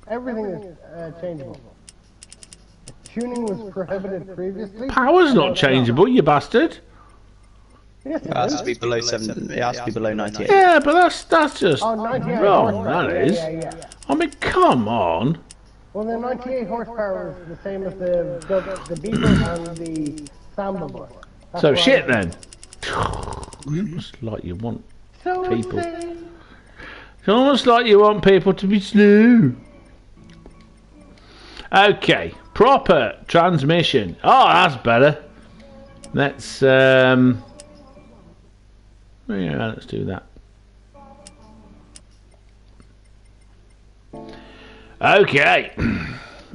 Everything is changeable. Tuning was prohibited previously. Power's not changeable, you bastard. Yes, It has to be below 7. It has to be below 98. Yeah, but that's just $98 wrong. horsepower. That is. Yeah. I mean, come on. Well, the 98 horsepower is the same as the Beetle and the Samba bus. That's So why- shit then. It's like you want people. It's almost like you want people to be slow. Okay, proper transmission. Oh, that's better. Let's yeah, let's do that. Okay,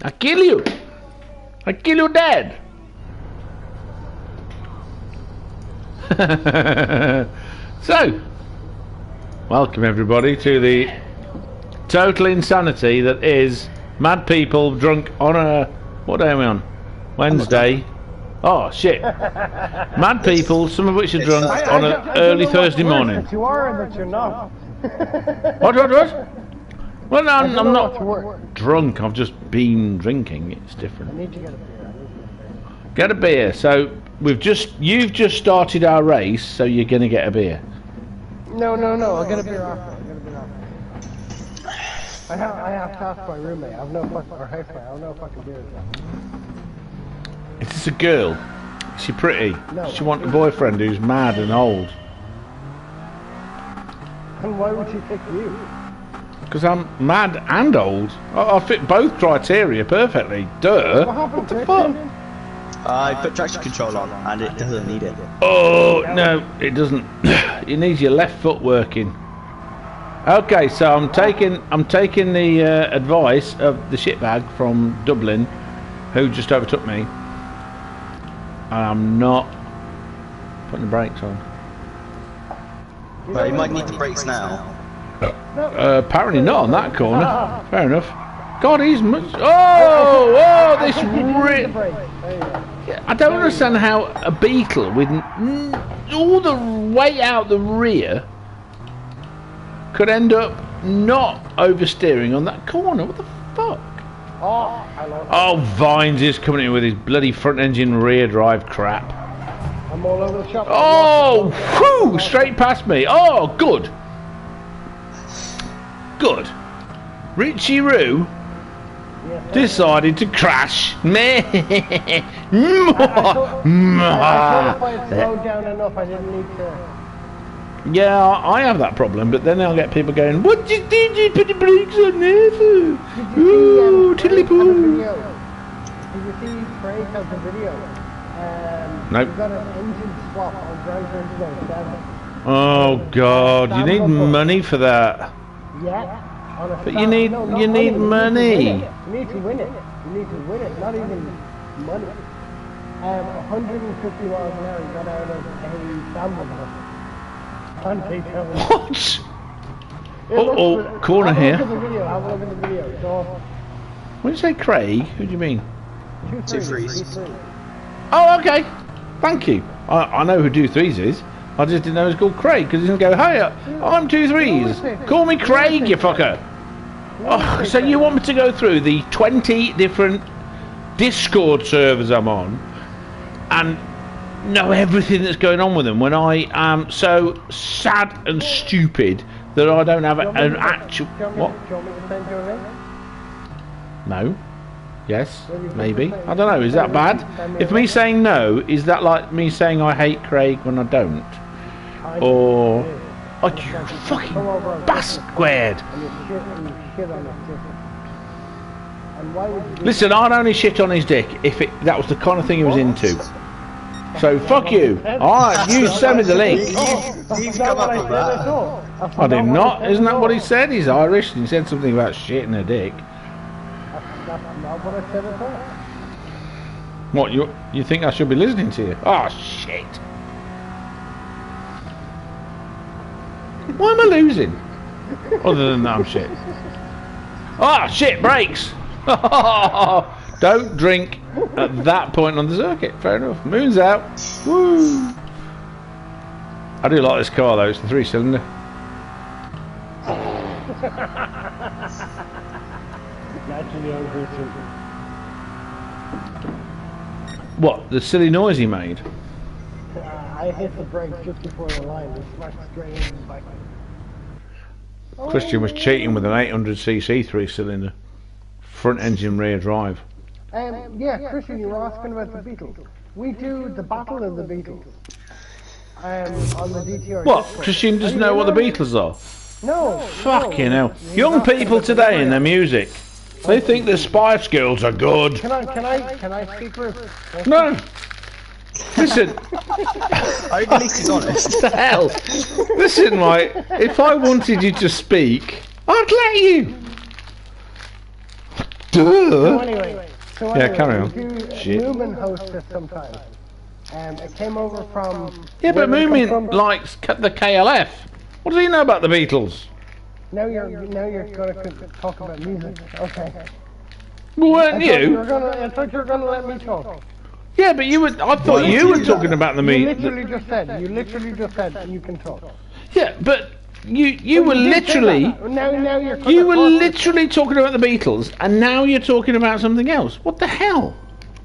I kill you. I kill you dead. So, welcome everybody to the total insanity that is mad people drunk on a... What day are we on? Wednesday. Oh shit. Mad people, some of which are drunk on an early Thursday morning. That you are and that you're not. What? Well, no, I'm know not what's worse. drunk, I've just been drinking. It's I different. need to get a beer. Get a beer. So, you've just started our race, so you're going to get a beer. No. I'll get a beer after. I have to ask my roommate. I have no fucking, or housemate. I have no fucking beer. Is this a girl? Is she pretty? No. She want a boyfriend who's mad and old. And why would she pick you? Because I'm mad and old. I fit both criteria perfectly. Duh. What the fuck? I put traction control on and it doesn't need it. Oh, no, it doesn't. It needs your left foot working. Okay, so I'm taking the advice of the shitbag from Dublin, who just overtook me, and I'm not putting the brakes on. Well, you might need the brakes now. Apparently not on that corner. Fair enough. God, he's much. Oh, this I don't understand how a Beetle with all the weight out the rear could end up not oversteering on that corner. What the fuck? Oh, Vines is coming in with his bloody front engine rear drive crap. I'm all over the shop. Oh, whew, straight past me. Oh, good. Good. Richie Roo decided to crash. I thought if I had slowed down enough, I didn't need to. Yeah, I have that problem, but then I'll get people going, what did you put the brakes on there for? Ooh, tiddly poo. Did you see Frank has the video? Nope. He's got an engine swap on Gran Turismo 7. Oh God, you need money for that. Yeah. But you need money. You need to win it. You need to win it. Not even money. 150 miles an hour. He got out of a Samba bus. What? Oh, corner here. Have a look at the video. It's awesome. When you say Craig, who do you mean? 2-3s. Oh, okay. Thank you. I know who 2-3s is. I just didn't know it was called Craig because he didn't go, hey, I'm 2-3s. Call me Craig, you fucker. Oh, so you want me to go through the 20 different Discord servers I'm on and know everything that's going on with them when I am so sad and stupid that I don't have an actual... What? Do you want me to send you a link? No. Yes. Maybe. I don't know. Is that bad? If me saying no, is that like me saying I hate Craig when I don't? Or... Oh, you fucking bastard! Listen, I'd only shit on his dick if that was the kind of thing he was into. So fuck you. Alright, you send me the link. He's come up with that. I did not. Isn't that what he said? He's Irish and he said something about shitting a dick. That's not what I said at all. What, you think I should be listening to you? Oh shit. Why am I losing? Other than that I'm shit. Oh shit, brakes! Don't drink at that point on the circuit. Fair enough. Moon's out. Woo! I do like this car though. It's the 3-cylinder. Naturally unchristian. What? The silly noise he made? I hit the brakes just before the line and smashed straight into the back. Christian was cheating with an 800cc 3-cylinder. Front engine rear drive. Yeah, Christian, you were asking about the Beatles. We do the Battle of the Beatles. On the DTR. What? Christian doesn't know what the Beatles are? No. Fucking hell. Young people today in their music. They think the Spice Girls are good. Can I speak first? No. Listen. I at least he's honest. What the hell? Listen, right. If I wanted you to speak, I'd let you. Duh. So anyway, carry on. Shit. Moomin hosts this sometimes. It came over from... Yeah, but Moomin likes the KLF. What does he know about the Beatles? Now you're going to talk about music. Okay. Weren't you? I thought you were going to let me talk. Yeah, but you were. I thought you were talking about the meat. You literally just said you can talk. Yeah, but you were literally. Now you're. You were literally talking about the Beatles, and now you're talking about something else. What the hell?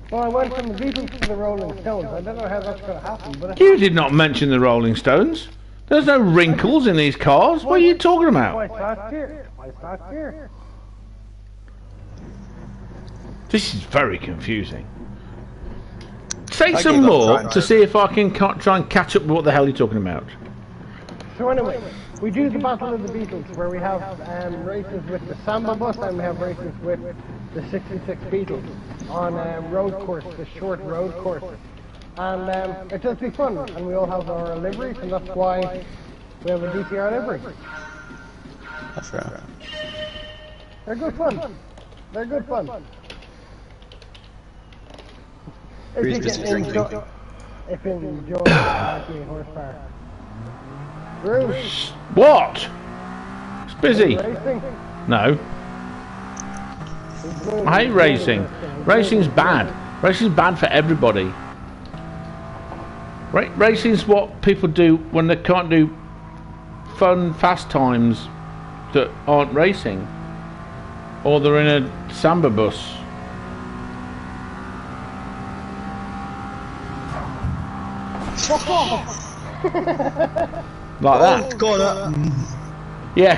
Well, I went from the Beatles to the Rolling Stones. I don't know how that's going to happen, but... You did not mention the Rolling Stones. There's no wrinkles in these cars. What are you talking about? Why start here? This is very confusing. Say some more to see if I can try and catch up with what the hell you're talking about. So anyway, we do the Battle of the Beatles, where we have races with the Samba bus and we have races with the 66 Beatles on road course, the short road course. And it does be fun, and we all have our liveries, and that's why we have a DTR livery. That's right. They're good fun. They're good fun. If you enjoy 98 horsepower. Bruce. What? It's busy. Racing? No. I hate racing. Racing's bad. Racing's bad for everybody. Racing's what people do when they can't do fun, fast times that aren't racing. Or they're in a Samba bus. Like that. Corner. Yeah.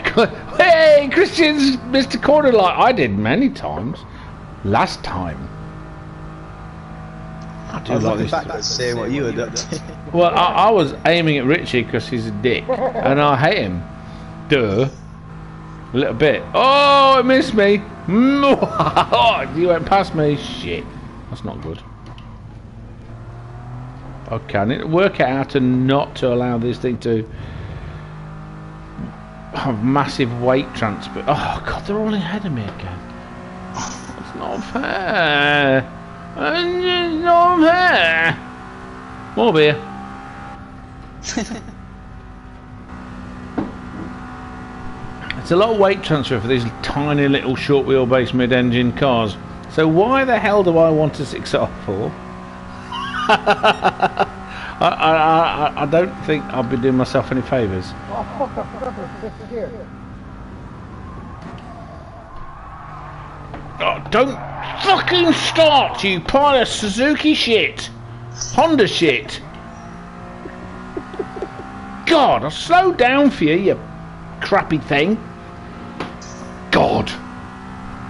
Hey, Christian's Mr. Corner like I did many times. Last time. I do like this. Back seeing what you were doing. Well, I was aiming at Richie because he's a dick, and I hate him. Duh. A little bit. Oh, it missed me. You went past me. Shit. That's not good. Okay, I need to work it out and not to allow this thing to have massive weight transfer. Oh God, they're all ahead of me again. That's not fair. It's not fair. More beer. It's a lot of weight transfer for these tiny little short wheelbase mid-engine cars. So why the hell do I want a 6R4? I don't think I'll be doing myself any favours. Oh, fuck, I forgot the fifth gear. Oh, don't fucking start, you pile of Suzuki shit! Honda shit! God, I'll slow down for you, you crappy thing. God!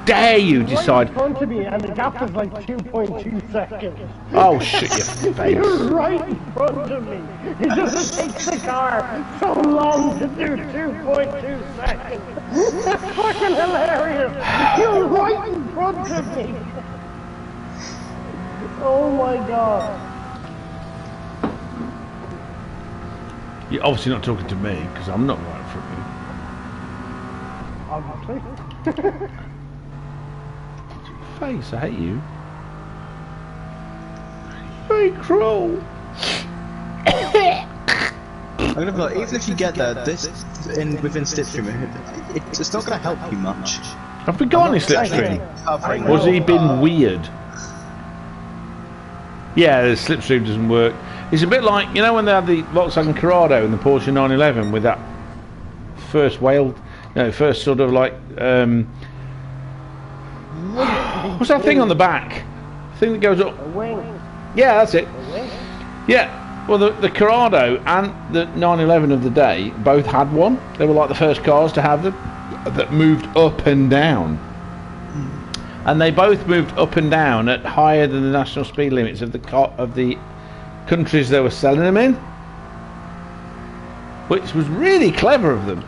Dare you decide? Right in front of me, and the gap is like 2.2 seconds. Oh, shit your face. You're right in front of me. It doesn't take the car so long to do 2.2 seconds. That's fucking hilarious. You're right in front of me. Oh my God. You're obviously not talking to me, because I'm not right in front of you. Obviously. Face, I hate you. Very cruel. I'm gonna be like, even if you get there, this within slipstream, it's not gonna help you much. Have we got any slipstream? Was he been weird? Yeah, the slipstream doesn't work. It's a bit like, you know when they had the Volkswagen Corrado and the Porsche 911 with that first whale, first sort of like What's that thing on the back? Thing that goes up. A wing. Yeah, that's it. A wing. Yeah. Well, the Corrado and the 911 of the day both had one. They were like the first cars to have them that moved up and down. And they both moved up and down at higher than the national speed limits of the countries they were selling them in, which was really clever of them.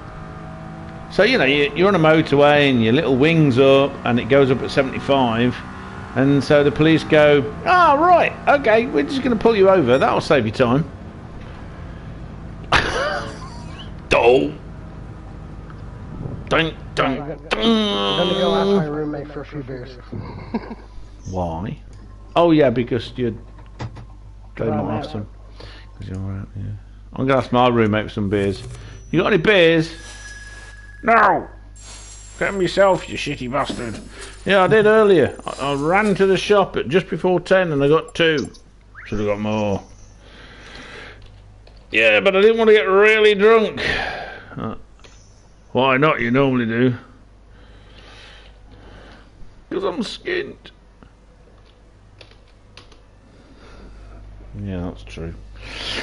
So you know you're on a motorway and your little wings up and it goes up at 75, and so the police go, "Ah, right, okay, we're just going to pull you over. That'll save you time." Don't. I'm gonna go ask my roommate for a few beers. Why? Oh yeah, because you'd go more often. You're right, yeah. I'm gonna ask my roommate for some beers. You got any beers? No. Get them yourself, you shitty bastard. Yeah, I did earlier. I ran to the shop at just before 10 and I got 2. Should have got more. Yeah, but I didn't want to get really drunk. Why not? You normally do. Because I'm skint. Yeah, that's true.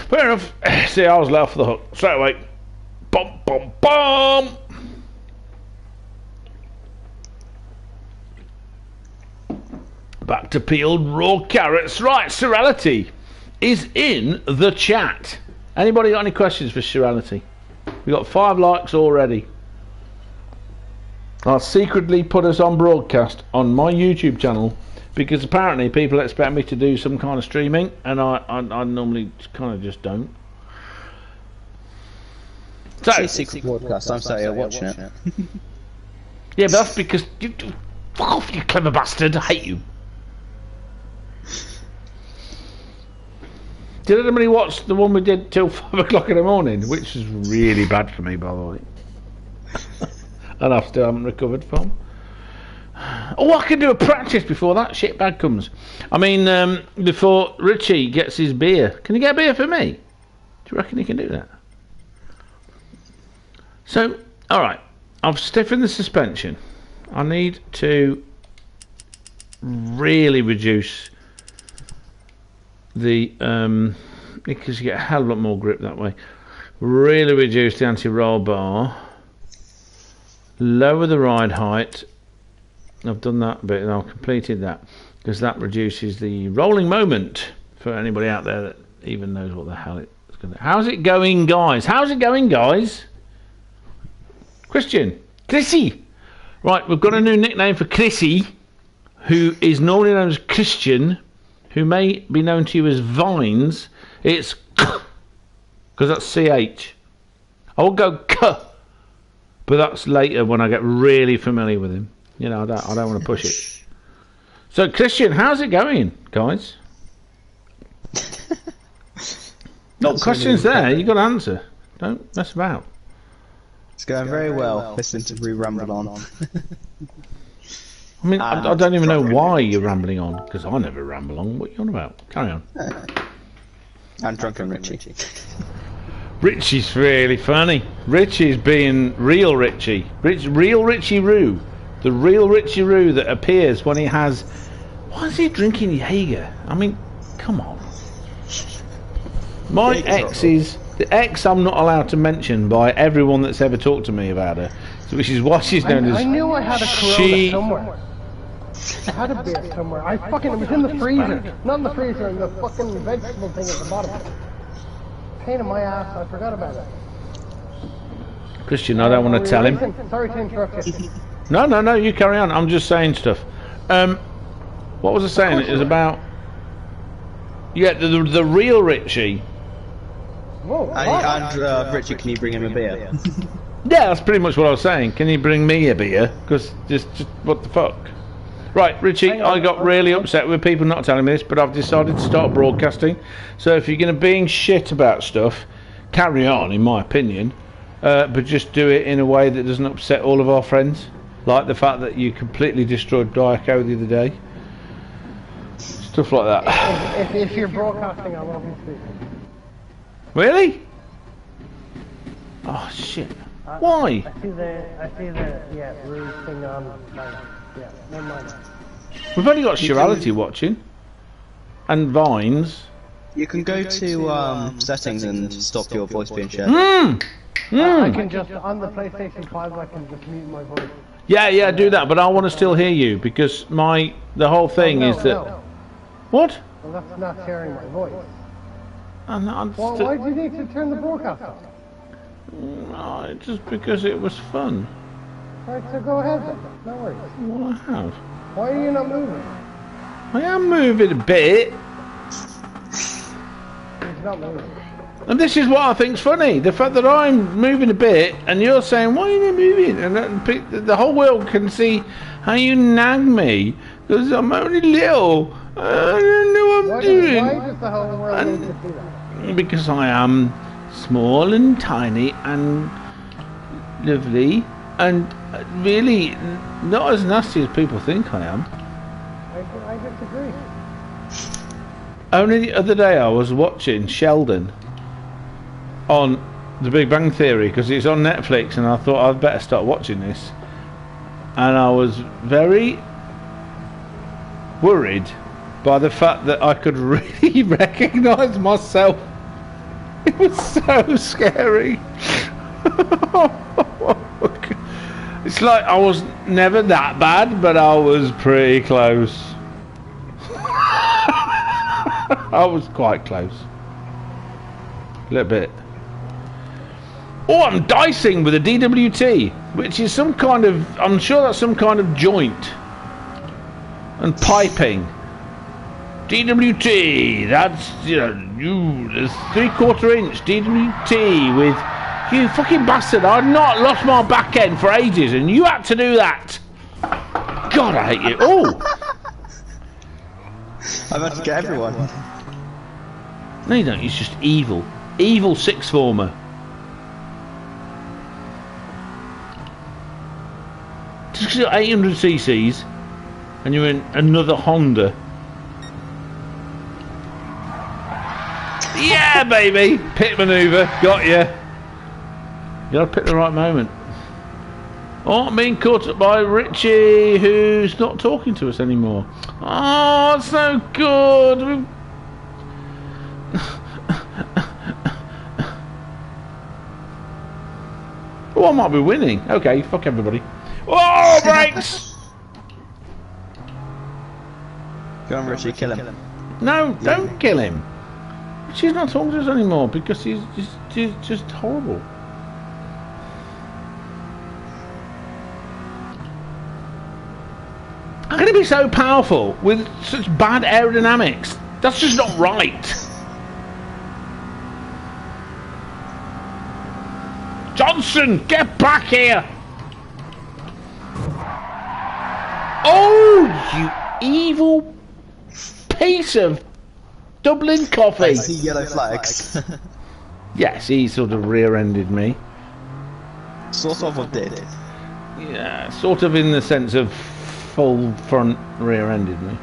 Fair enough. See, I was let off the hook straight away. Bum, bum, bum. Back to peeled raw carrots. Right, Serality is in the chat. Anybody got any questions for Serality? We got 5 likes already. I'll secretly put us on broadcast on my YouTube channel because apparently people expect me to do some kind of streaming and I normally kind of just don't. So, secret broadcast, I'm sorry, I'm watching it. Yeah, but that's because you fuck off, you clever bastard. I hate you. Did anybody watch the one we did till 5 o'clock in the morning, which is really bad for me, by the way? And I still haven't recovered from. Oh, I can do a practice before that shit bag comes. I mean, before Richie gets his beer. Can you get a beer for me? Do you reckon he can do that? So, alright. I've stiffened the suspension. I need to really reduce the... because you get a hell of a lot more grip that way. Really reduce the anti-roll bar. Lower the ride height. I've done that bit and I've completed that because that reduces the rolling moment for anybody out there that even knows what the hell it's going to. How's it going, guys? How's it going, guys? Christian, Chrissy. Right, we've got a new nickname for Chrissy, who is normally known as Christian, who may be known to you as Vines. It's because that's CH. I will go K. But that's later when I get really familiar with him. You know, I don't want to push it. So, Christian, how's it going, guys? No questions there. You got to answer. Don't mess about. It's going very well. Listen to me ramble on. I mean, I don't even know why you're rambling on, because I never ramble on. What are you on about? Carry on. I'm drunken Richie. Richie's really funny. Richie's being real Richie. Real Richie Roo. The real Richie Roo that appears when he has... Why is he drinking Jaeger? I mean, come on. My ex is... The ex I'm not allowed to mention by everyone that's ever talked to me about her. Which is why she's known as... I knew I had a Corona somewhere. I had a beer somewhere. It was in the freezer. Not in the freezer, in the fucking vegetable thing at the bottom. Pain in my ass, I forgot about it. Christian, I don't want to tell him. Sorry to interrupt you. No, you carry on. I'm just saying stuff. What was I saying? It was about... Yeah, the real Richie. Whoa, And Richie, can you bring him a beer? Yeah, that's pretty much what I was saying. Can you bring me a beer? Because just what the fuck? Right, Richie, I got really upset with people not telling me this, but I've decided to start broadcasting. So if you're going to be shit about stuff, carry on, in my opinion. But just do it in a way that doesn't upset all of our friends. Like the fact that you completely destroyed Diaco the other day. Stuff like that. If you're broadcasting, I won't be speaking. Really? Oh, shit. Why? I see the rude thing on. Yeah, never mind. We've only got Shirality watching. And Vines. You can go to settings and stop your voice being shared. I can just, on the PlayStation 5, I can just mute my voice. Yeah, do that, but I want to still hear you because the whole thing is that... No. What? Well, that's not sharing my voice. Well, Why do you need to turn the broadcast off? No, just because it was fun. Right, so go ahead then. No worries. Well, I have. Why are you not moving? I am moving a bit. He's not moving. And this is what I think's funny. The fact that I'm moving a bit and you're saying, why are you not moving? And the whole world can see how you nag me. Because I'm only little. I don't know what I'm doing. Why does the whole world need to see that? Because I am small and tiny and lovely and really not as nasty as people think I am. I disagree. Only the other day I was watching Sheldon on The Big Bang Theory because it's on Netflix and I thought I'd better start watching this, and I was very worried by the fact that I could really recognise myself. It was so scary. It's like I was never that bad, but I was pretty close. I was quite close. A little bit. Oh, I'm dicing with a DWT, which is some kind of... I'm sure that's some kind of joint. And piping. DWT, that's, there's 3/4 inch DWT with... You fucking bastard, I've not lost my back end for ages and you had to do that. God, I hate you. Oh! I'm about to get everyone. No, you don't. He's just evil. Evil sixth former. Just because you're 800 cc's and you're in another Honda. Yeah, baby! Pit maneuver. Got you. You gotta pick the right moment. Oh, I'm being caught up by Richie, who's not talking to us anymore. Oh, it's so good. Oh, I might be winning. Okay, fuck everybody. Oh, brakes! Go on, Richie, kill him. No, don't kill him. She's not talking to us anymore because he's just horrible. How can it be so powerful with such bad aerodynamics? That's just not right. Johnson, get back here! Oh, you evil piece of Dublin coffee! I see yellow flags. Yes, he sort of rear-ended me. Sort of, or did? Yeah, sort of in the sense of full front rear-ended me.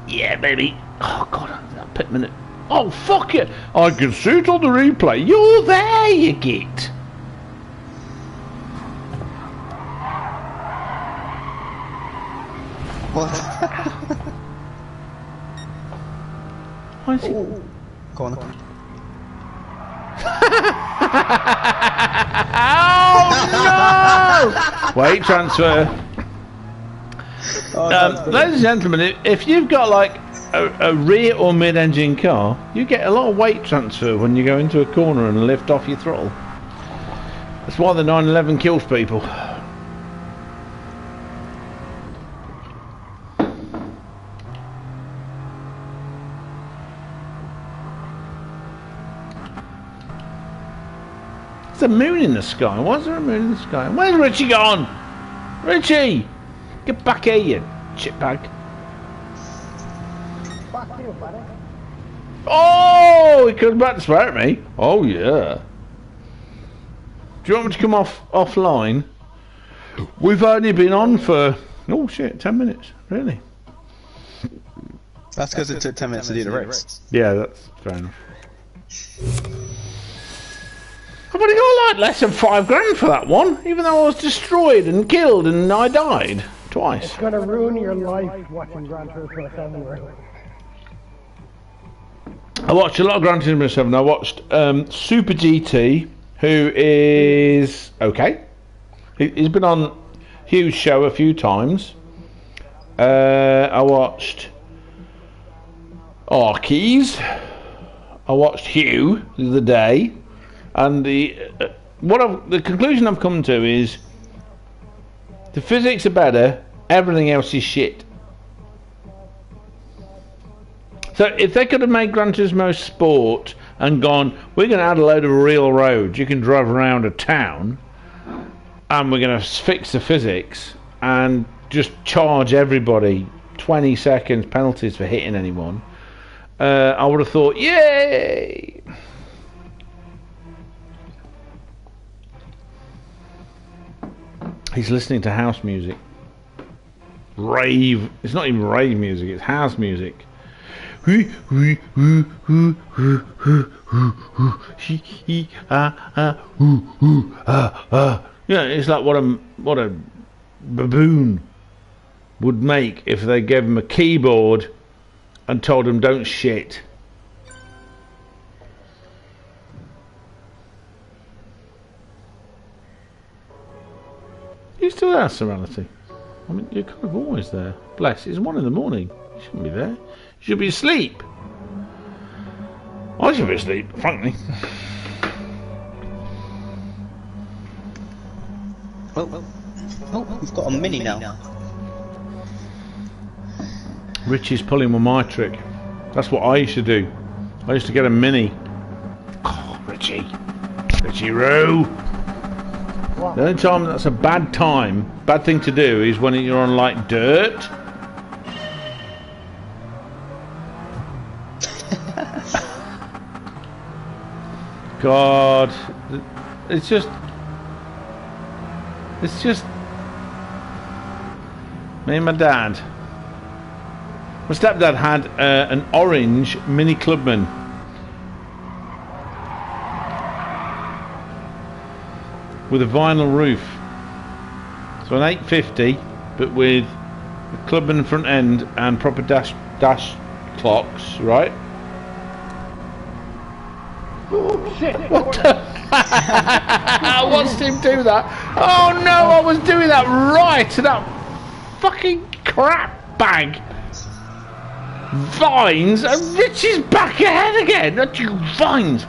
Yeah, baby. Oh god, that pit minute. Oh fuck it! I can see it on the replay. You're there, you git. What? Why is he? Go on. Oh no! Weight transfer. Ladies and gentlemen, if you've got like a rear or mid-engine car, you get a lot of weight transfer when you go into a corner and lift off your throttle. That's why the 911 kills people. There's a moon in the sky. Why is there a moon in the sky? Where's Richie gone? Richie! Get back here, you shitbag. Fuck you, buddy. Oh! He comes back to swear at me. Oh, yeah. Do you want me to come offline? We've only been on for... Oh, shit, 10 minutes. Really? That's because it took 10 minutes to do the race. Yeah, that's fair enough. I've only got I had less than £5 for that one, even though I was destroyed and killed and I died twice. It's gonna ruin your life watching Gran Turismo 7 right? I watched a lot of Gran Turismo 7. I watched Super GT, who is okay. He's been on Hugh's show a few times. I watched Arkeys. I watched Hugh the other day, and the conclusion I've come to is the physics are better, everything else is shit. So if they could have made Gran Turismo Sport and gone, we're going to add a load of real roads, you can drive around a town, and we're going to fix the physics and just charge everybody 20 seconds penalties for hitting anyone, I would have thought, yay! He's listening to house music. Rave. It's not even rave music, it's house music. Yeah, it's like what a baboon would make if they gave him a keyboard and told him don't shit. You still there, Serenity? I mean, you're kind of always there. Bless, it's 1 in the morning. You shouldn't be there. You should be asleep. I should be asleep, frankly. Oh, we've got a Mini now. Richie's pulling my trick. That's what I used to do. I used to get a Mini. Oh, Richie Roo. The only time that's a bad thing to do is when you're on like dirt. God, it's just me and my dad. My stepdad had an orange Mini Clubman. With a vinyl roof. So an 850, but with a Clubman front end and proper dash clocks, right? Oh shit! What the? I watched him do that. Oh no, I was doing that right to that fucking crap bag. Vines, and Richie's back ahead again. Not you, Vines.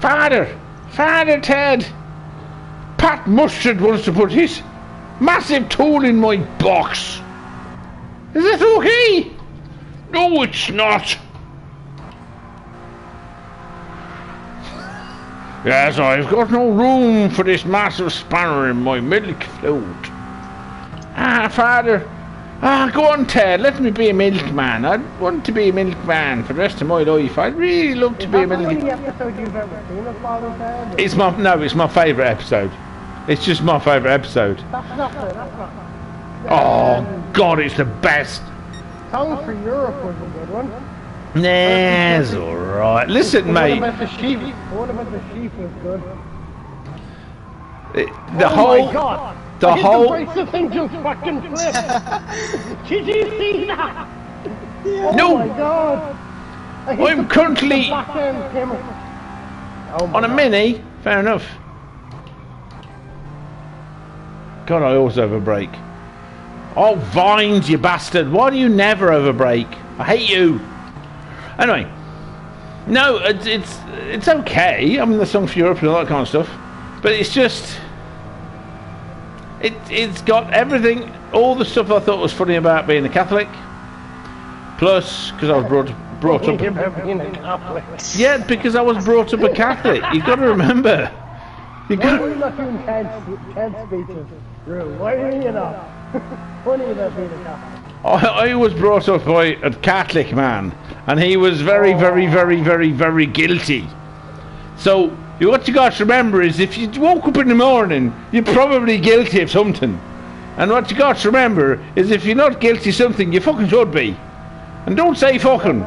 Father Ted. Pat Mustard wants to put his massive tool in my box. Is that okay? No, it's not. Yes, I've got no room for this massive spanner in my milk float. Ah, Father. Ah, go on, Ted. Let me be a milkman. I want to be a milkman for the rest of my life. I'd really love to be a milkman. Is that the only episode you've ever seen of Father Ted? It's my favourite episode. It's just my favourite episode. That's not it. Oh, God, it's the best. Songs for Europe was a good one. Nah, it's alright. Listen, mate. The one about the sheep was good. The whole... My God. The whole... The thing just fucking flipped. Did you see that? Oh No. my God. I'm currently on a Mini. Fair enough. God, I always overbrake. Oh, Vines, you bastard. Why do you never overbrake? I hate you. Anyway. No, it's okay. I mean, the Song for Europe and all that kind of stuff. But it's just... It's got everything, all the stuff I thought was funny about being a Catholic. Plus, because I was brought up... being a Catholic. Yeah, because I was brought up a Catholic. You've got to remember. Why are you not doing TED speeches, Drew? Why are you not? Funny about being a Catholic. I was brought up by a Catholic man, and he was very, very, very, very, very guilty. So, what you got to remember is if you woke up in the morning, you're probably guilty of something. And what you got to remember is if you're not guilty of something, you fucking should be. And don't say fucking.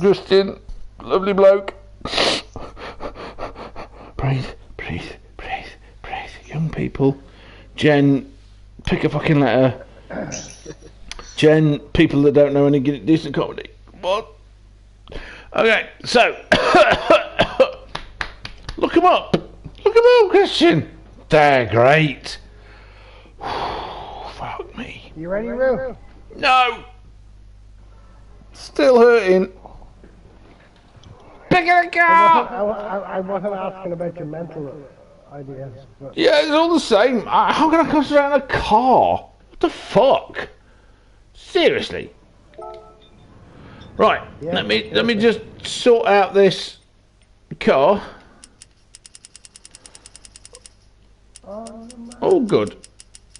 Justin, lovely bloke. Breathe, breathe, breathe, breathe. Young people. Jen, pick a fucking letter. Jen, people that don't know any decent comedy. What? Okay, so look them up. Look them up, Christian. They're great. Fuck me. You ready, Roo? No. Still hurting. Pick a car. I wasn't asking about your mental ideas. But... Yeah, it's all the same. How can I concentrate on a car? What the fuck? Seriously. Right. Yeah, let me just sort out this car. All good.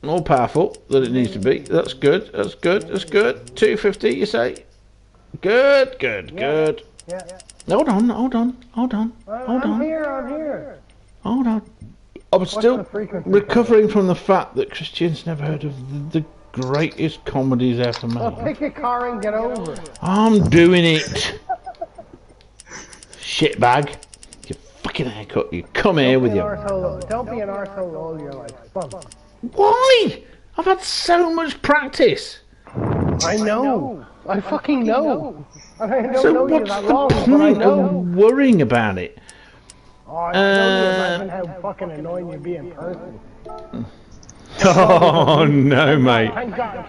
More powerful than it needs to be. That's good. That's good. That's good. 250, you say? Good. Good. Good. Yeah. Hold on. Hold on. I'm here. Hold on. I'm still recovering from the fact that Christian's never heard of the greatest comedies ever made. Well, pick a car and get over it. I'm doing it. Shitbag. Your fucking haircut. You come here with your... Don't be an arsehole all your life. Why? I've had so much practice. I know. I fucking know. And I don't So know you what's that the long, but I point know. of worrying about it? Oh, I know you imagine how fucking annoying you be in person. Oh no, mate. Thank God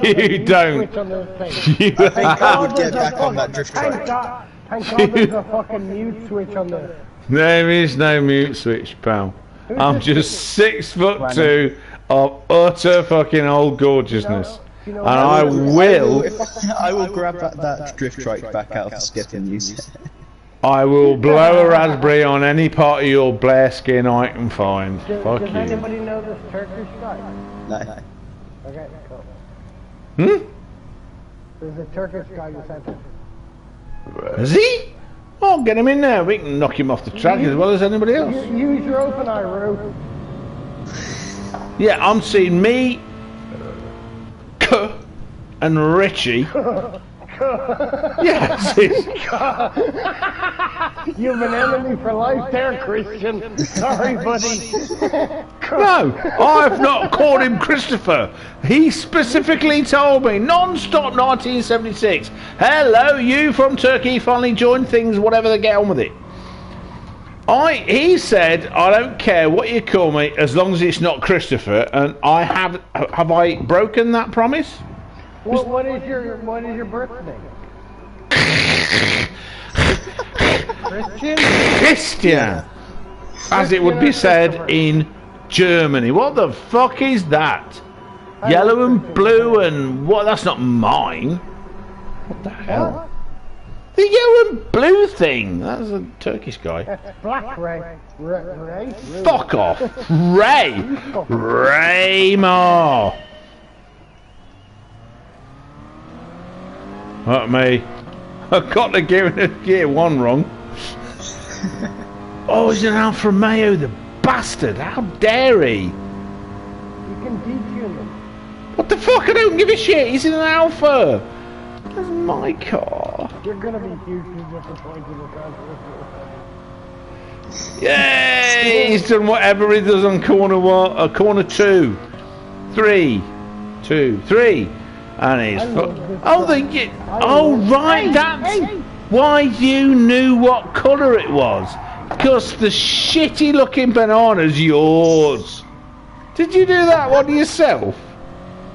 You don't. You I would get back on that drift track. Thank God there's a fucking mute switch on the... There is no mute switch, pal. I'm just 6'2" of utter fucking old gorgeousness. And I will grab that drift track back out of Skip and use it. I will blow a raspberry on any part of your Blair skin I can find. Fuck Does you. anybody know this Turkish guy? No. Okay, cool. Hmm? There's a Turkish guy you sent him. Is he? Well, get him in there. We can knock him off the track as well as anybody else. Use your open eye, Roo. Yeah, I'm seeing me, and Richie. Yes, You've been enemy for life there, Christian. Sorry, buddy. No, I've not called him Christopher. He specifically told me, non-stop 1976. Hello, you from Turkey finally joined things, whatever they get on with it. He said, I don't care what you call me as long as it's not Christopher, and have I broken that promise? What is your birthday? Christian, as it would be said in Germany. What the fuck is that? Yellow and blue and what? That's not mine. What the hell? The yellow and blue thing. That's a Turkish guy. Black Ray. Ray. Fuck off, Ray. Raymar. Not me. I've got to get one wrong. Oh, he's an Alfa Romeo, the bastard. How dare he? You can detune him. What the fuck? I don't give a shit. He's in an Alfa. That's my car. You're gonna be hugely disappointed with that. Yay! He's done whatever he does on corner one, corner 2, 3, 2, 3. And he's right, that's why you knew what colour it was. Because the shitty looking banana's yours. Did you do that one yourself?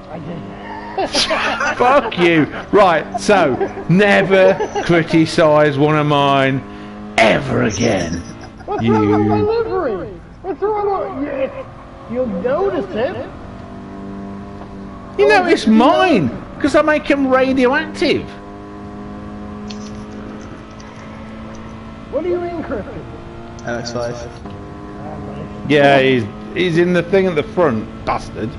I did. Fuck you. Right, so never criticise one of mine ever again. What's wrong with my livery? What's wrong with it? You'll notice it. You know it's mine because I make them radioactive. What are you in, Christian? MX-5. Yeah, he's in the thing at the front, bastard.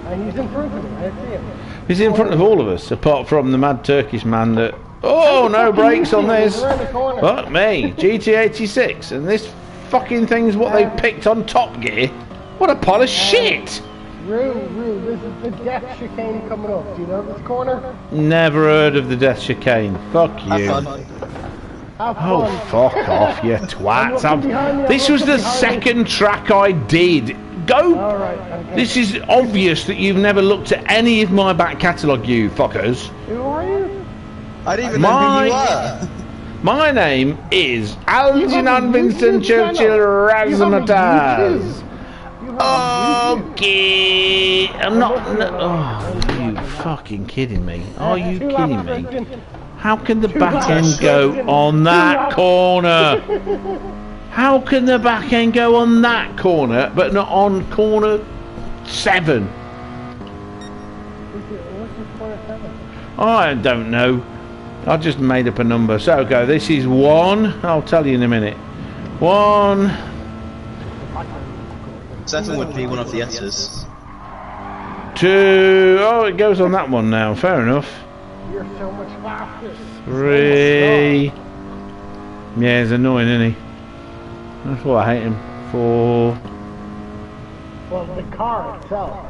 And he's in front of me. I see him. He's in front of all of us, apart from the mad Turkish man that... Oh, no brakes on this. Fuck me, GT86, and this fucking thing's what they picked on Top Gear. What a pile of shit! Rue, this is the death chicane coming up. Do you know this corner? Never heard of the death chicane. Fuck you. Have fun. Have Oh, fun. fuck off, you twats. I'm looking behind me, This I'm was the looking behind me. second track I did. Go! Alright, okay. This is obvious that you've never looked at any of my back catalogue, you fuckers. Who are you? I didn't even know who you were. My name is Algernon YouTube Vincent channel. Churchill You have a Razzmatazz. YouTube. You have a YouTube. Okay, I'm not. No, oh, are you fucking kidding me? Are you Two kidding laps, me? Brendan. How can the Two back laps, end go Brendan. on that laps. corner? How can the back end go on that corner, but not on corner 7? What's this corner 7? I don't know. I just made up a number. So go. This is 1. I'll tell you in a minute. 1. 7 would be one of the S's. 2. Oh, it goes on that one now. Fair enough. You're so much faster. 3. Yeah, he's annoying, isn't he? That's why I hate him. 4. Well, the car itself.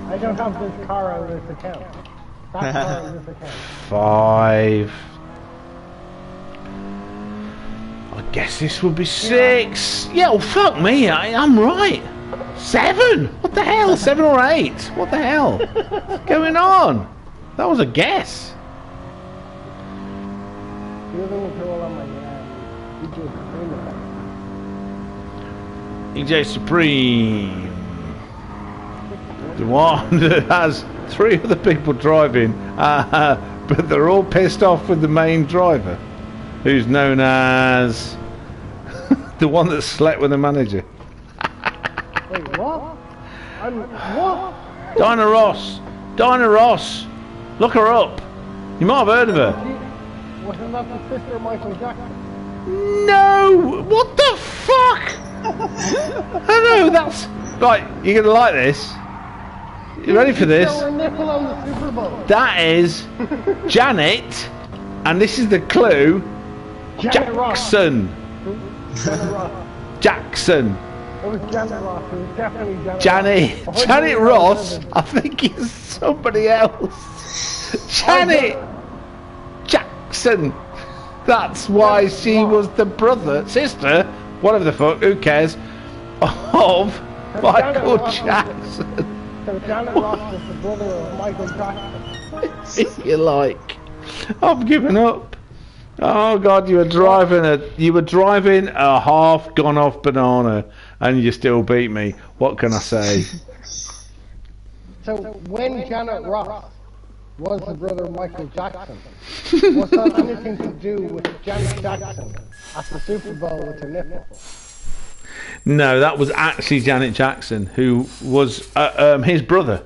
I don't have this car on this account. That car on this account. 5. I guess this will be 6. Yeah, well, fuck me. I'm right. 7. What the hell? 7 or 8? What the hell? What's going on? That was a guess. You're the one who on my EJ Supreme. The one that has 3 other people driving, but they're all pissed off with the main driver, who's known as the one that slept with the manager. Wait, what? What? Dinah Ross. Dinah Ross. Look her up. You might have heard of her. Wasn't that the sister of Michael Jackson? No! What the fuck? I know, that's... Right, you're going to like this. You ready for this? Show her nipple on the Super Bowl. That is Janet, and this is the clue, Janet Ross. Jackson. Janet Ross. Jackson. It was Janet Ross. It was definitely Janet Janet. Ross. Janet Ross, I think is somebody else. Janet Jackson. That's why she was the sister, whatever the fuck, who cares, of Michael Jackson. So Janet Ross was the brother of Michael Jackson. If you like. I've given up. Oh God, you were driving a half gone off banana and you still beat me. What can I say? So when Janet Ross was the brother of Michael Jackson, was that anything to do with Janet Jackson at the Super Bowl with her nipple? No, that was actually Janet Jackson, who was his brother.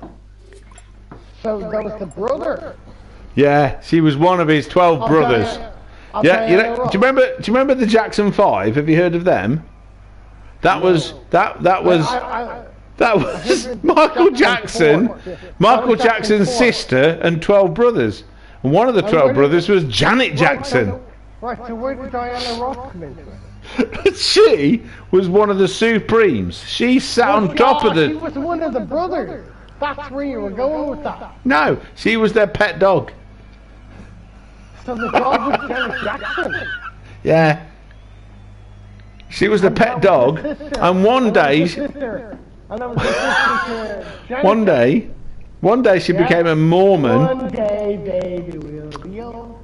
So that was the brother. Yeah, she was one of his 12 brothers. Yeah, you know, do you remember the Jackson 5? Have you heard of them? That was Michael Jackson, Michael Jackson's sister, and 12 brothers. And one of the 12 brothers was Janet Jackson. Right, so where did Diana Ross come into it? She was one of the Supremes. She sat on top of She the... was one of the brothers. That's where you were going with that. No, she was their pet dog. So the dog was Janet Jackson. Yeah. She was the pet dog, and one day she became a Mormon. One day, baby, will be on.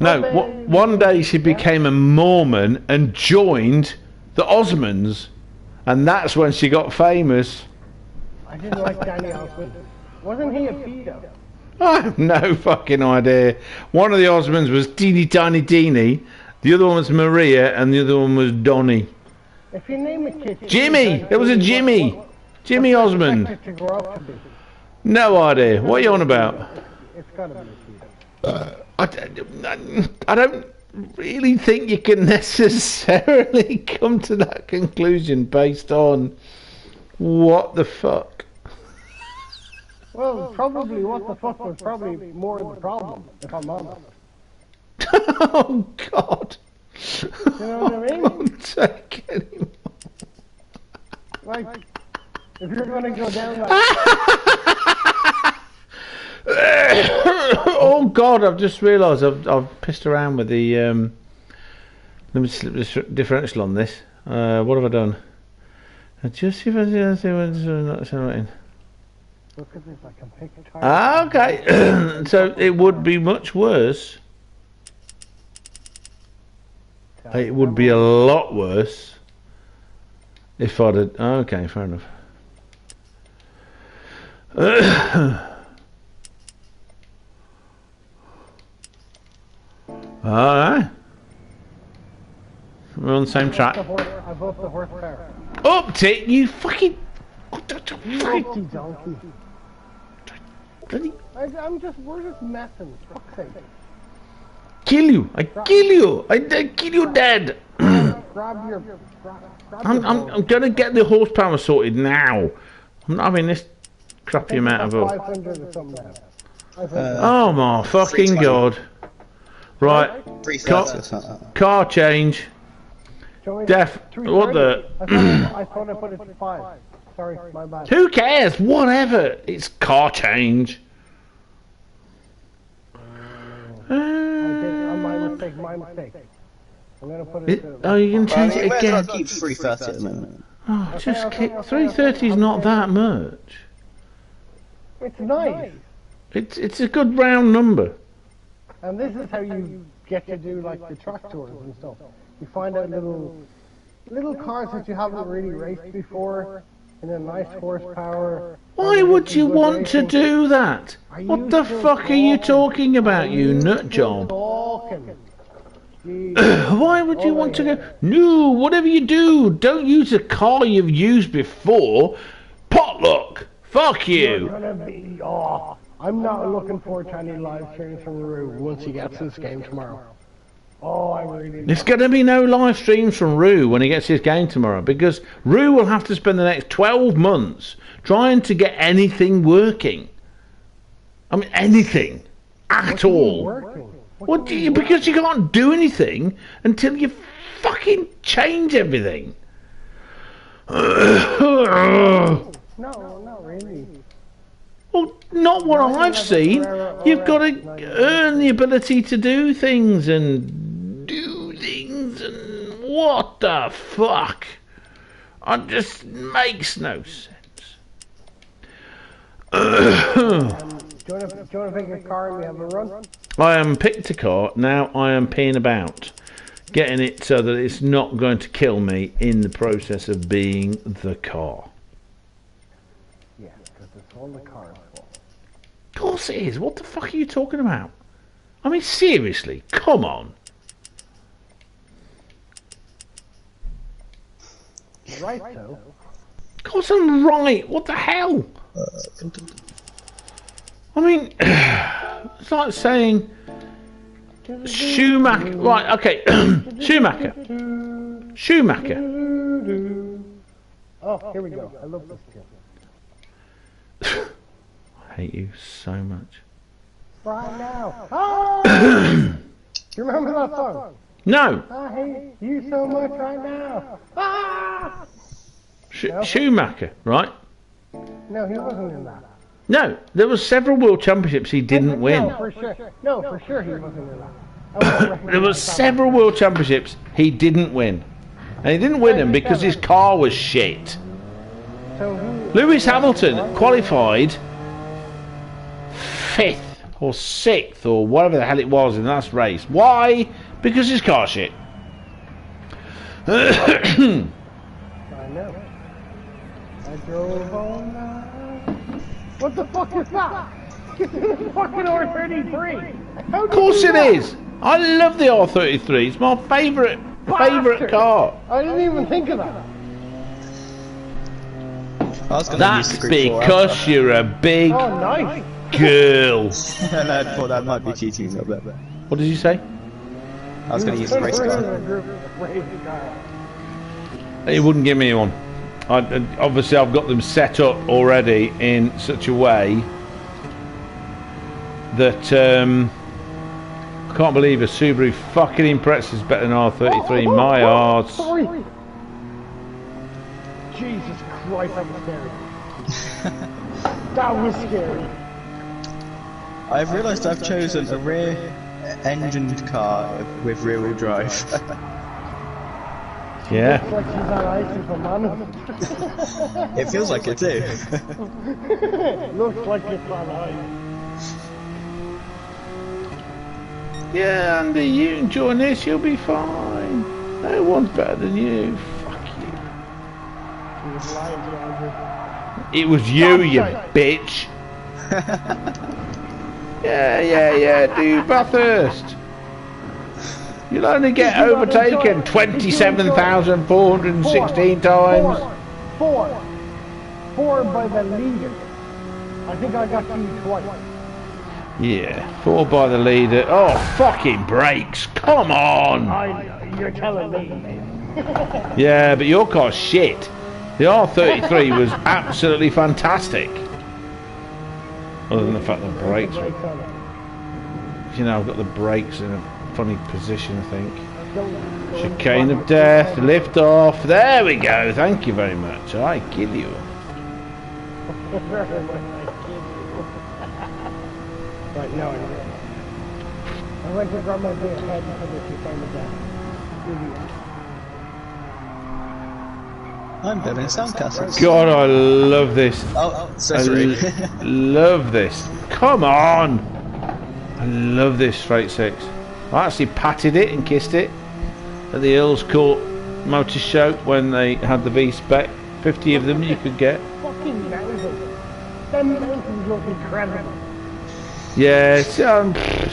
No, one day she became a Mormon and joined the Osmonds, and that's when she got famous. I didn't like Danny Osmond. Wasn't he a pedo? I have no fucking idea. One of the Osmonds was Teeny Tiny Teeny, the other one was Maria, and the other one was Donnie. If you name a kid... Jimmy! There was a Jimmy! Jimmy Osmond. To grow up to be? No idea. What are you on about? It's gotta be a pedo. I don't really think you can necessarily come to that conclusion based on what the fuck. Well, probably what the fuck was probably more the problem, if I'm honest. Oh God. You know what I mean? I won't take anymore. Like, if You're gonna go down like... Oh God! I've just realised I've pissed around with the. Let me slip this differential on this. What have I done? Just see if I see what's not accelerating. Look at this, I can pick a tire. Okay, so it would be much worse. It would be a lot worse if I'd have... Okay, fair enough. Alright. We're on the same track. I've upped the horsepower. Upped it, you fucking... Donkey, donkey. Bloody... We're just messing, for fuck's sake. Kill you! I kill you! I kill you dead! Grab your... I'm gonna get the horsepower sorted now. I'm not having this crappy amount of up. 500 or something now. Oh my fucking god. Right. 330 or something. Car change. Def. What the? I thought I put it to 5. Sorry, my bad. Who cares? Whatever. It's car change. My mistake. I'm gonna put it to... Oh, you can change it again. Keep 330 at the moment. Oh, just kick. 330 is not that much. It's nice. It's a good round number. And this is how you get to do like the track tours and stuff. You find out little cars that you haven't really raced before in a nice horsepower. Why would you want to do that? What the fuck are you talking about, you nut job? Why would you want to go? No, whatever you do, don't use a car you've used before. Potluck. Fuck you. I'm not looking forward to any live streams from Rue once he gets this game tomorrow. Oh, I really... There's going to be no live streams from Rue when he gets his game tomorrow, because Rue will have to spend the next 12 months trying to get anything working. I mean, anything. At all. What do you... Because you can't do anything until you fucking change everything. No, not really. Well, not what I've seen. You've got to earn the ability to do things and what the fuck? It just makes no sense. Do you want to pick a car and we have a run? I am picked a car, now I am peeing about. Getting it so that it's not going to kill me in the process of being the car. Yeah, because it's all the cars. Of course it is. What the fuck are you talking about? I mean, seriously, come on. Right, so. Of course I'm right. What the hell? I mean, it's like saying Schumacher. Right, okay. Schumacher. Oh, here we go. I love this game. I hate you so much. Right now. Oh! Do you remember that song? No. I hate you so much right now. Ah! Schumacher, right? No, he wasn't in that. No, there were several world championships he didn't win. No, for sure. No, for sure he wasn't in that. There were several world championships he didn't win. And he didn't win them because his car was shit. Lewis Hamilton qualified 5th or 6th or whatever the hell it was in the last race. Why? Because his car shit. I know. I drove on that. What the fuck is that? It's a fucking R33. Of course it is. I love the R33. It's my favourite car. I didn't even think of that. That's because you're a big nice girl. I thought that might be cheating a little bit. What did you say? I was going to use a race car. He wouldn't give me one. Obviously, I've got them set up already in such a way that I can't believe a Subaru fucking Impreza is better than R33. My arse. Jesus Christ, I'm scary. That was scary. I've realised I've chosen a rear-engined car with rear-wheel drive. Yeah. Looks like she's on ice if I'm honest. It feels like it too. Looks like it's on ice. Yeah, Andy, you can join this, you'll be fine. No one's better than you. Fuck you. She was lying to Andrew. It was you, you bitch. Yeah, do Bathurst. You'll only get overtaken 27,416 times. Four by the leader. I think I got you twice. Yeah, 4 by the leader. Oh, fucking brakes. Come on. You're telling me. Yeah, but your car's shit. The R33 was absolutely fantastic. Other than the fact the brakes were... You know, I've got the brakes in a funny position, I think. Chicane of death, lift off. There we go. Thank you very much. I kill you. Right, no, I went to grab my big head because it's chicane of death. I'm building sandcastles. God, I love this. Oh, sorry. Love this. Come on. I love this straight 6. I actually patted it and kissed it at the Earls Court Motor Show when they had the V-Spec. 50 of them you could get. Fucking mountains. Them mountains look incredible. Yeah, it's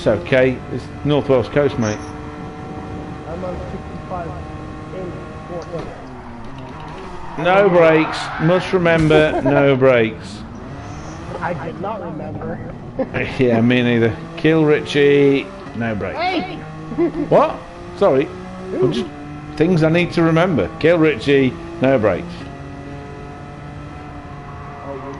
okay. It's North Wales coast, mate. I'm on 65 in 14. No brakes. Must remember, no brakes. I did not remember. Yeah, me neither. Kill Richie, no brakes. Hey! What? Sorry. I'm just things I need to remember. Kill Richie, no brakes. Oh, you're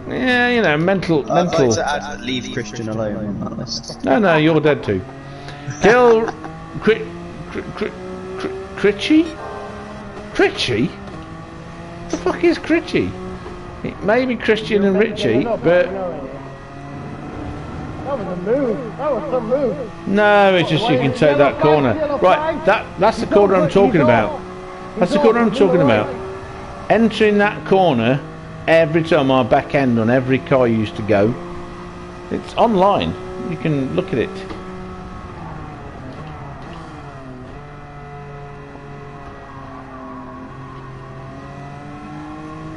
doing it. Yeah, you know, mental. I'd like to add leave Christian alone on that list. No, you're dead too. Kill Critchy? Critchy? The fuck is Critchy? It may be Christian and Richie, but that was a move. That was some move. no, it's just you can take that corner. Right, that's the corner I'm talking about. That's the corner I'm talking about. Entering that corner every time our back end on every car used to go. It's online. You can look at it.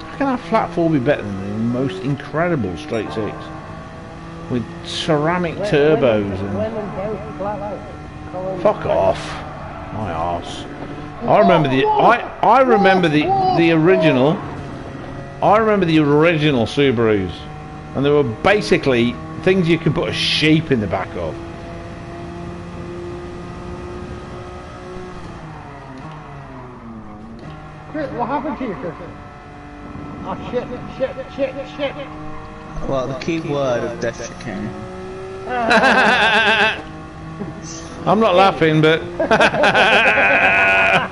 How can our flat 4 be better than the most incredible straight 6? With ceramic turbos and... Fuck off. My arse. I remember the... I remember the original... I remember the original Subarus. And they were basically things you could put a sheep in the back of. Chris, what happened to you, Chris? Oh shit. Well, the key word of death chicane. I'm not laughing, but...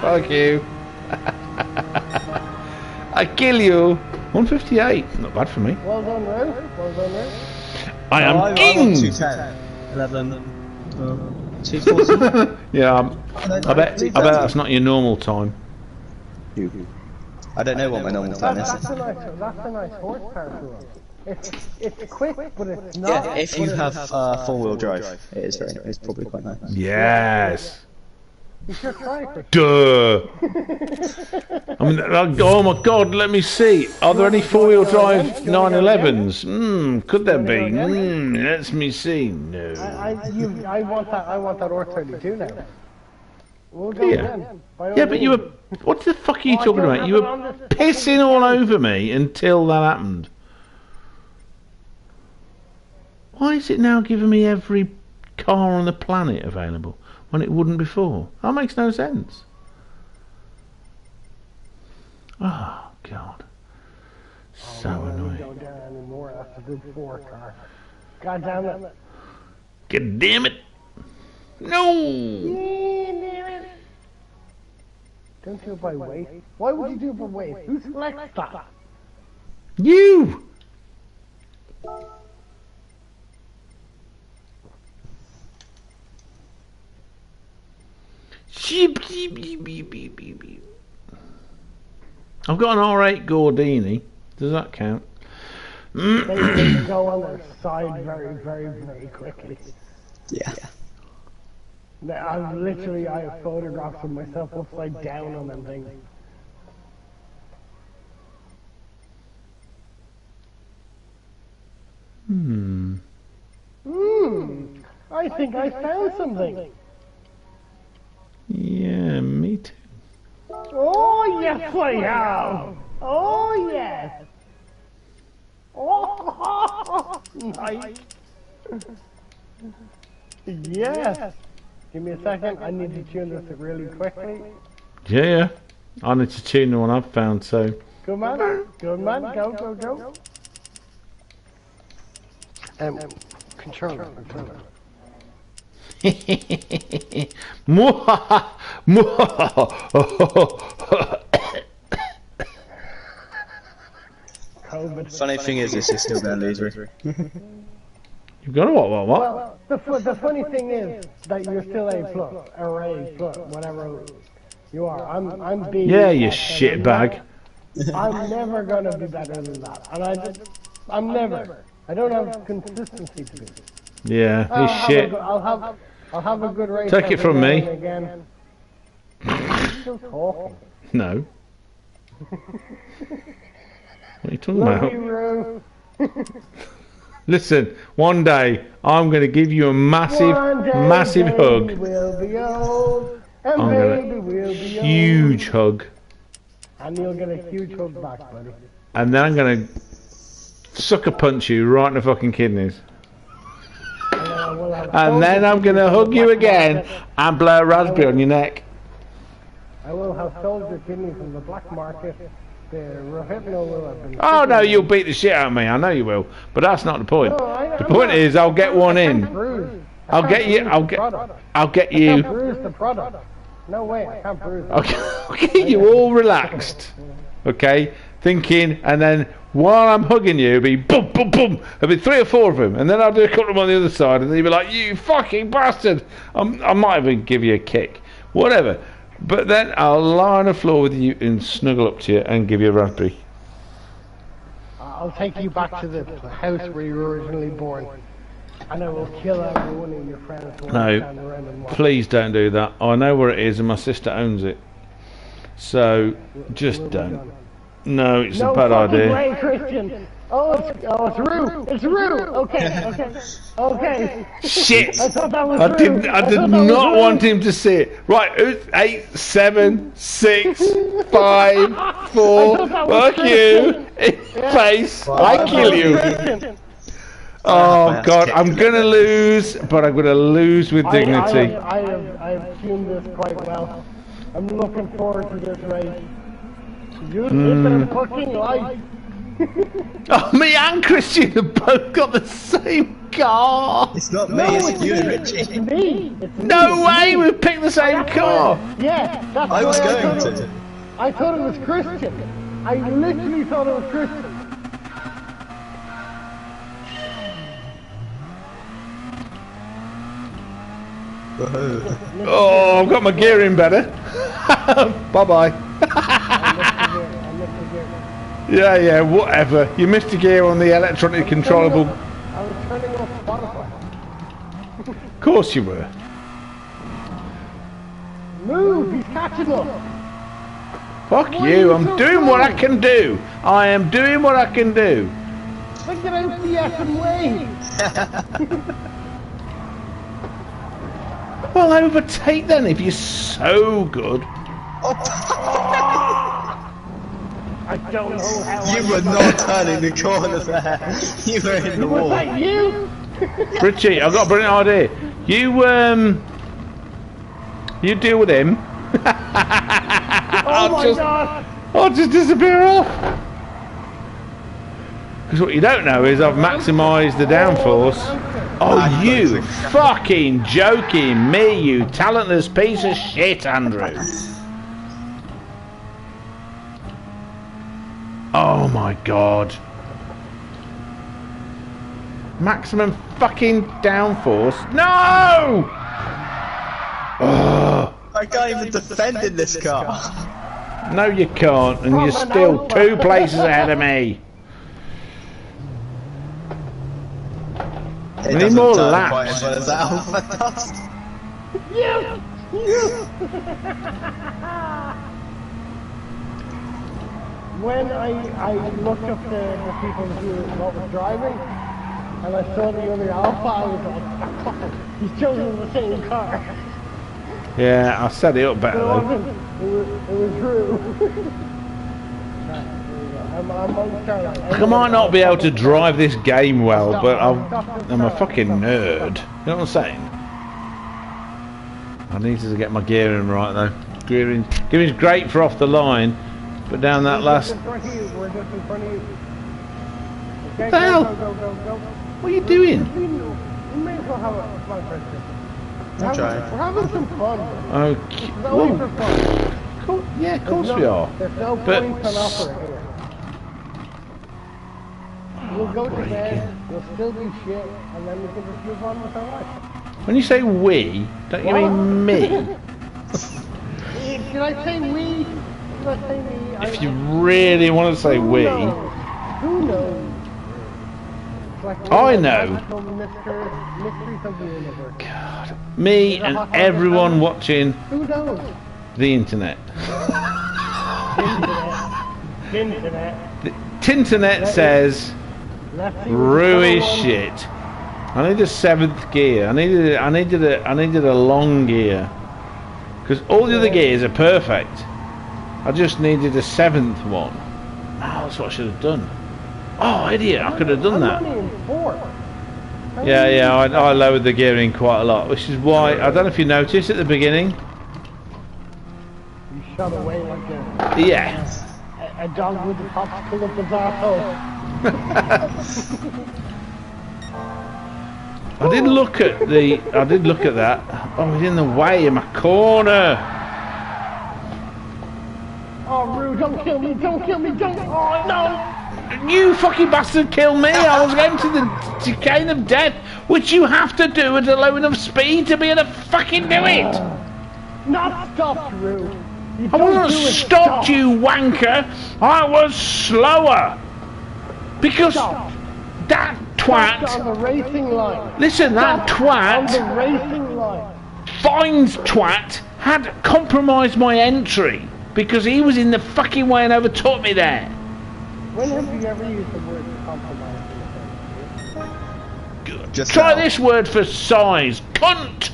Fuck you. I kill you. 158. Not bad for me. Well done, Rose. I am king. 210. 11. 240. Yeah, I bet that's not your normal time. I don't know what my normal time is. That's a nice horsepower to it. It's quick, but it's not. Yeah, if you have four-wheel drive, it's probably quite nice. Yes. You should try it. Duh. I mean, oh my God, let me see. Are there any four-wheel drive 911s? Could there be? Let me see. No. I want that R32 now. We'll go again. Yeah, but you were... What the fuck are you talking about? You were pissing all over me until that happened. Why is it now giving me every car on the planet available when it wouldn't before? That makes no sense. Oh, God. So annoying. Don't go down anymore. That's a good 4 car. God damn it. God damn it. No! Don't do it by weight. Why would you do it by weight? Who selects that? You! I've got an R8 Gordini. Does that count? They go on their side very quickly. Yeah. I have photographs of myself upside down on them things. I think I found something. Yeah, me too. Oh yes I have. Oh yes. Oh nice. Yes. Give me a second. I need to tune this really quickly. Yeah. I need to tune the one I've found. So. Good man. Good man. Go. Controller. COVID. Funny thing is, this is still going to lose me. You've got a what? Well, the funny thing is that you're still A plus, or A plus, whatever you are. I'm B. Yeah, you shitbag. I'm never gonna be better than that, and I'm never. I don't have consistency to be. Yeah, he's shit. I'll have a good race. Take it from me. Again. You're still talking. No. What are you talking Love about? you, Roo. Listen, one day I'm going to give you a massive hug. We'll be old, and I'm baby will be huge old. hug. And you'll get a huge hug back, buddy. And then I'm going to sucker punch you right in the fucking kidneys. And then I'm going to hug you again and blow a raspberry on your neck. I will have sold your kidneys from the black market. The Rohypnol will have been... Oh no, you'll beat the shit out of me. I know you will. But that's not the point. The point is, I'll get one in. I'll get you. I'll get you. I can't bruise the product. No way, I can't bruise it. I'll get you all relaxed. Okay, thinking, and then while I'm hugging you, it'll be boom, boom, boom. There'll be 3 or 4 of them, and then I'll do a couple of them on the other side, and then you'll be like, "You fucking bastard!" I might even give you a kick, whatever. But then I'll lie on the floor with you and snuggle up to you and give you a raspberry. I'll take you back to the house where you were originally born, and I will kill every one of your friends. No, please don't do that. I know where it is, and my sister owns it. So just don't. No, it's a bad idea. Way, Christian. Oh, it's Rue. It's Rue. Okay. Shit! I thought that was I did not want him to see it. Right, 8, 7, 6, 5, 4. Fuck you. Face. I kill you. Oh God, I'm gonna lose, but I'm gonna lose with dignity. I have tuned this quite well. I'm looking forward to this race. You sit fucking life. Oh, me and Christian have both got the same car. It's not me, it's you, Richie. It's me. No way, we've picked the same car. Yeah, that's I was going to. I thought it was Christian. I literally thought it was Christian. Oh, I've got my gearing better. Bye-bye. Yeah, whatever. You missed a gear on the electronically controllable. I was turning off Spotify. Of course you were. Move, he's catching us. Fuck you, I'm doing what I can do. I am doing what I can do. Look at out the effing way. Well, overtake then if you're so good. I don't know how You were not turning the corner there. You were in the wall. Was that you? Richie, I've got a brilliant idea. You deal with him. Oh my God! I'll just disappear off. Because what you don't know is I've maximised the downforce. Oh, you fucking joking me, you talentless piece of shit, Andrew. Oh my god. Maximum fucking downforce. No! Oh. I can't even defend in this car. No, you can't, and you're still 2 places ahead of me. We need more laps. Quite as well as that Alpha does. Yes! When I looked up the people who what was driving, and I saw the other Alpha, I was like, oh, he's chosen the same car. Yeah, I set it up better though. It was true. I'm on Starlight. I might not be able to drive this game well, but I'm a fucking nerd. You know what I'm saying? I need to get my gearing right though. Gearing's great for off the line, but down that last... We're just in front of you. Okay, What the hell? Go. What are you doing? We may as well have a fun question. We're having some fun. Okay. It's only for fun. Yeah, of course we are. There's no But- points on offer here. We'll go to bed, we'll still do shit, and then we can just move on with our life. When you say we, don't you mean me? Did I say we? Did I say me? If you really want to say we, Who knows? It's like I know. Mysteries of the universe. God, me and everyone watching Who knows? the internet. Internet. The Tinternet says, Let's see Rui what's going on. shit. I need a 7th gear. I needed a long gear. Because all the other gears are perfect. I just needed a 7th one. Oh, that's what I should have done. Oh, idiot, I could have done that. I'm only in 4. Yeah, I lowered the gearing quite a lot, which is why, I don't know if you noticed at the beginning. You shot away like Yeah. a dog with the popsicle up his asshole. I did look at that. Oh, he's in the way of my corner. Oh, Rue, don't kill me, don't! Oh, no! You fucking bastard killed me. I was going to the chicane of death, which you have to do at a low enough speed to be able to fucking do it. Not stopped, Rue. You I don't wasn't do it, stopped, stop. you wanker. I was slower. Because Stop. that Stopped twat, on the racing line. listen, that Stopped on the twat, racing line. Fines twat, had compromised my entry because he was in the fucking way and overtook me there. When have you ever used the word compromise? Just Try now. this word for size, cunt.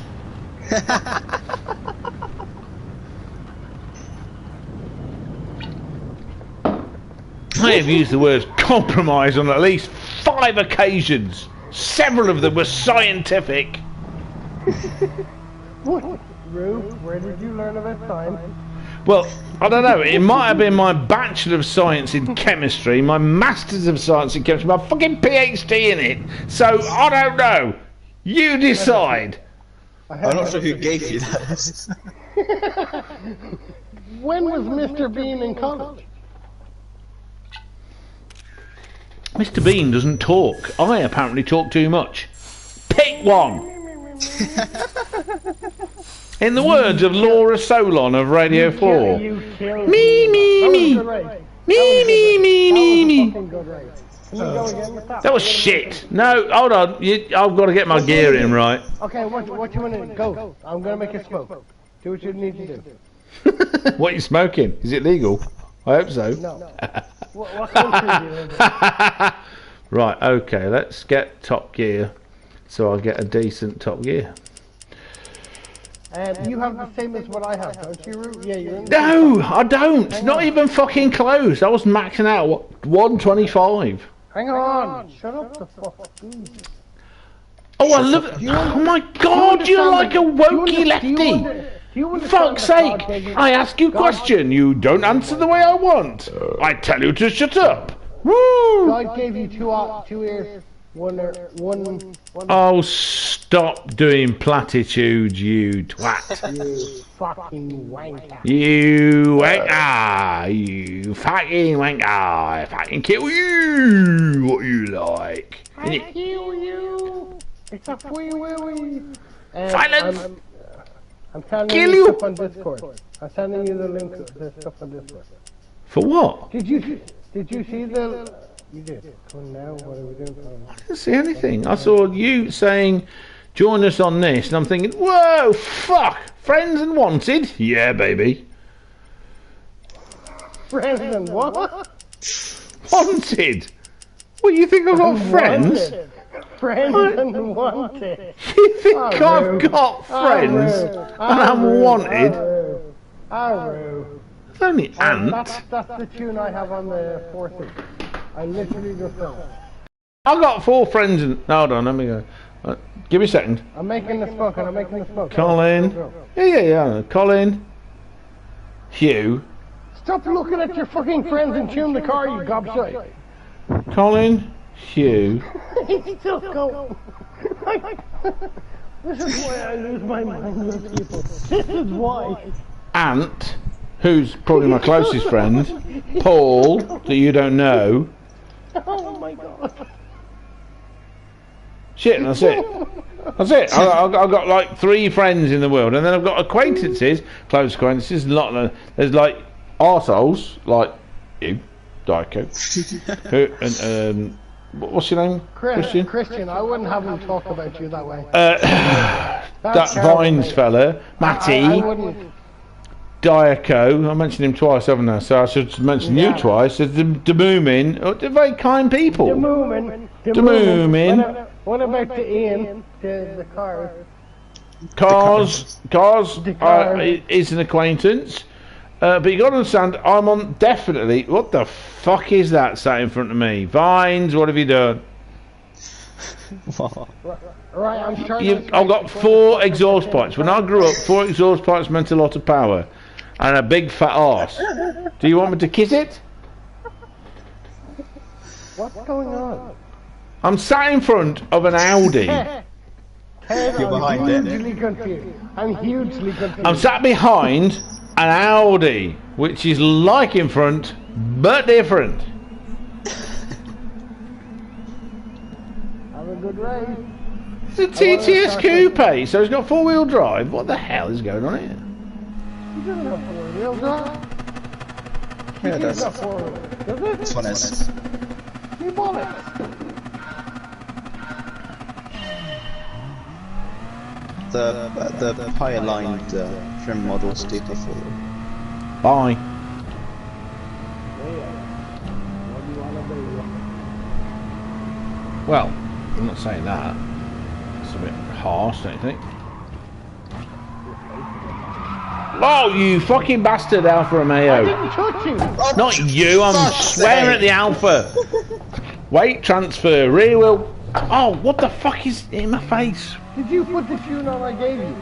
I have used the word compromise on at least 5 occasions. Several of them were scientific. What? Rue, where did you learn about science? Well, I don't know. It might have been my Bachelor of Science in Chemistry, my Masters of Science in Chemistry, my fucking PhD in it. So, I don't know. You decide. I'm not sure who gave you that. When was Mr. Bean in college? Mr. Bean doesn't talk. I apparently talk too much. Pick one. In the words of Laura Solon of Radio 4. You killed Me, me, me. Me, me, me, me, me. Can you go again with that? That was shit. No, hold on. I've got to get my gear in right. Okay, what you want to go? I'm gonna make it smoke. Do what you need to do. What are you smoking? Is it legal? I hope so. No. What country do you live in? Right, okay, let's get Top Gear so I get a decent Top Gear. And you have the same as what I have, don't you, Rue? Yeah, you're in the No, I don't. Not even fucking close. I was maxing out, what, 125. Hang on! Shut up the fuck. Oh, I love it. Oh my god, you're like a wokey lefty. Fuck's sake! I ask you a question, you don't answer the way I want. I tell you to shut up. Woo! God gave you two ears, one. Oh, stop doing platitudes, you twat. You fucking wanker. You wanker. You you fucking wanker. I fucking kill you. What you like? I kill you. It's a free willy. Silence. I'm sending Kill you you. stuff on Discord. I'm sending you the link to the stuff on Discord. For what? Did you see the? You did. Come on now. What are we doing? I didn't see anything. I saw you saying, join us on this, and I'm thinking, whoa, fuck, friends and wanted? Yeah, baby. Friends and what? Wanted? What, you think I've got friends? Friends and wanted. You think Oh, I've rude. got friends and I'm wanted? Arrow. It's only Ant. That's the tune I have on the 40. I literally just done it. I've got 4 friends and... Hold on, let me go. Give me a second. I'm making the smoke and I'm making the smoke. Colin. Yeah. Colin. Hugh. Stop looking at your fucking friends and tune the car, you gobshite. Colin. Hugh. He's still going. This is why I lose my mind with people. This is why. Ant, who's probably my closest friend. Paul, that you don't know. Oh my god. Shit, that's it. That's it. I've got like 3 friends in the world, and then I've got acquaintances, close acquaintances, there's like arseholes, like you, Dico, who, what's your name? Christian? Christian, I wouldn't have him talk about you that way. That Vines fella, Matty, I wouldn't. Diaco, I mentioned him twice, haven't I? So I should mention you twice. There's the Moomin, they're very kind people. The Moomin. What about the Ian, the car? Cars is an acquaintance. But you got to understand, I'm on definitely. What the fuck is that sat in front of me? Vines, what have you done? Right, I'm trying. I've got 4 exhaust pipes. When I grew up, 4 exhaust pipes meant a lot of power, and a big fat arse. Do you want me to kiss it? What's going on? I'm sat in front of an Audi. Ted, You're behind I'm it. hugely confused. I'm hugely confused. I'm sat behind an Audi, which is like in front, but different. Have a good ride. It's a TTS coupe, so it's got 4-wheel drive. What the hell is going on here? You doesn't have 4-wheel drive. Yeah, He's got that's 4-wheel. Does it? this one is. You bought it. The higher lined trim models do for you. Bye. What do you want to do? Well, I'm not saying that. It's a bit harsh, don't you think? Oh, you fucking bastard, Alfa I Romeo. didn't touch you. Not you, I'm swearing at the Alpha. Weight transfer, rear wheel. Oh, what the fuck is in my face? Did you put the tune on I gave you?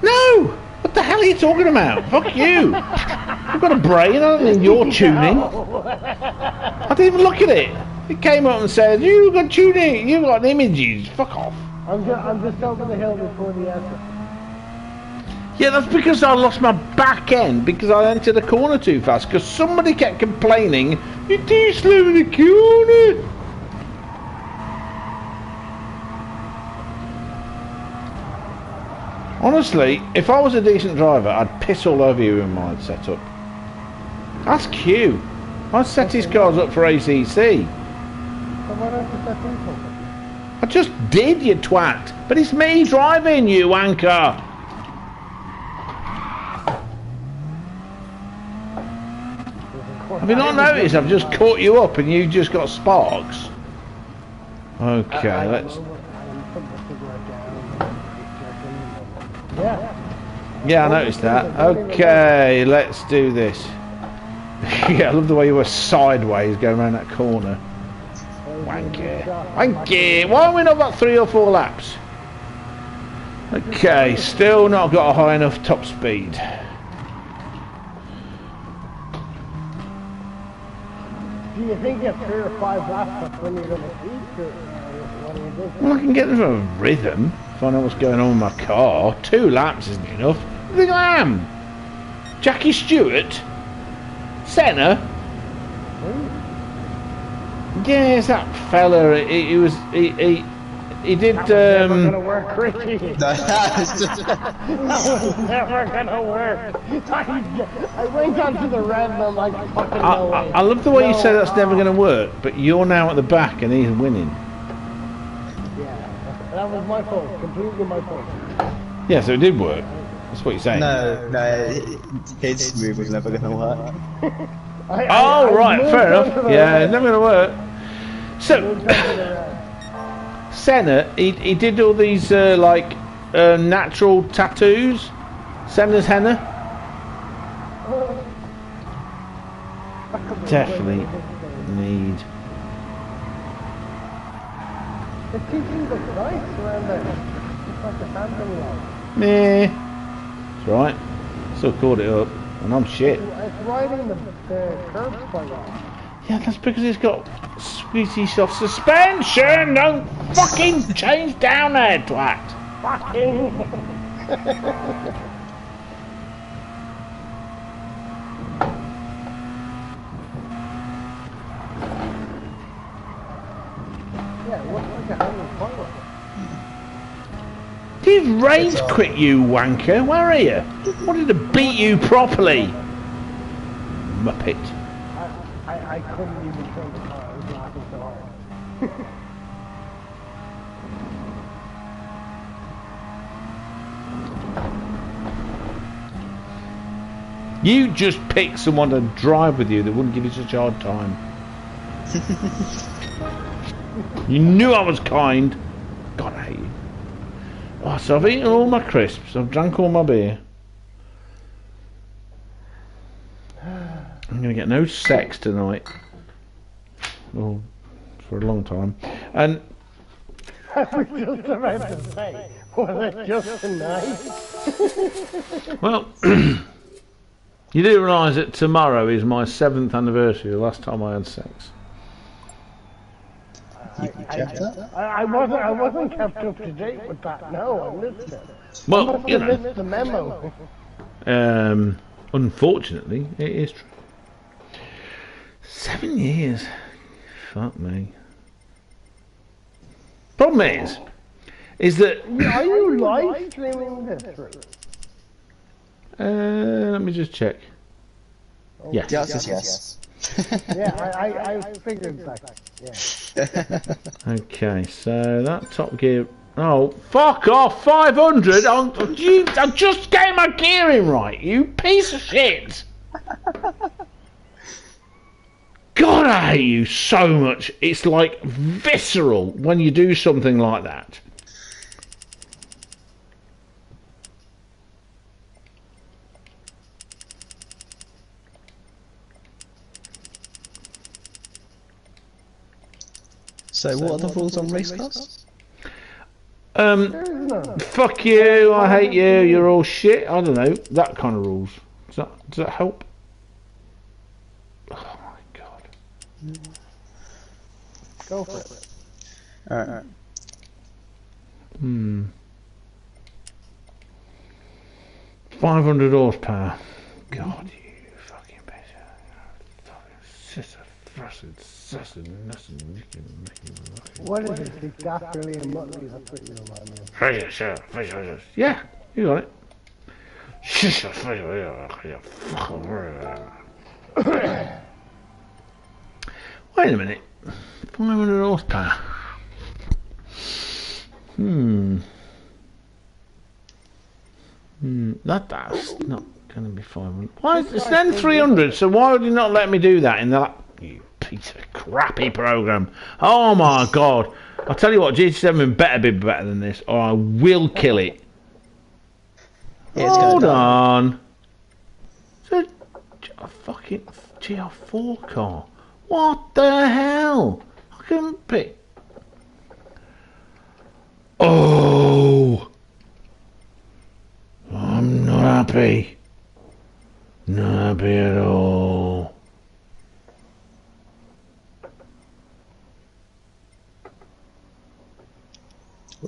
No! What the hell are you talking about? Fuck you! I've got a brain other than your tuning. I didn't even look at it. It came up and said, you got tuning, you got images. Fuck off. I'm just over the hill before the exit. Yeah, that's because I lost my back end because I entered the corner too fast because somebody kept complaining, you're too slow in the corner. Honestly, if I was a decent driver, I'd piss all over you in my setup. Ask Q. I set his cars up for ACC. So why don't you set these up? I just did, you twat. But it's me driving, you anchor. Have you not noticed I've just caught you up and you just got sparks? Okay, let's... Yeah, I noticed that. Okay, let's do this. Yeah, I love the way you were sideways going around that corner. Wanky. Wanky! Why have we not got 3 or 4 laps? Okay, still not got a high enough top speed. Do you think you have 3 or 5 laps up when you're going to eat? What do you think? Well, I can get them from a rhythm. Find out what's going on with my car. 2 laps isn't enough. I think I am. Jackie Stewart, Senna, Yes, that fella. He did. Never gonna work, Ricky. That was just... That was never gonna work. I went onto the red and I'm like, fucking no way. I love the way you No, say that's never going to work, but you're now at the back and he's winning. Yeah, that was my fault. Completely my fault. Yeah, so it did work. That's what you're saying. No, his move was never gonna work. Right, fair enough. Yeah, it's never going to work. So, Senna, he did all these natural tattoos. Senna's henna. Definitely need. The teaching looks nice around there. It's like a phantom line. Meh. It's right. Still caught it up, and I'm shit. It's riding the curbs quite well. Yeah, that's because it's got squeezy soft suspension. Don't fucking change down there, twat. Fucking. Yeah, what's like a hundred power? Did range quit, you wanker? Where are you? Wanted to beat you properly. Muppet. I couldn't even turn the car. I was laughing so hard. You just picked someone to drive with you that wouldn't give you such a hard time. You knew I was kind. God, I hate you. Oh, so I've eaten all my crisps. I've drank all my beer. I'm going to get no sex tonight. Well, for a long time. And I was just about to say, was it just tonight? well, you do realise that tomorrow is my 7th anniversary, the last time I had sex. I wasn't kept up to date with that. No, I missed it. Well, I you must have know, missed the memo. Unfortunately, it is true. 7 years. Fuck me. Problem is that... Are you live streaming this? let me just check. Yes. Yes. Yeah, I figured that. Yeah. Okay, so that Top Gear... Oh, fuck off! 500! I just getting my gearing right, you piece of shit! God, I hate you so much. It's like visceral when you do something like that. So what are the rules on race cars? Fuck you, I hate you, you're all shit. I don't know, that kind of rules. Does that help? Oh my god. Go for it. Alright. 500 horsepower. God, you fucking bitch. What is it? The Gasperly and Muttley? That's what you remind me of. Yeah, you got it. Wait a minute. 500 horsepower. That's not going to be 500. Why? It's then 300. So why would you not let me do that in that? You piece of crappy program. Oh my god. I'll tell you what, GT7 better be better than this, or I will kill it. Yeah, hold on. It's a fucking GR4 car. What the hell? I couldn't pick. Oh, I'm not happy. Not happy at all.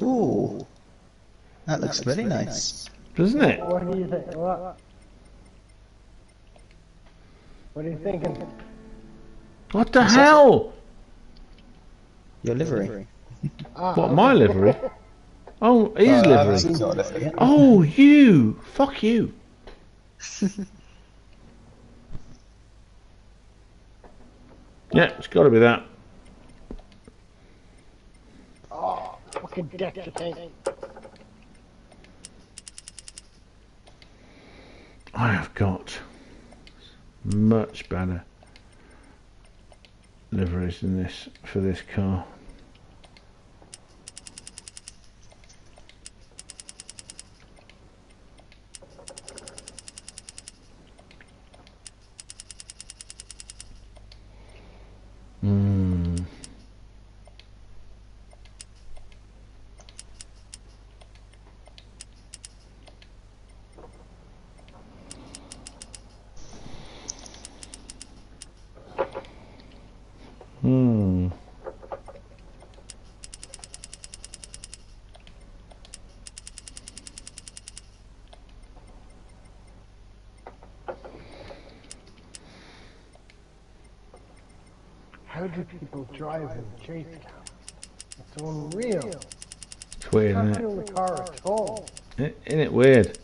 Ooh, that looks very nice. Doesn't it? What do you think? What are you thinking? What the hell? Your livery. What, my livery? Oh, his I haven't livery. seen your livery yet. Oh, you! Fuck you! Yeah, it's got to be that. Oh, fucking deck to paint. I have got much better liveries than this for this car. How do people drive in chase cams? It's unreal. It's weird, I can't isn't feel the car at all. Isn't it weird?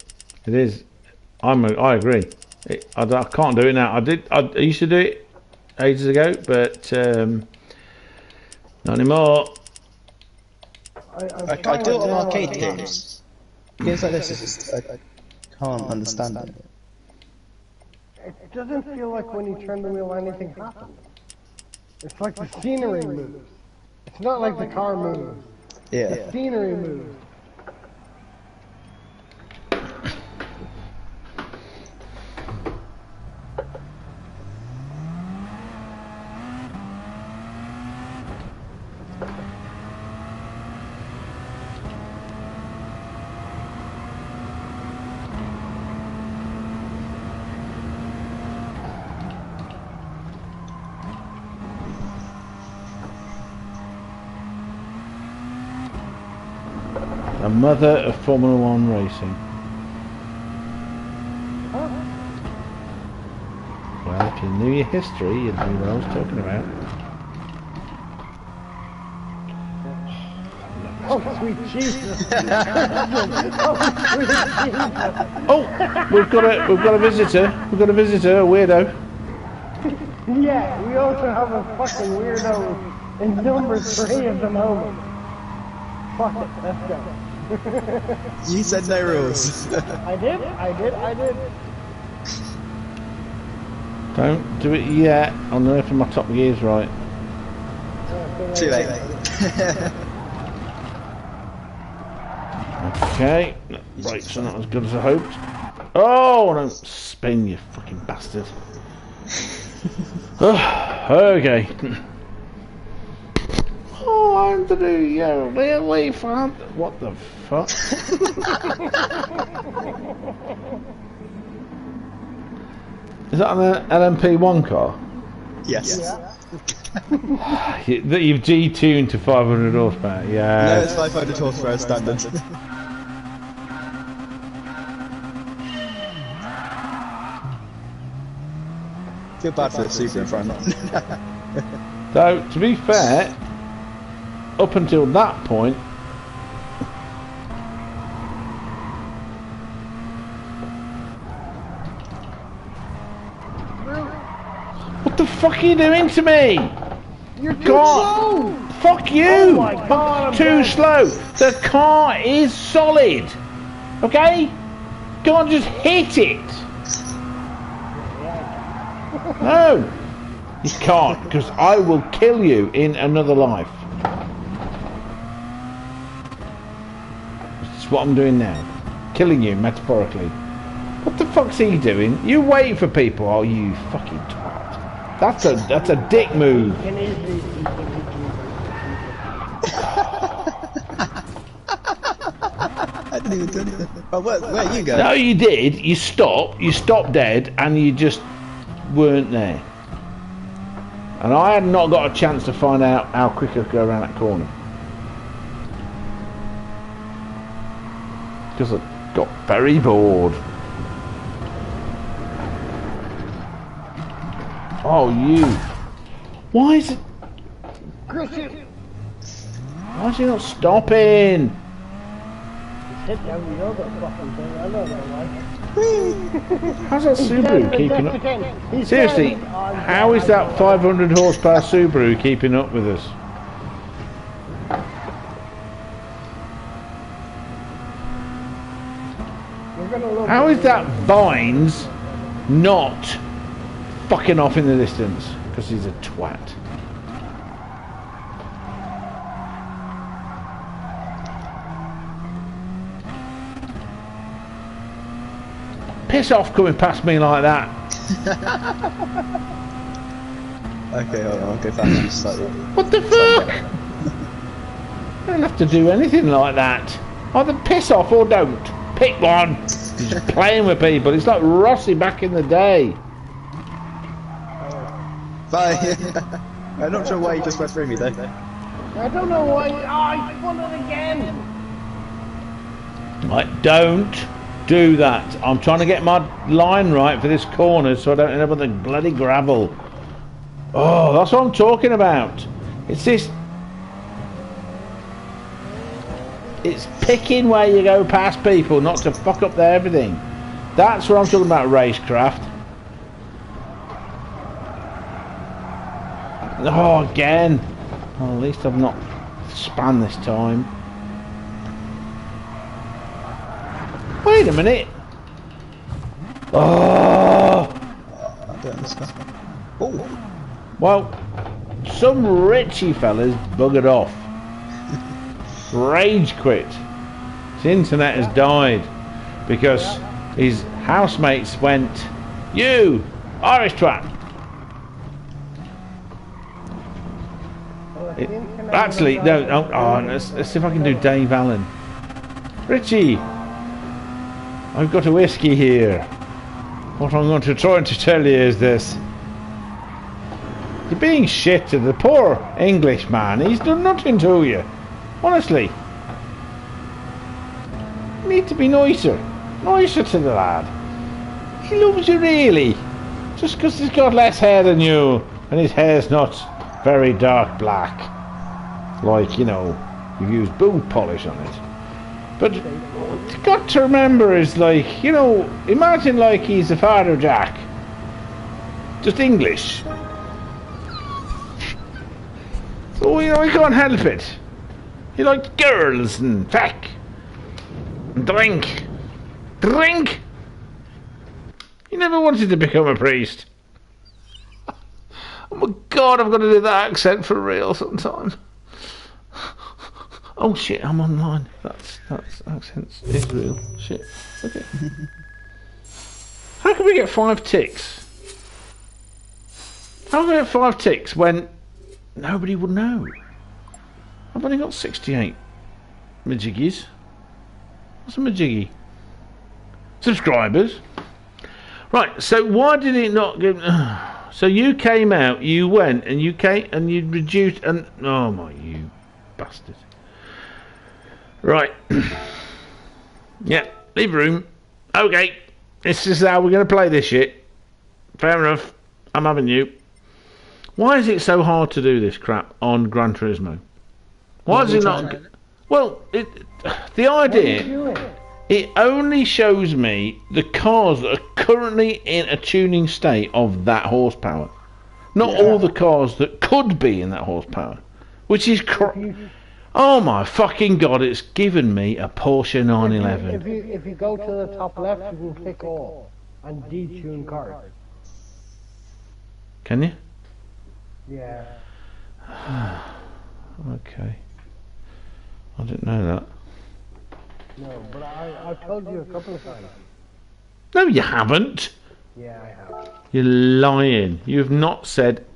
It is. I agree. I can't do it now. I used to do it ages ago, but not anymore. I do it on arcade games. Games like this, is just, I can't understand it. It doesn't feel like when you turn the wheel anything happens. It's like the scenery moves. It's not like the car moves. Yeah. The scenery moves. The mother of Formula One racing. Well, if you knew your history, you'd know what I was talking about. Oh, sweet Jesus. Oh, sweet Jesus. Oh, we've got a visitor. We've got a visitor, a weirdo. Yeah, we also have a fucking weirdo in number 3 at the moment. Fuck it, let's go. You said no rules. I did. Don't do it yet. I'm nerfing my top gears right. Too late. Okay, brakes are not as good as I hoped. Oh, don't spin, you fucking bastard. Okay. Oh, Anthony, you're really fun. What the fuck? Is that an LMP1 car? Yes. Yeah. That you've G-tuned to 500 horsepower? Yeah. No, it's 500 horsepower standard. Feel bad for the Super in front. So, to be fair, up until that point, what the fuck are you doing to me? You're too God, slow. fuck you! Oh my God, I'm Too dead. slow. The car is solid. Okay? Can't just hit it. No, you can't, because I will kill you in another life. That's what I'm doing now. Killing you, metaphorically. What the fuck's he doing? You wait for people, oh you fucking twat. That's a dick move. Can easily I didn't even do anything. Oh, where you go? No, you did. You stopped dead, and you just weren't there. And I had not got a chance to find out how quick I could go around that corner. Because I got very bored. Oh, you Why is it... Christian! Why is he not stopping? He's hit down the other fucking thing, I don't know why. How's that Subaru keeping up? He's Seriously, dead. how is that 500 horsepower Subaru keeping up with us? How is that Vines not fucking off in the distance? Because he's a twat. Piss off coming past me like that. Okay, I'll go faster slightly. What the fuck? I don't have to do anything like that. Either piss off or don't. Pick one. He's just playing with people. It's like Rossi back in the day. Bye. I'm not sure why you just went through me though. I don't know why. Oh, I spun it again. Right, don't do that. I'm trying to get my line right for this corner so I don't end up on the bloody gravel. Oh, that's what I'm talking about. It's this... It's picking where you go past people, not to fuck up their everything. That's what I'm talking about, racecraft. Oh, again. Well, at least I've not spun this time. Wait a minute. Oh. I don't understand. Oh. Well, some Richie fellas buggered off. Rage quit. His internet has died because his housemates went, "You, Irish twat." Actually, no. Let's see if I can do Dave Allen. Richie, I've got a whiskey here. What I'm going to try to tell you is this. You're being shit to the poor English man. He's done nothing to you. Honestly. You need to be nicer. Nicer to the lad. He loves you really. Just because he's got less hair than you and his hair's not very dark black. Like, you know, you've used boot polish on it. But what you've got to remember is, like, you know, imagine like he's a Father Jack. Just English. So, you know, he can't help it. He likes girls and feck. And drink. Drink! He never wanted to become a priest. Oh my god, I've got to do that accent for real sometime. Oh shit, I'm online. That's accents is real. Shit. Okay. How can we get 5 ticks? How can we get 5 ticks when nobody would know? I've only got 68 majiggies. What's a majiggy? Subscribers. Right, so why did it not give... So you came out, you went, and you came, and you reduced, and... Oh my, you bastard. Right. Yeah, leave room. Okay, this is how we're going to play this shit. Fair enough. I'm having you. Why is it so hard to do this crap on Gran Turismo? Why is it not... Well, the idea... It only shows me the cars that are currently in a tuning state of that horsepower. Not all the cars that could be in that horsepower. Which is... Oh my fucking god, it's given me a Porsche 911. If you go to the top left, you can click all and detune cars. Can you? Yeah. Okay. I didn't know that. No, but I've told you a couple of times. No, you haven't. Yeah, I have. You're lying. You've not said...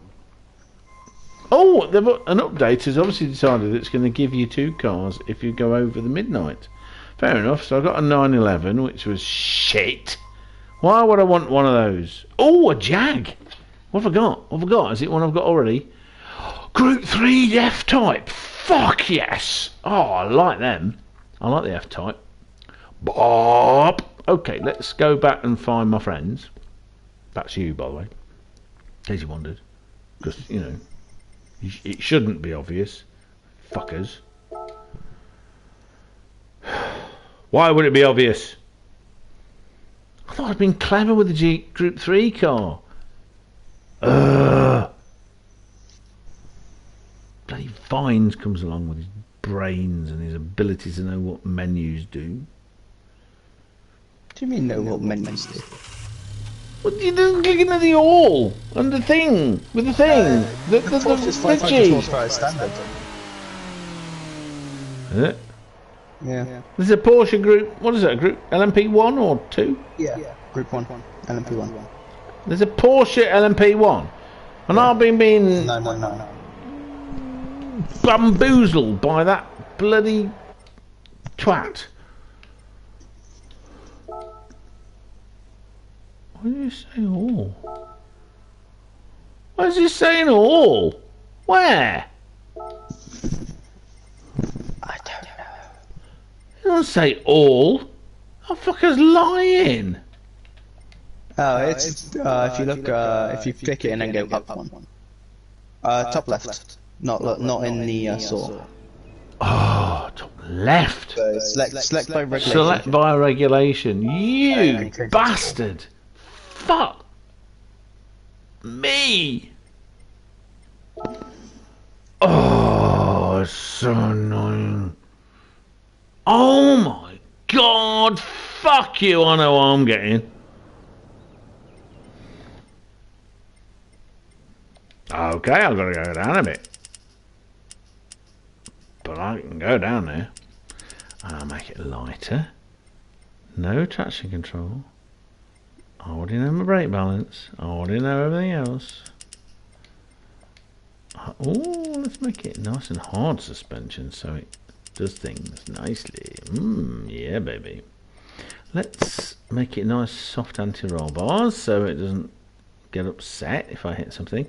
Oh, an update has obviously decided it's going to give you 2 cars if you go over the midnight. Fair enough. So I got a 911, which was shit. Why would I want one of those? Oh, a Jag. What have I got? What have I got? Is it one I've got already? Group 3 F-Type. Fuck yes. Oh, I like them. I like the F-Type. Bob. Okay, let's go back and find my friends. That's you, by the way. In case you wondered. Because, you know, It shouldn't be obvious. Fuckers. Why would it be obvious? I thought I'd been clever with the Jeep Group 3 car. Bloody Vines comes along with his brains and his ability to know what menus do. What do you mean know what menus do? Well, you didn't click into the all and the thing with the thing. The Jeep. Horsepower standard. Is it? Yeah. There's a Porsche group. What is it? A group LMP1 or 2? Yeah. Group 1. LMP1. There's a Porsche LMP1, and I've been being No. bamboozled by that bloody twat. Why do you say all? Why is he saying all? Where? I don't know. He doesn't say all. That fucker's lying. Oh, it's if you look, if you click it and then go up one. Top left. Not in the saw. Oh, top left. So select by regulation. Select by regulation. You bastard. Fuck me. Oh, it's so annoying. Oh my god. Fuck you. I know what I'm getting. Okay, I've got to go down a bit. But I can go down there. I'll make it lighter. No traction control. I already know my brake balance. I already know everything else. Oh, let's make it nice and hard suspension so it does things nicely. Yeah, baby. Let's make it nice, soft anti-roll bars so it doesn't get upset if I hit something.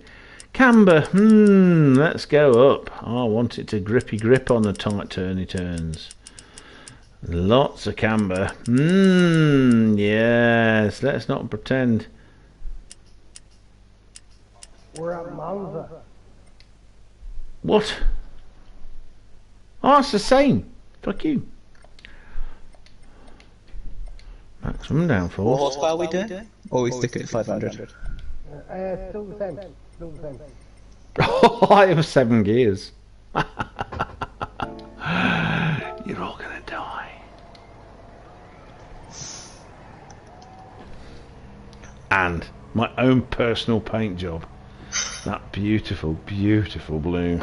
Camber, let's go up. I want it to grippy grip on the tight turny turns. Lots of camber. Yes, let's not pretend. We're at Monza. What? Oh, it's the same. Fuck you. Maximum downforce. What horsepower are we doing? Or we stick it at 500? Still the same. Still the same. I have 7 gears. You're all gonna die. And my own personal paint job. That beautiful, beautiful blue.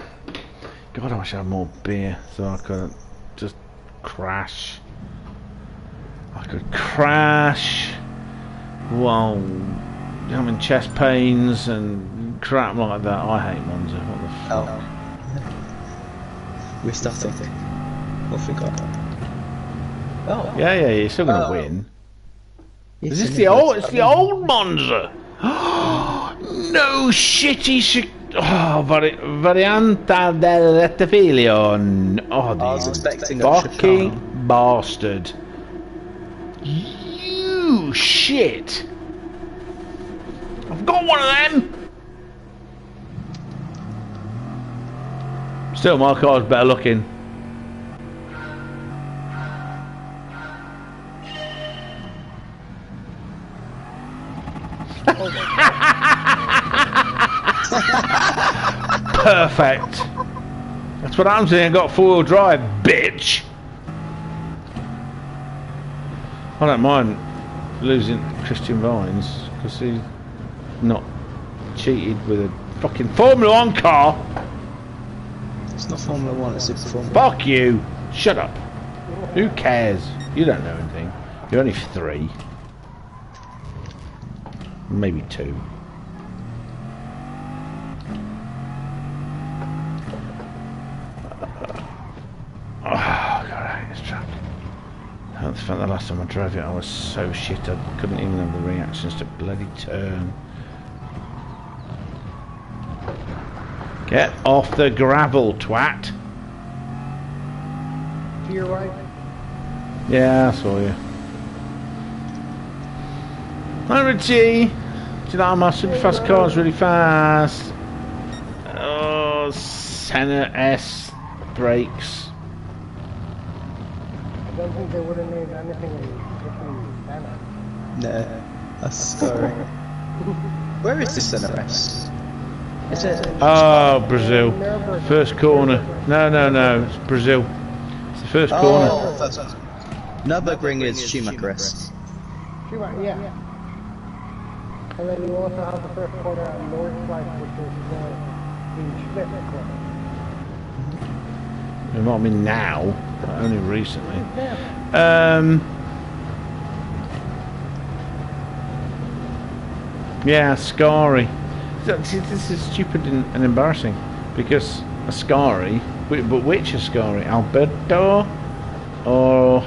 God, I wish I had more beer so I could just crash. I could crash while having chest pains and crap like that. I hate Monza. What the fuck? Oh. We're starting. What have we got? Oh. Yeah, you're still gonna win. Yes, Is this the old? It's the old Monza. No shitty shit. Oh, varianta del Rettifilion. Oh, I was expecting a fucking bastard. You shit. I've got one of them. Still, my car's better looking. Perfect. That's what happens when you got 4-wheel drive, bitch. I don't mind losing Christian Vines because he's not cheated with a fucking Formula 1 car. It's not Formula 1, it's Super Formula. Fuck you. Shut up. Who cares? You don't know anything. You're only 3. Maybe 2. Oh, God, I hate this track. The fact the last time I drove it, I was so shit, I couldn't even have the reactions to bloody turn. Get off the gravel, twat. To your right. Yeah, I saw you. Hi, Richie. Do you know my super fast car's really fast? Oh, Tenor S brakes. I don't think they would have named anything in Tenor. No, that's scary. Where is this NRS? Is it? Oh, Brazil. First corner. No, it's Brazil. It's the first corner. First. Nürburgring is Schumacher-esque. Schumacher, yeah. And then you also have the first corner at Nordschleife, which is the Schmidt corner. It might be now, but only recently. Yeah, Ascari. This is stupid and embarrassing because Ascari, but which Ascari? Alberto or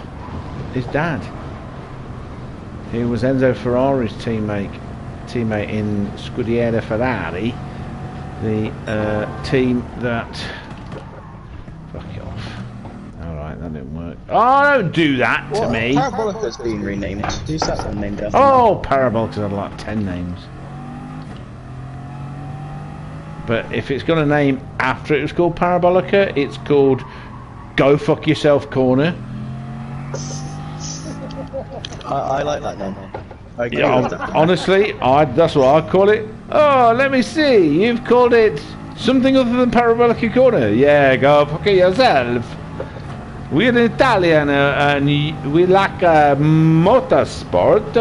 his dad? He was Enzo Ferrari's teammate in Scuderia Ferrari, the team that. Fuck it off. Alright, that didn't work. Oh, don't do that to me! Parabolica's been renamed. Who's that one named after? Oh, Parabolica's had like 10 names. But if it's got a name after it was called Parabolica, it's called Go Fuck Yourself Corner. I like that name. I agree with that. Honestly, that's what I call it. Oh, let me see. You've called it something other than Parabolica Corner. Yeah, go fuck yourself. We're in Italian and we like motorsport.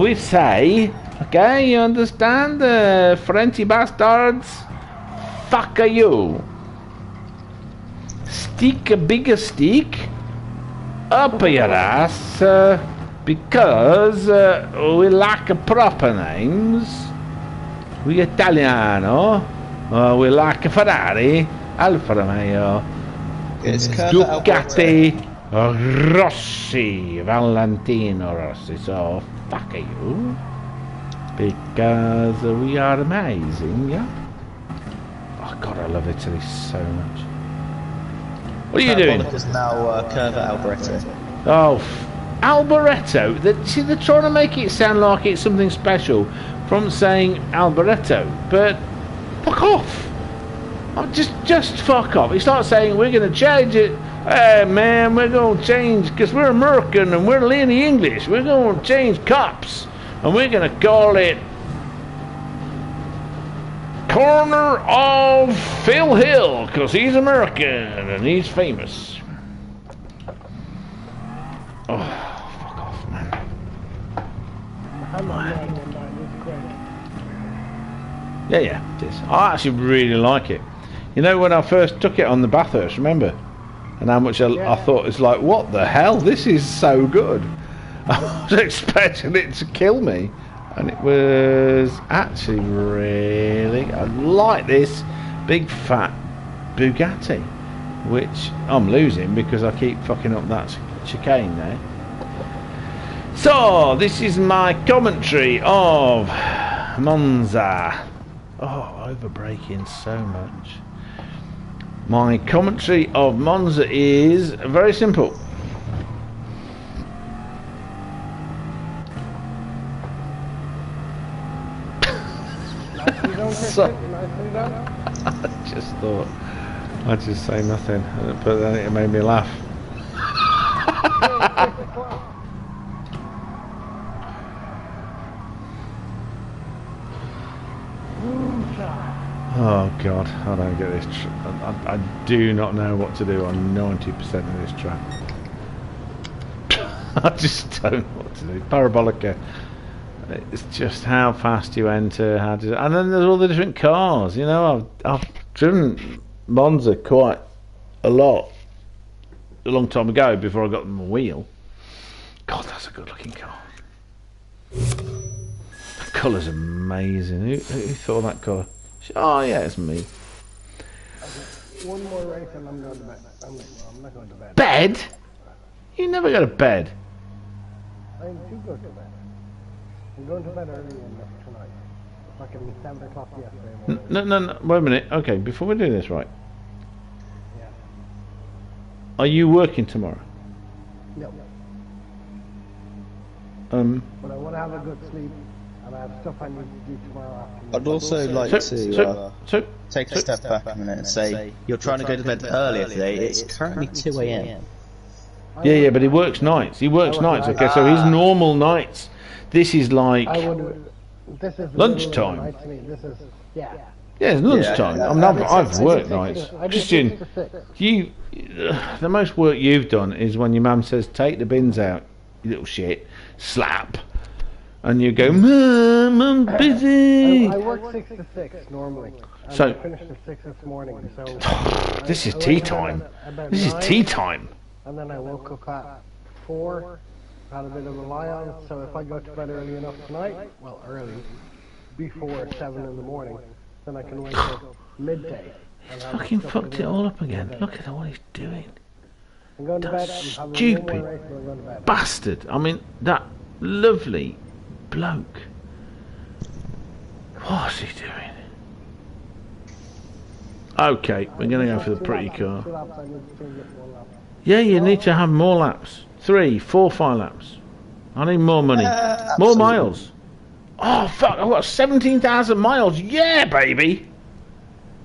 We say, okay, you understand? Frenchy bastards, fuck you. Stick a bigger stick up your ass because we lack proper names. We Italiano, we lack Ferrari, Alfa Romeo, Ducati, Rossi, Valentino Rossi. So fuck you, because we are amazing, yeah. Oh God, I love Italy so much. What are you doing? Is now Curva Alboreto. Oh, Alboreto. See, they're trying to make it sound like it's something special from saying Alboreto, but fuck off. Oh, just fuck off. It's like saying we're going to change it. Hey man, we're going to change because we're American and we're learning English. We're going to change cops and we're going to call it Corner of Phil Hill because he's American and he's famous. Oh, fuck off, man. Yeah, it is. I actually really like it. You know, when I first took it on the Bathurst, remember? And how much I thought it's like, what the hell? This is so good. I was expecting it to kill me. And it was actually really... I like this big fat Bugatti. Which I'm losing because I keep fucking up that chicane there. So, this is my commentary of Monza. Oh, over-braking so much. My commentary of Monza is very simple. So, I just thought I'd just say nothing, but then it made me laugh. Oh God, I don't get this. I do not know what to do on 90% of this track. I just don't know what to do. Parabolica. It's just how fast you enter, how to, and then there's all the different cars. You know, I've driven Monza quite a lot a long time ago before I got them a wheel. God, that's a good-looking car. The colour's amazing. Who thought of that colour? Oh yeah, it's me. One more race and I'm going to bed. I'm not going to bed. Bed? You never go to bed. I do go to bed. I'm going to bed early tonight. Fucking 7 o'clock yesterday morning. No, wait a minute. Okay, before we do this, right? Yeah. Are you working tomorrow? No. But I want to have a good sleep and I have stuff I need to do tomorrow afternoon. I'd also like to take a step back a minute and say, you're trying to go to bed earlier today, it's currently 2 AM. Yeah, but he works nights. He works nights, okay, so his normal nights, this is like this is lunchtime. night to me. This is, yeah. Yeah, it's lunchtime. I mean, I've worked nights. Christian, the most work you've done is when your mum says, take the bins out, you little shit, slap. And you go, Mum, I'm busy. I work 6 to 6 normally. So I finished at 6 this morning. So this is tea time. This is tea time. And then I woke up at 4, had a bit of a lie on. So if I go to bed early enough tonight, well, early, before 7 in the morning, then I can wake up midday. Fucking fucked it all up again. Look at what he's doing. I'm going to bed. That stupid bastard. I mean, that lovely bloke. What's he doing? Okay, we're going to go for the pretty car. Yeah, you need to have more laps. 3, 4, 5 laps. I need more money. More miles. Oh, fuck, I've got 17,000 miles. Yeah, baby.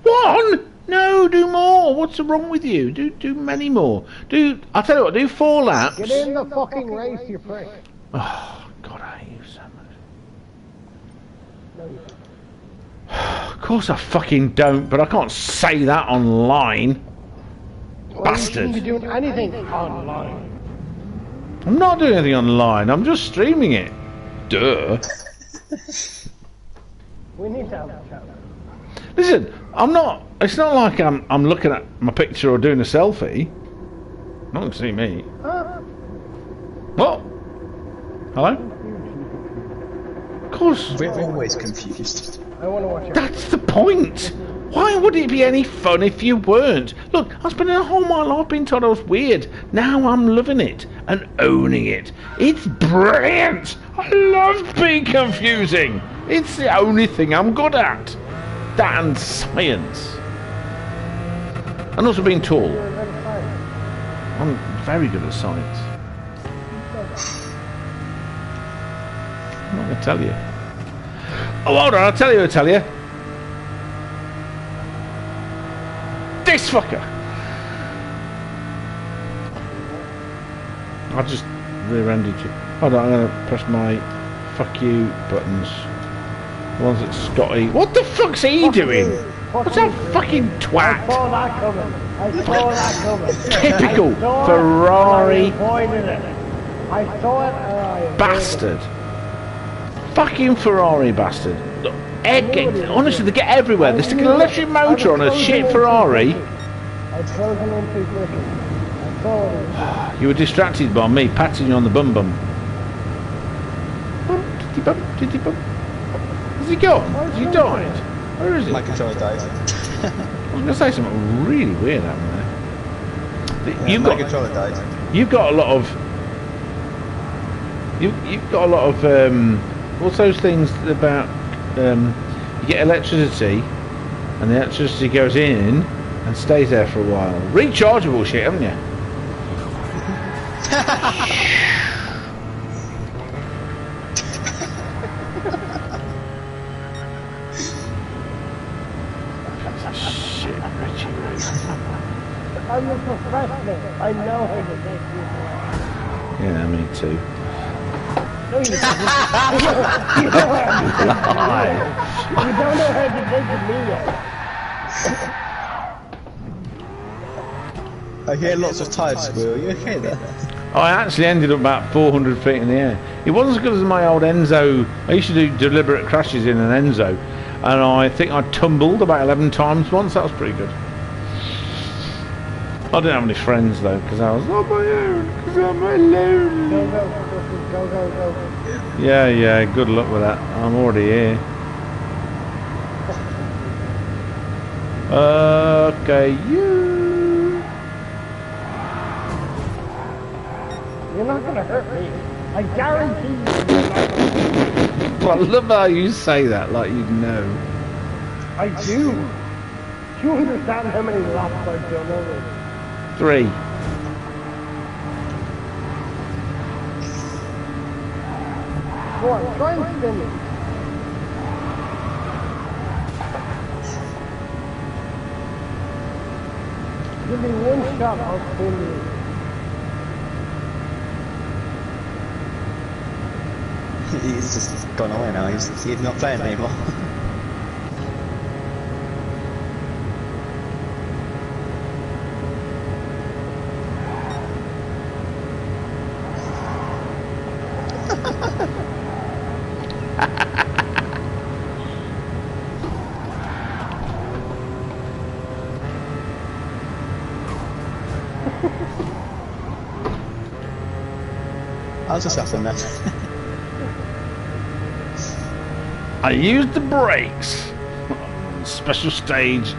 1? No, do more. What's wrong with you? Do many more. I'll tell you what, do 4 laps. Get in the fucking race, you prick. Oh, God, I hate you so much. Of course I fucking don't, but I can't say that online. Well, Bastard. You shouldn't be doing anything online. I'm not doing anything online. I'm just streaming it. Duh. We need to have a chat. Listen, I'm not. It's not like I'm looking at my picture or doing a selfie. No one can see me. What? Hello? Of course. We're always confused. I want to watch it. That's the point. Why would it be any fun if you weren't? Look, I've spent a whole my life being told I was weird. Now I'm loving it and owning it. It's brilliant. I love being confusing. It's the only thing I'm good at. That and science. And also being tall. I'm very good at science. I'm not going to tell you. Oh, hold on, I'll tell you. This fucker! I just rear-ended you. Hold on, I'm going to press my fuck you buttons. The ones that Scotty... What the fuck's he doing? What's that fucking twat? I saw that coming. Typical Ferrari I saw it. bastard. Fucking Ferrari bastard. Look, honestly, they get everywhere. They stick an electric motor on a shit Ferrari. You were distracted by me patting you on the bum bum. Did he bump? Has he gone? Has he died? Where is he? My controller died. I was going to say something really weird happened there. My controller died. You've got a lot of... You've got a lot of... what's those things about... you get electricity, and the electricity goes in and stays there for a while. Rechargeable shit, haven't you? Shit, Richie. I'm a professional. I know how to make you. Yeah, me too. No, you don't. You don't know how to make me yet. I hear lots of tires squeal. You okay there? I actually ended up about 400 feet in the air. It wasn't as good as my old Enzo. I used to do deliberate crashes in an Enzo, and I think I tumbled about 11 times once. That was pretty good. I didn't have any friends though, because I was on my own, because I'm alone. Go. Yeah, good luck with that. I'm already here. Okay, You're not gonna hurt me. I guarantee you. I love how you say that, like you know. I do. Do you understand how many laps I've done already? 3. Go on, try and spin me. Give me one shot, I'll spin you. He's just gone away now. He's not playing anymore. I'll just have that. I used the brakes. Special stage.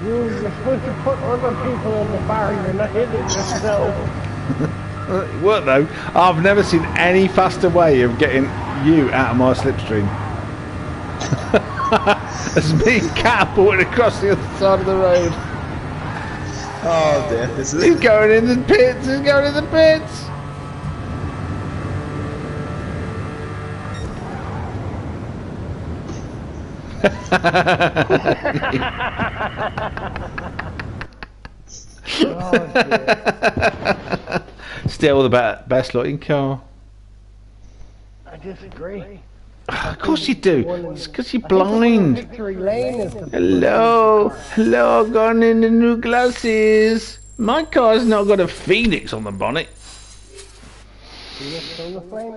You're supposed to put other people in the bar, you're not hitting yourself. It worked though. I've never seen any faster way of getting you out of my slipstream. As me catapulting across the other side of the road. Oh dear, this is... He's going in the pits, he's going in the pits! Still the best looking car. I disagree. Of course you do. It's because you're blind. Victory Lane is the Hello, hello, gone in the new glasses. My car's not got a phoenix on the bonnet. Phoenix on the flame.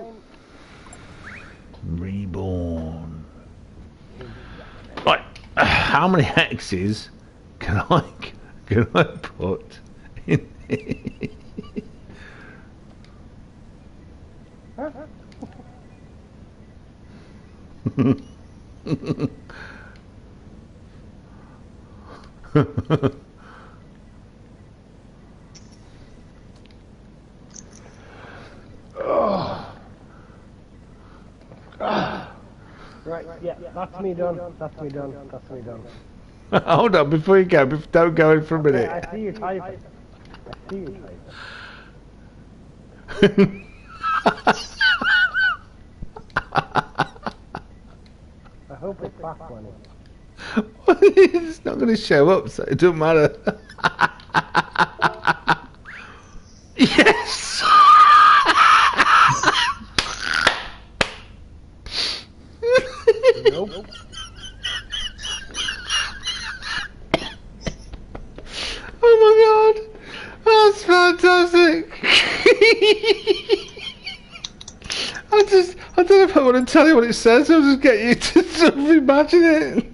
Reborn. Right, how many X's can I put in? Right, yeah, that's me done. That's me done. That's me done. Hold on, before you go, don't go in for a minute. I see you typing. I see you typing. I hope it's back funny. It's not going to show up, so it doesn't matter. Yes! Nope. Oh my god! That's fantastic! I don't know if I want to tell you what it says, I'll just get you to sort of imagine it.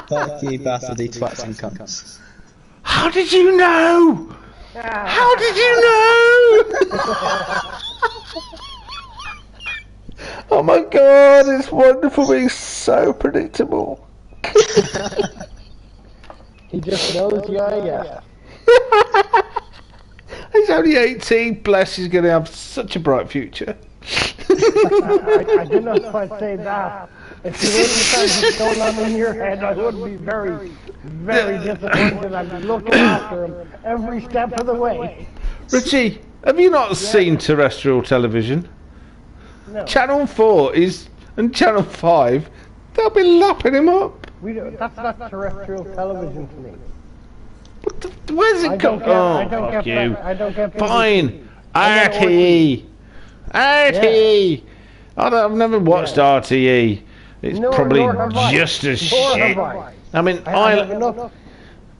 Fuck you, bastard, you twats and cunts. How did you know? How did you know? Oh my god, it's wonderful being so predictable. He just knows you, I guess. He's only 18, bless, he's going to have such a bright future. I did not quite say that. If you wouldn't say what's going on in your head, I would be very, very disappointed. I'd be looking after him every step of the way. Richie, have you not seen terrestrial television? No. Channel 4 and Channel 5, they'll be lapping him up. That's not terrestrial television to me. Where's it come from? Oh, fuck you. I don't get Fine. RTE. RTE. I've never watched RTE. It's probably just as shit. I mean,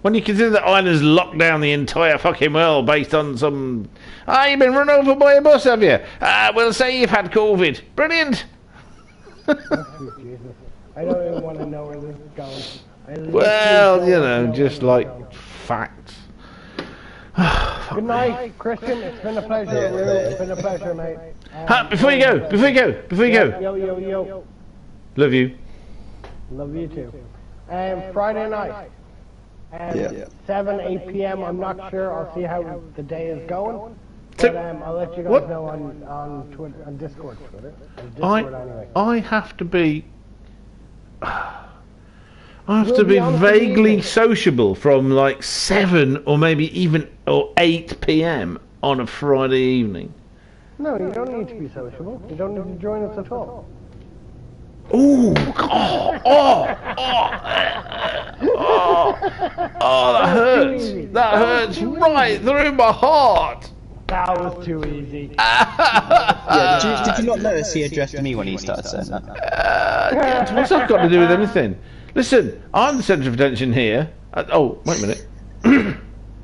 when you consider that Ireland's locked down the entire fucking world based on some... you've been run over by a bus, have you? We'll say you've had COVID. Brilliant. I don't even want to know where this is going. Well, you know, just like facts. Good night, Christian. It's been a pleasure. It's been a pleasure, mate. Before you go. Yo. Love you. Love you too. Friday night. 7, 8 p.m. I'm not sure. I'll see how the day is going. But I'll let you guys know on Twitter, on Discord. Anyway. I have to be. I have to be vaguely sociable from like 7 or maybe even 8 p.m. on a Friday evening. No, you don't need to be sociable. You don't need to join us at all. Ooh! That hurts. That hurts right through my heart. That was too easy. Did you not notice he addressed me when he started saying that? What's that got to do with anything? Listen, I'm the centre of attention here. Oh, wait a minute.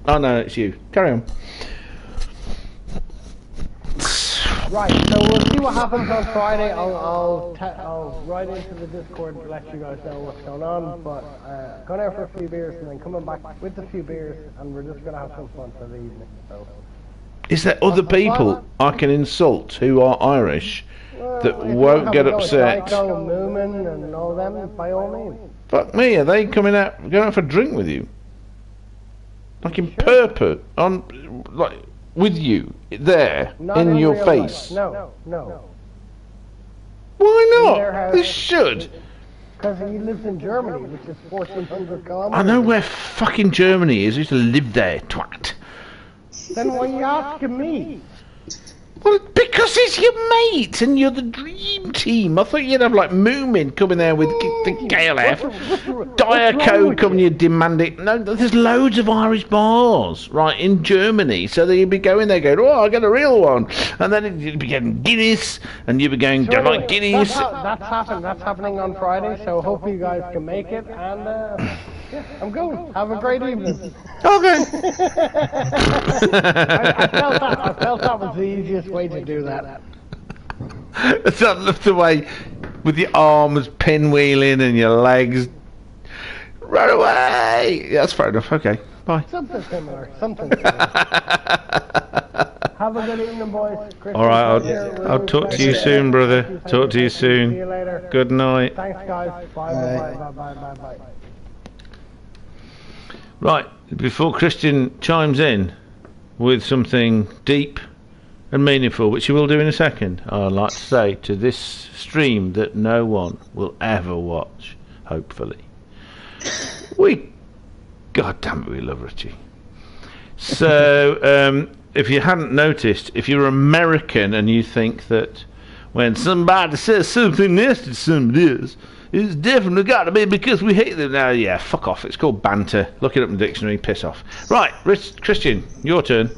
Oh no, it's you. Carry on. Right, so we'll see what happens on Friday. I'll write into the Discord to let you guys know what's going on. But going out for a few beers and then coming back with a few beers, and we're just gonna have some fun for the evening. So. Is there other people I can insult who are Irish that won't get upset? Psycho, Moomin, and all them, by all means. Fuck me, are they going out for a drink with you? Like in purpose, like with you there in your face? No. Why not? They should. Because he lives in Germany, which is 1,400 kilometers. I know where fucking Germany is. I used to live there, twat. Then why are you asking me? Well, because he's your mate and you're the dream team. I thought you'd have like Moomin coming there with the KLF, Dire Code coming here demanding. No, there's loads of Irish bars, right, in Germany. So that you'd be going there going, oh, I got a real one. And then you'd be getting Guinness and you'd be going, don't like Guinness. That's happening on Friday, so hope you guys can make it. And yeah, I'm going. Have a great evening. Okay. I felt that was the easiest way to do that. I love the way with your arms pinwheeling and your legs. Run away! Yeah, that's fair enough. Okay, bye. Something similar. Have a good evening, boys. All right, I'll talk to you soon, brother. Talk to you soon. See you later. Good night. Thanks, guys. Bye. Right, before Christian chimes in with something deep and meaningful, which he will do in a second, I'd like to say to this stream that no one will ever watch, hopefully. God damn it, we love Richie. So, if you hadn't noticed, if you're American and you think that when somebody says something nasty to somebody else, it's definitely got to be because we hate them. Now, yeah, fuck off. It's called banter. Look it up in the dictionary. Piss off. Right, Christian, your turn.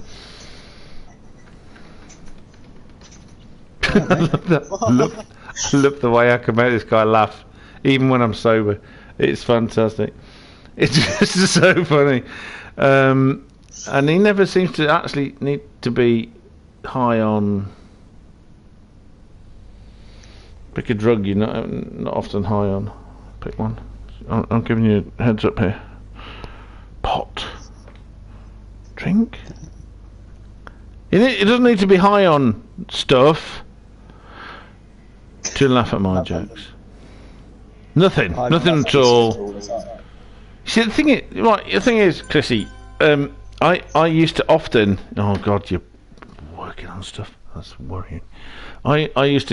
love the way I can make this guy laugh, even when I'm sober. It's fantastic. It's just so funny. And he never seems to actually need to be high on. Pick a drug you're not often high on. Pick one. I'm giving you a heads up here. Pot. Drink. It doesn't need to be high on stuff to laugh at my jokes. Nothing at all. See, the thing is, Chrissy, I used to often. Oh God, you're working on stuff. That's worrying. I was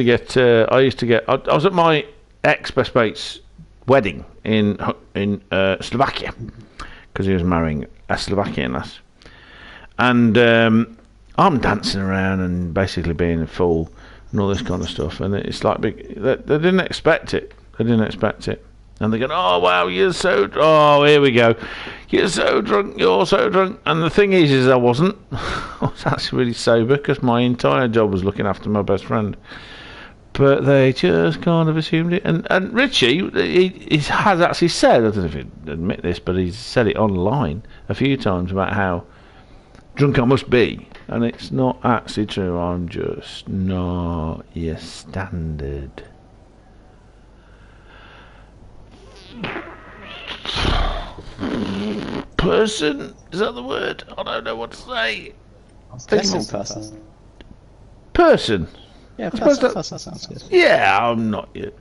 at my ex-best mate's wedding in Slovakia because he was marrying a Slovakian lass, and I'm dancing around and basically being a fool and all this kind of stuff, and it's like they didn't expect it. And they go, oh wow, you're so here we go, you're so drunk, and the thing is I wasn't. I was actually really sober because my entire job was looking after my best friend, but they just kind of assumed it. And Richie, he has actually said, I don't know if he'd admit this, but he's said it online a few times about how drunk I must be, and it's not actually true. I'm just not your standard. person. Is that the word? I don't know what to say. Person. Person. Yeah, I suppose person sounds good. Yeah, I'm not yet.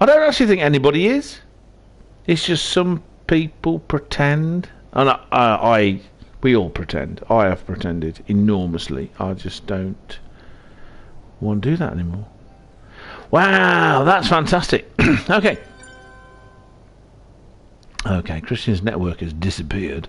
I don't actually think anybody is. It's just some people pretend, and we all pretend. I have pretended enormously. I just don't want to do that anymore. Wow, that's fantastic. Okay. Okay, Christian's network has disappeared.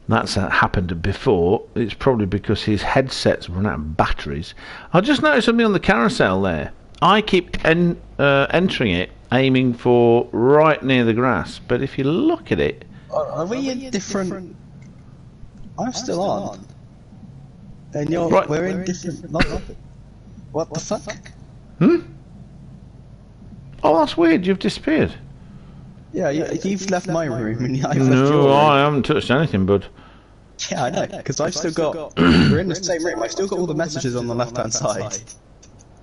That's happened before. It's probably because his headset's run out of batteries. I just noticed something on the carousel there. I keep entering it, aiming for right near the grass. But if you look at it... Are we in different... I'm still on. And we're in different... What the fuck? Oh, that's weird. You've disappeared. Yeah, you've left my room and I've left your No, room. I haven't touched anything, bud. Yeah, I know, because I've still got... we're in the same room, I've still got all the messages on the left-hand side.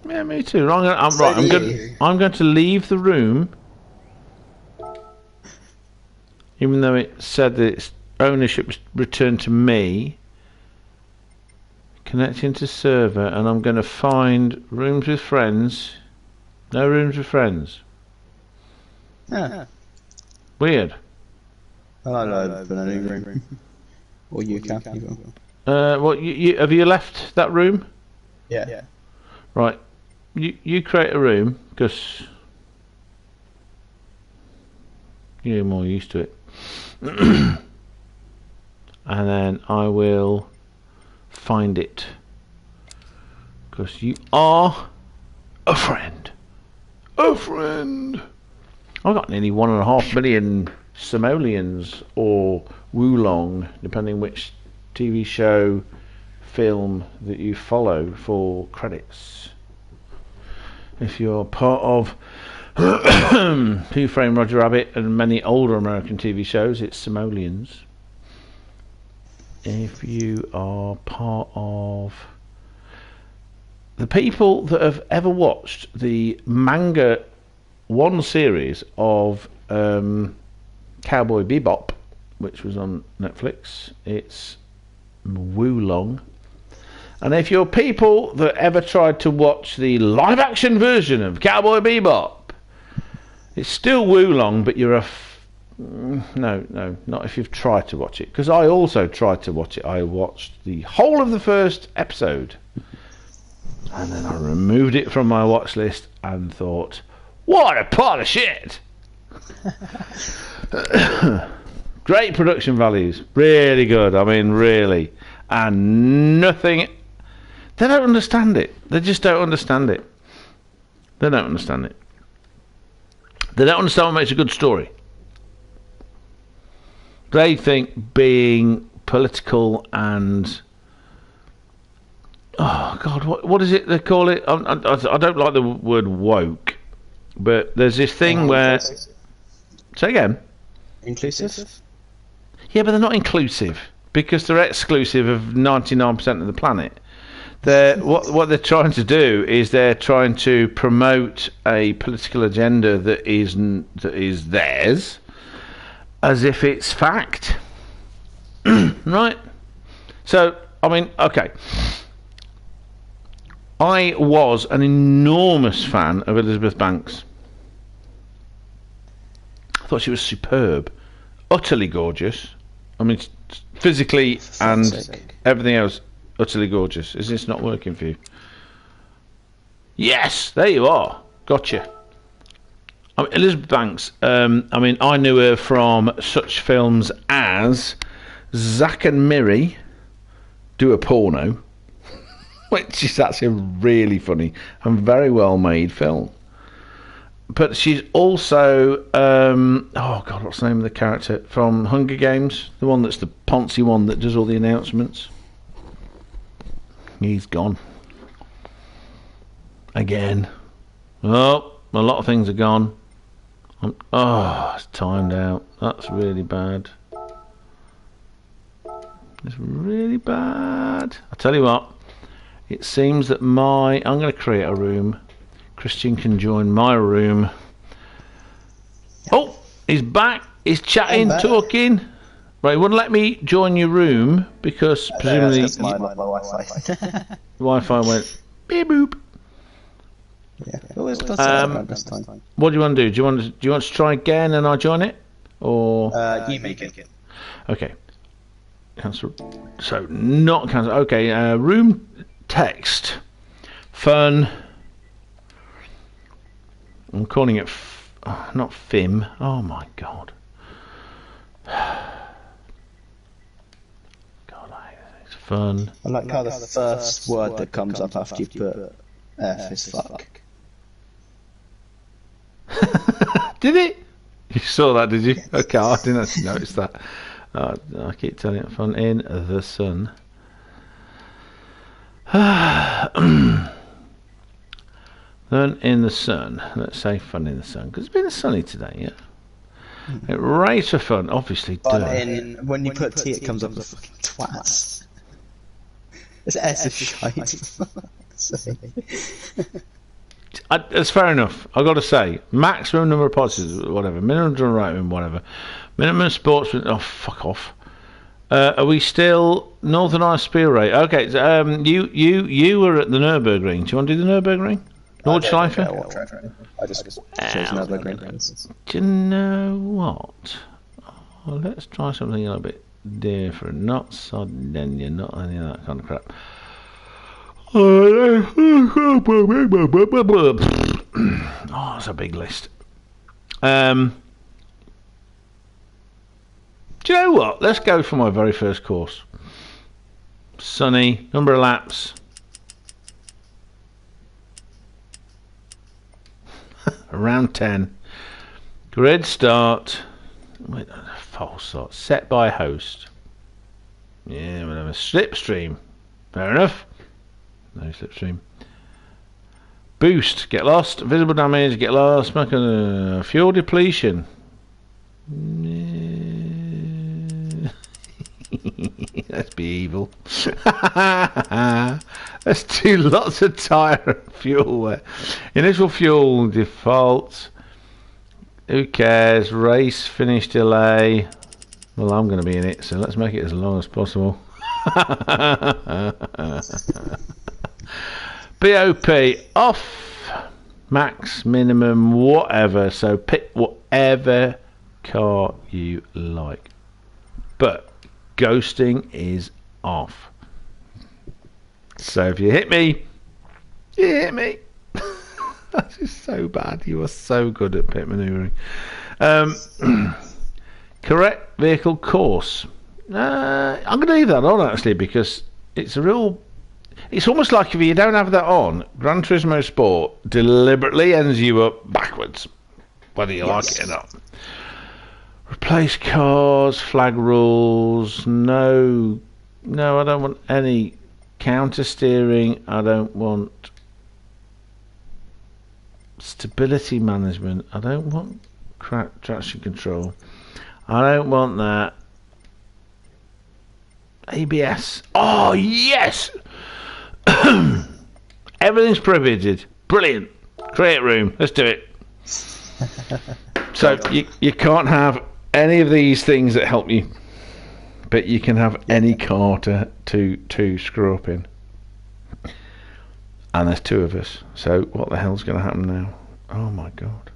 Yeah, me too. I'm going to leave the room, even though it said that its ownership was returned to me. Connecting to server, and I'm going to find rooms with friends. No rooms with friends. Yeah. Weird. I'll open a new room. Or you can. What have you left that room? Yeah. Right. You create a room because you're more used to it, and then I will find it because you are a friend. A friend. I've got nearly 1.5 million simoleons or Wulong, depending which TV show, film that you follow for credits. If you're part of Who Framed Roger Rabbit and many older American TV shows, it's simoleons. If you are part of the people that have ever watched the manga one series of Cowboy Bebop, which was on Netflix, it's Wulong. And if you're people that ever tried to watch the live action version of Cowboy Bebop, it's still Wulong, but you're no, not if you've tried to watch it, because I also tried to watch it. I watched the whole of the first episode and then I removed it from my watch list and thought, what a pile of shit. Great production values, really good, I mean really, and nothing. They don't understand it. They just don't understand it. They don't understand it. They don't understand what makes a good story. They think being political and oh god, what is it they call it? I don't like the word woke, but there's this thing where. Say again. Inclusive? Yeah, but they're not inclusive because they're exclusive of 99% of the planet. What they're trying to do is they're trying to promote a political agenda that is theirs, as if it's fact. Right? So, I mean, okay. I was an enormous fan of Elizabeth Banks. I thought she was superb. Utterly gorgeous. I mean, physically and everything else, utterly gorgeous. Is this not working for you? Yes, there you are. Gotcha. I mean, Elizabeth Banks, I mean, I knew her from such films as Zack and Miri Do a Porno, which is actually a really funny and very well made film. But she's also, oh God, what's the name of the character from Hunger Games? The one that's the poncy one that does all the announcements. He's gone. Again. Oh, a lot of things are gone. Oh, it's timed out. That's really bad. It's really bad. I tell you what, it seems that I'm going to create a room. Christian can join my room. Oh, he's back. He's chatting, talking. Right, it wouldn't let me join your room because presumably my Wi-Fi. Wi-Fi went beep boop. Yeah, always does that this time. What do you want to do? Do you want to try again and I join it, or you make it. Okay. Cancel. So not cancel. Okay. Room text. Fun. I'm calling it. Not Fim. Oh my god. God, it's fun. I like how the first word that comes up after you put F is fuck. Did it? You saw that, did you? Yes. Okay, I didn't actually notice that. I keep telling it, fun in the sun. Fun in the sun. Let's say fun in the sun, because it's been sunny today, yeah? Race for fun, obviously. But when you put T, it comes up with fucking twats. It's S of shite. That's fair enough. I've got to say, maximum number of positives, whatever. Minimum rating, whatever. Minimum sportsman. Oh, fuck off. Are we still Northern Ice Speedway? Okay. You were at the Nürburgring. Do you want to do the Nürburgring? Nordschleife? I just chose Nürburgring. Do you know what? Well, let's try something a little bit different. Not Sardinia, not any of that kind of crap. Oh, that's a big list. Do you know what? Let's go for my very first course. Sunny, number of laps. Around 10. Grid start. Wait, false start. Set by host. Yeah, whatever. Slipstream. Fair enough. No slipstream. Boost, get lost. Visible damage, get lost. Fuel depletion. Let's be evil. Let's do lots of tyre fuel. Initial fuel default. Who cares? Race finish delay. Well, I'm going to be in it, so let's make it as long as possible. BOP off, max, minimum, whatever. So pick whatever car you like, but ghosting is off. So if you hit me, you hit me. That is so bad. You are so good at pit maneuvering. Correct vehicle course. I'm going to leave that on actually, because it's a real. It's almost like if you don't have that on, Gran Turismo Sport deliberately ends you up backwards, whether you like it or not. Replace cars, flag rules. No, I don't want any counter steering. I don't want stability management. I don't want traction control. I don't want that. ABS. Oh yes. Everything's prohibited. Brilliant. Create room. Let's do it. So you can't have any of these things that help you, but you can have any car to screw up in. And there's two of us. So what the hell's going to happen now? Oh my god.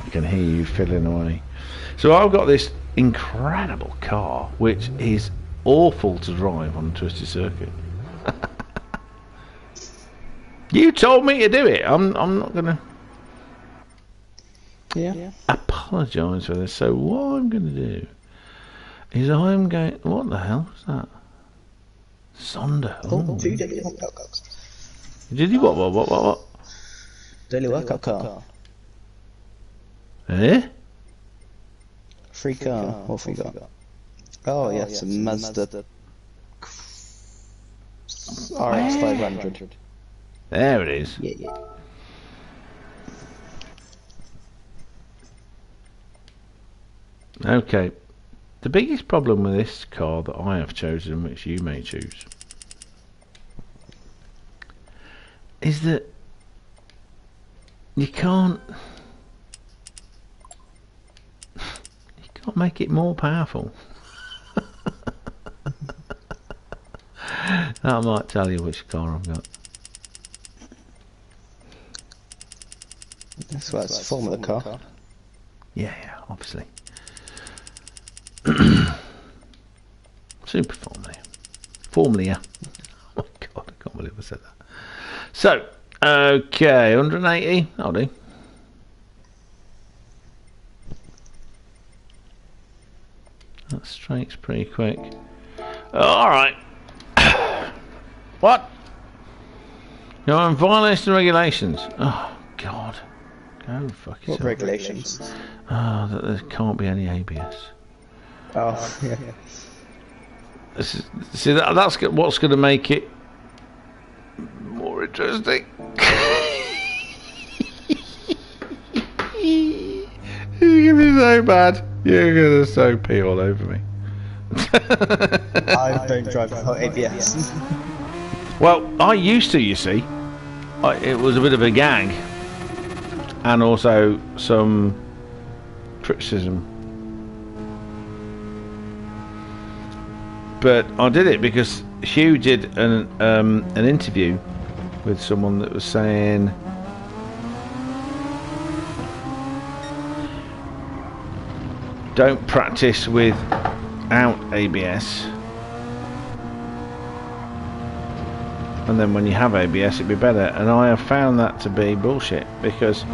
I can hear you fiddling away. So I've got this incredible car, which is awful to drive on a twisted circuit. You told me to do it. I'm not gonna apologise for this. So what I'm gonna do is I'm going. What the hell was that? Sonder. Oh, 2 daily workout cars. Did you what? Daily workout car. Eh? Free car. What free car? Oh yes, a Mazda RX 500. There it is. Yeah. Okay. The biggest problem with this car that I have chosen, which you may choose, is that you can't Can't make it more powerful. That might tell you which car I've got. That's why it's the form of the car. Yeah, obviously. Super Formula. Oh my god, I can't believe I said that. So, okay, 180, I'll do. That straight's pretty quick. Alright. What? You're in violation of regulations. Oh god. Go fuck yourself. What regulations? Oh, that there can't be any ABS. Oh, yeah. See, that's what's going to make it more interesting. It's going to be so bad. You're going to so pee all over me. I don't drive without ABS. Well, I used to, you see. It was a bit of a gag. And also some criticism. But I did it because Hugh did an interview with someone that was saying don't practice without ABS, and then when you have ABS it'd be better. And I have found that to be bullshit, because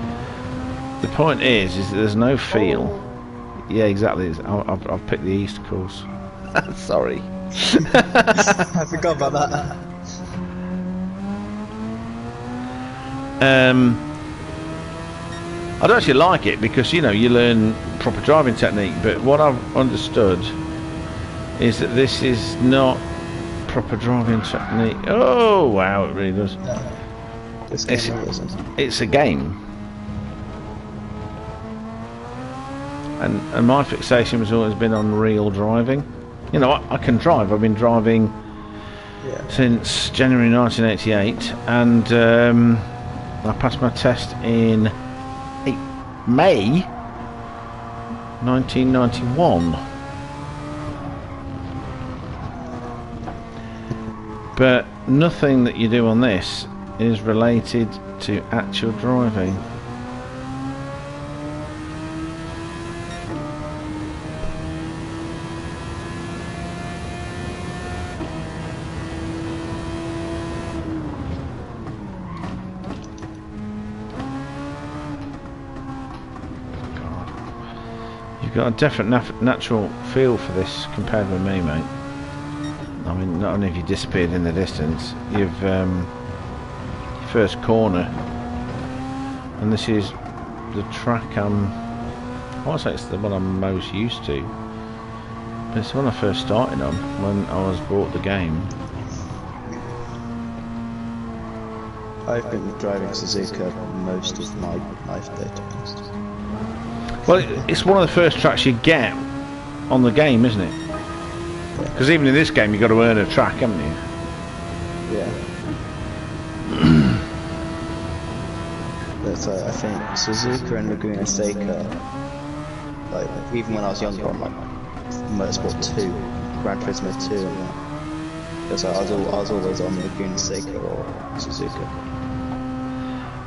the point is that there's no feel. Yeah, exactly. I've picked the East course. Sorry. I forgot about that. I don't actually like it because, you know, you learn proper driving technique, but what I've understood is that this is not proper driving technique. Oh wow, it really does. This game really isn't. It's a game. And my fixation has always been on real driving. You know, I can drive. I've been driving since January 1988, and I passed my test in May 1991. But nothing that you do on this is related to actual driving. Got a definite natural feel for this compared with me, mate. I mean, not only have you disappeared in the distance, you've first corner, and this is the track I want to say it's the one I'm most used to, but it's the one I first started on when I was bought the game. I've been driving Suzuka most of my life there, to be honest. Well, it's one of the first tracks you get on the game, isn't it? Because even in this game, you've got to earn a track, haven't you? Yeah. But I think Suzuka and Laguna Seca, like, even when I was younger on like Motorsport 2, Gran Turismo 2 and that, because I was always on Laguna Seca or Suzuka.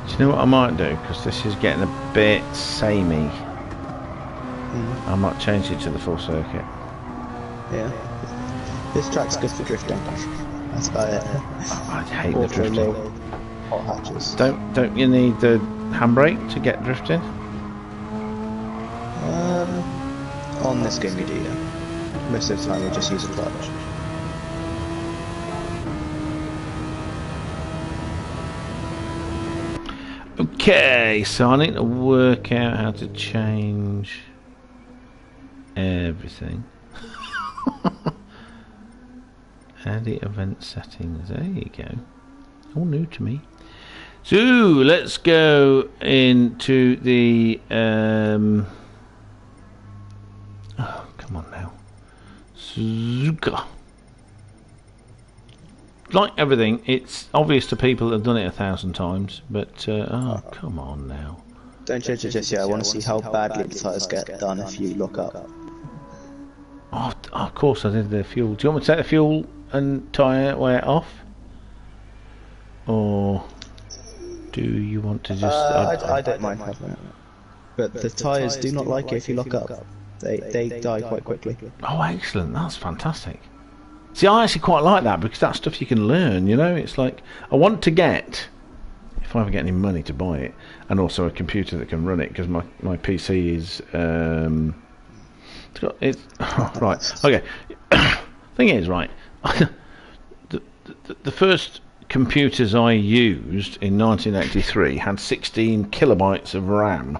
Do you know what I might do? Because this is getting a bit samey. I might change it to the full circuit. Yeah. This track's good for drifting. That's about it. I hate the drifting. Hot hatches. Don't you need the handbrake to get drifting? On this game you do, yeah. Most of the time we just use a clutch. Okay, so I need to work out how to change everything. Edit event settings. There you go. All new to me. So let's go into the oh, come on now. Suzuka. Like everything, it's obvious to people that have done it 1,000 times, but oh, come on now. Don't change it just yet. I want to see how badly the tires get done if you lock up. of course I did the fuel. Do you want me to take the fuel and tyre wear off? Or do you want to just... I don't mind having it. But the tyres do not like it if you lock up. They die quite quickly. Oh, excellent. That's fantastic. See, I actually quite like that because that's stuff you can learn, you know? It's like, I want to get, if I ever get any money to buy it, and also a computer that can run it, because my PC is... right, okay. Thing is, right, the first computers I used in 1983 had 16 kilobytes of RAM.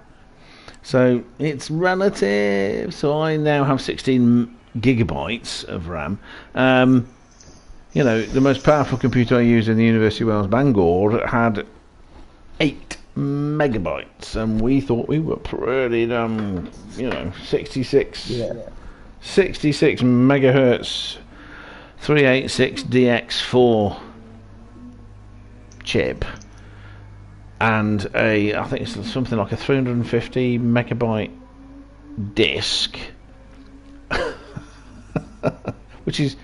So it's relative. So I now have 16 gigabytes of RAM. You know, the most powerful computer I used in the University of Wales Bangor had 8 megabytes, and we thought we were pretty you know, 66 megahertz 386 DX4 chip, and I think it's something like a 350 megabyte disk, which is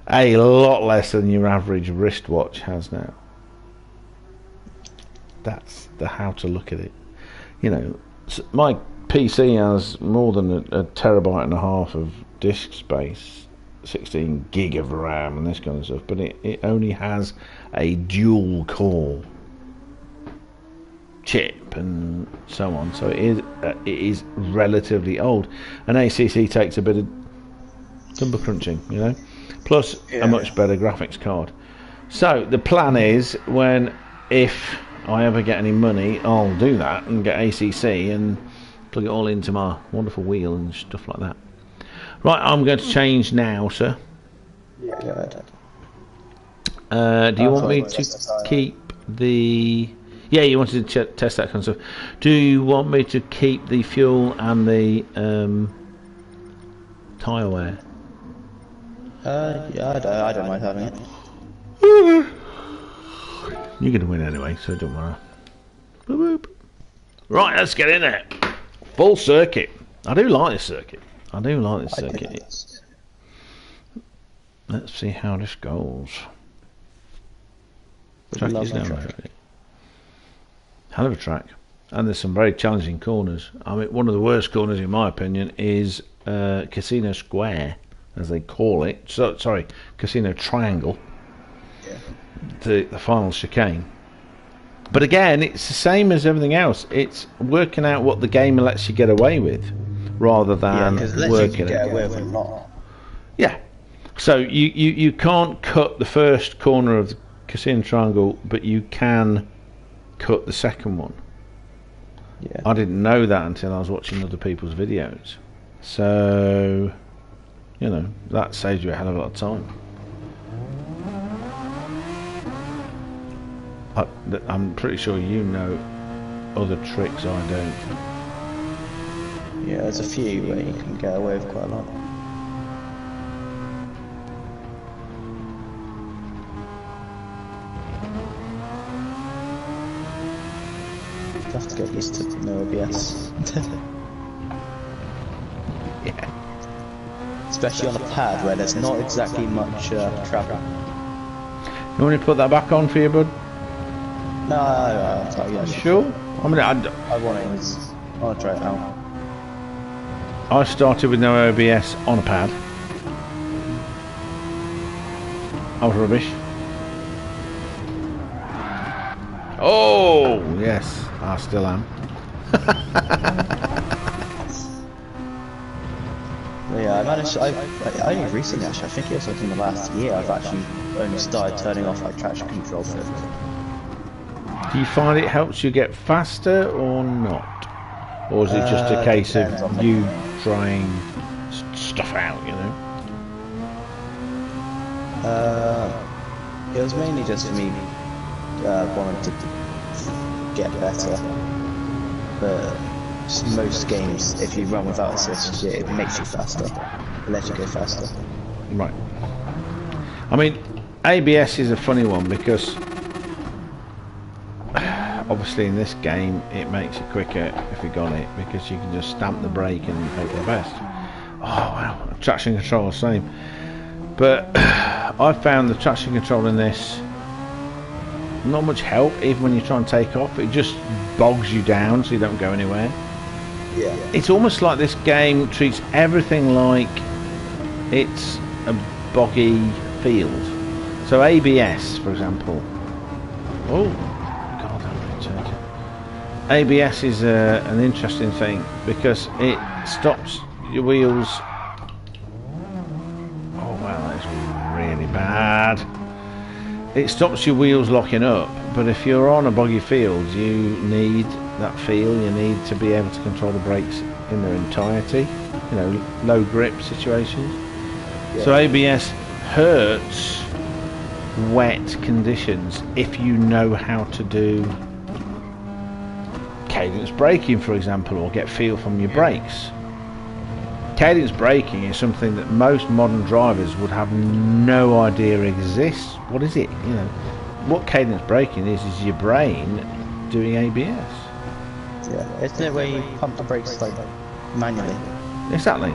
a lot less than your average wristwatch has now. That's how to look at it. You know, my PC has more than a terabyte and a half of disk space, 16 gig of RAM and this kind of stuff, but it only has a dual core chip and so on, so it is relatively old, and ACC takes a bit of number crunching, you know, plus a much better graphics card. So the plan is, if I ever get any money, I'll do that and get ACC and plug it all into my wonderful wheel and stuff like that. Right, I'm going to change now, sir. Yeah. Do you want me to keep the... Yeah, you wanted to test that kind of stuff. Do you want me to keep the fuel and the tyre wear? Yeah, I don't mind having it. You're going to win anyway, so don't worry. Boop, boop. Right, let's get in there. Full circuit. I do like this circuit. Let's see how this goes. Track is now ready. Hell of a track. And there's some very challenging corners. I mean, one of the worst corners, in my opinion, is Casino Square, as they call it. Sorry, Casino Triangle. Yeah. The final chicane. But again, it's the same as everything else. It's working out what the game lets you get away with, rather than working get away with a lot. Yeah. So you can't cut the first corner of the Casino Triangle, but you can cut the second one. Yeah. I didn't know that until I was watching other people's videos. So, you know, that saves you a hell of a lot of time. I'm pretty sure you know other tricks I don't. Yeah, there's a few where you can get away with quite a lot. You have to get used to no OBS. Yeah. Especially on a pad where there's not exactly much travel. You want me to put that back on for you, bud? No, yeah, sure. I mean, I want to try it out. I started with no OBS on a pad. I was rubbish. Oh yes, I still am. Yeah, I managed. I only recently, actually, I think it was like in the last year, I've actually only started turning off like traction control for it. Do you find it helps you get faster or not? Or is it just a case of you trying stuff out, you know? It was mainly just for me wanting to get better. But most games, if you run without assist, it makes you faster. It lets you go faster. Right. I mean, ABS is a funny one because obviously in this game it makes it quicker if you got it, because you can just stamp the brake and hope for the best. Oh wow, traction control the same. But I found the traction control in this not much help, even when you try and take off. It just bogs you down so you don't go anywhere. Yeah. It's almost like this game treats everything like it's a boggy field. So ABS, for example. Oh, God, I'm change it. ABS is an interesting thing because it stops your wheels. Oh wow, that's really bad. It stops your wheels locking up, but if you're on a boggy field, you need that feel. You need to be able to control the brakes in their entirety. You know, low grip situations. Yeah. So ABS hurts wet conditions if you know how to do cadence braking, for example, or get feel from your brakes. Cadence braking is something that most modern drivers would have no idea exists. What is it? You know, what cadence braking is your brain doing ABS. Yeah, isn't it where you pump the brakes like manually? Exactly.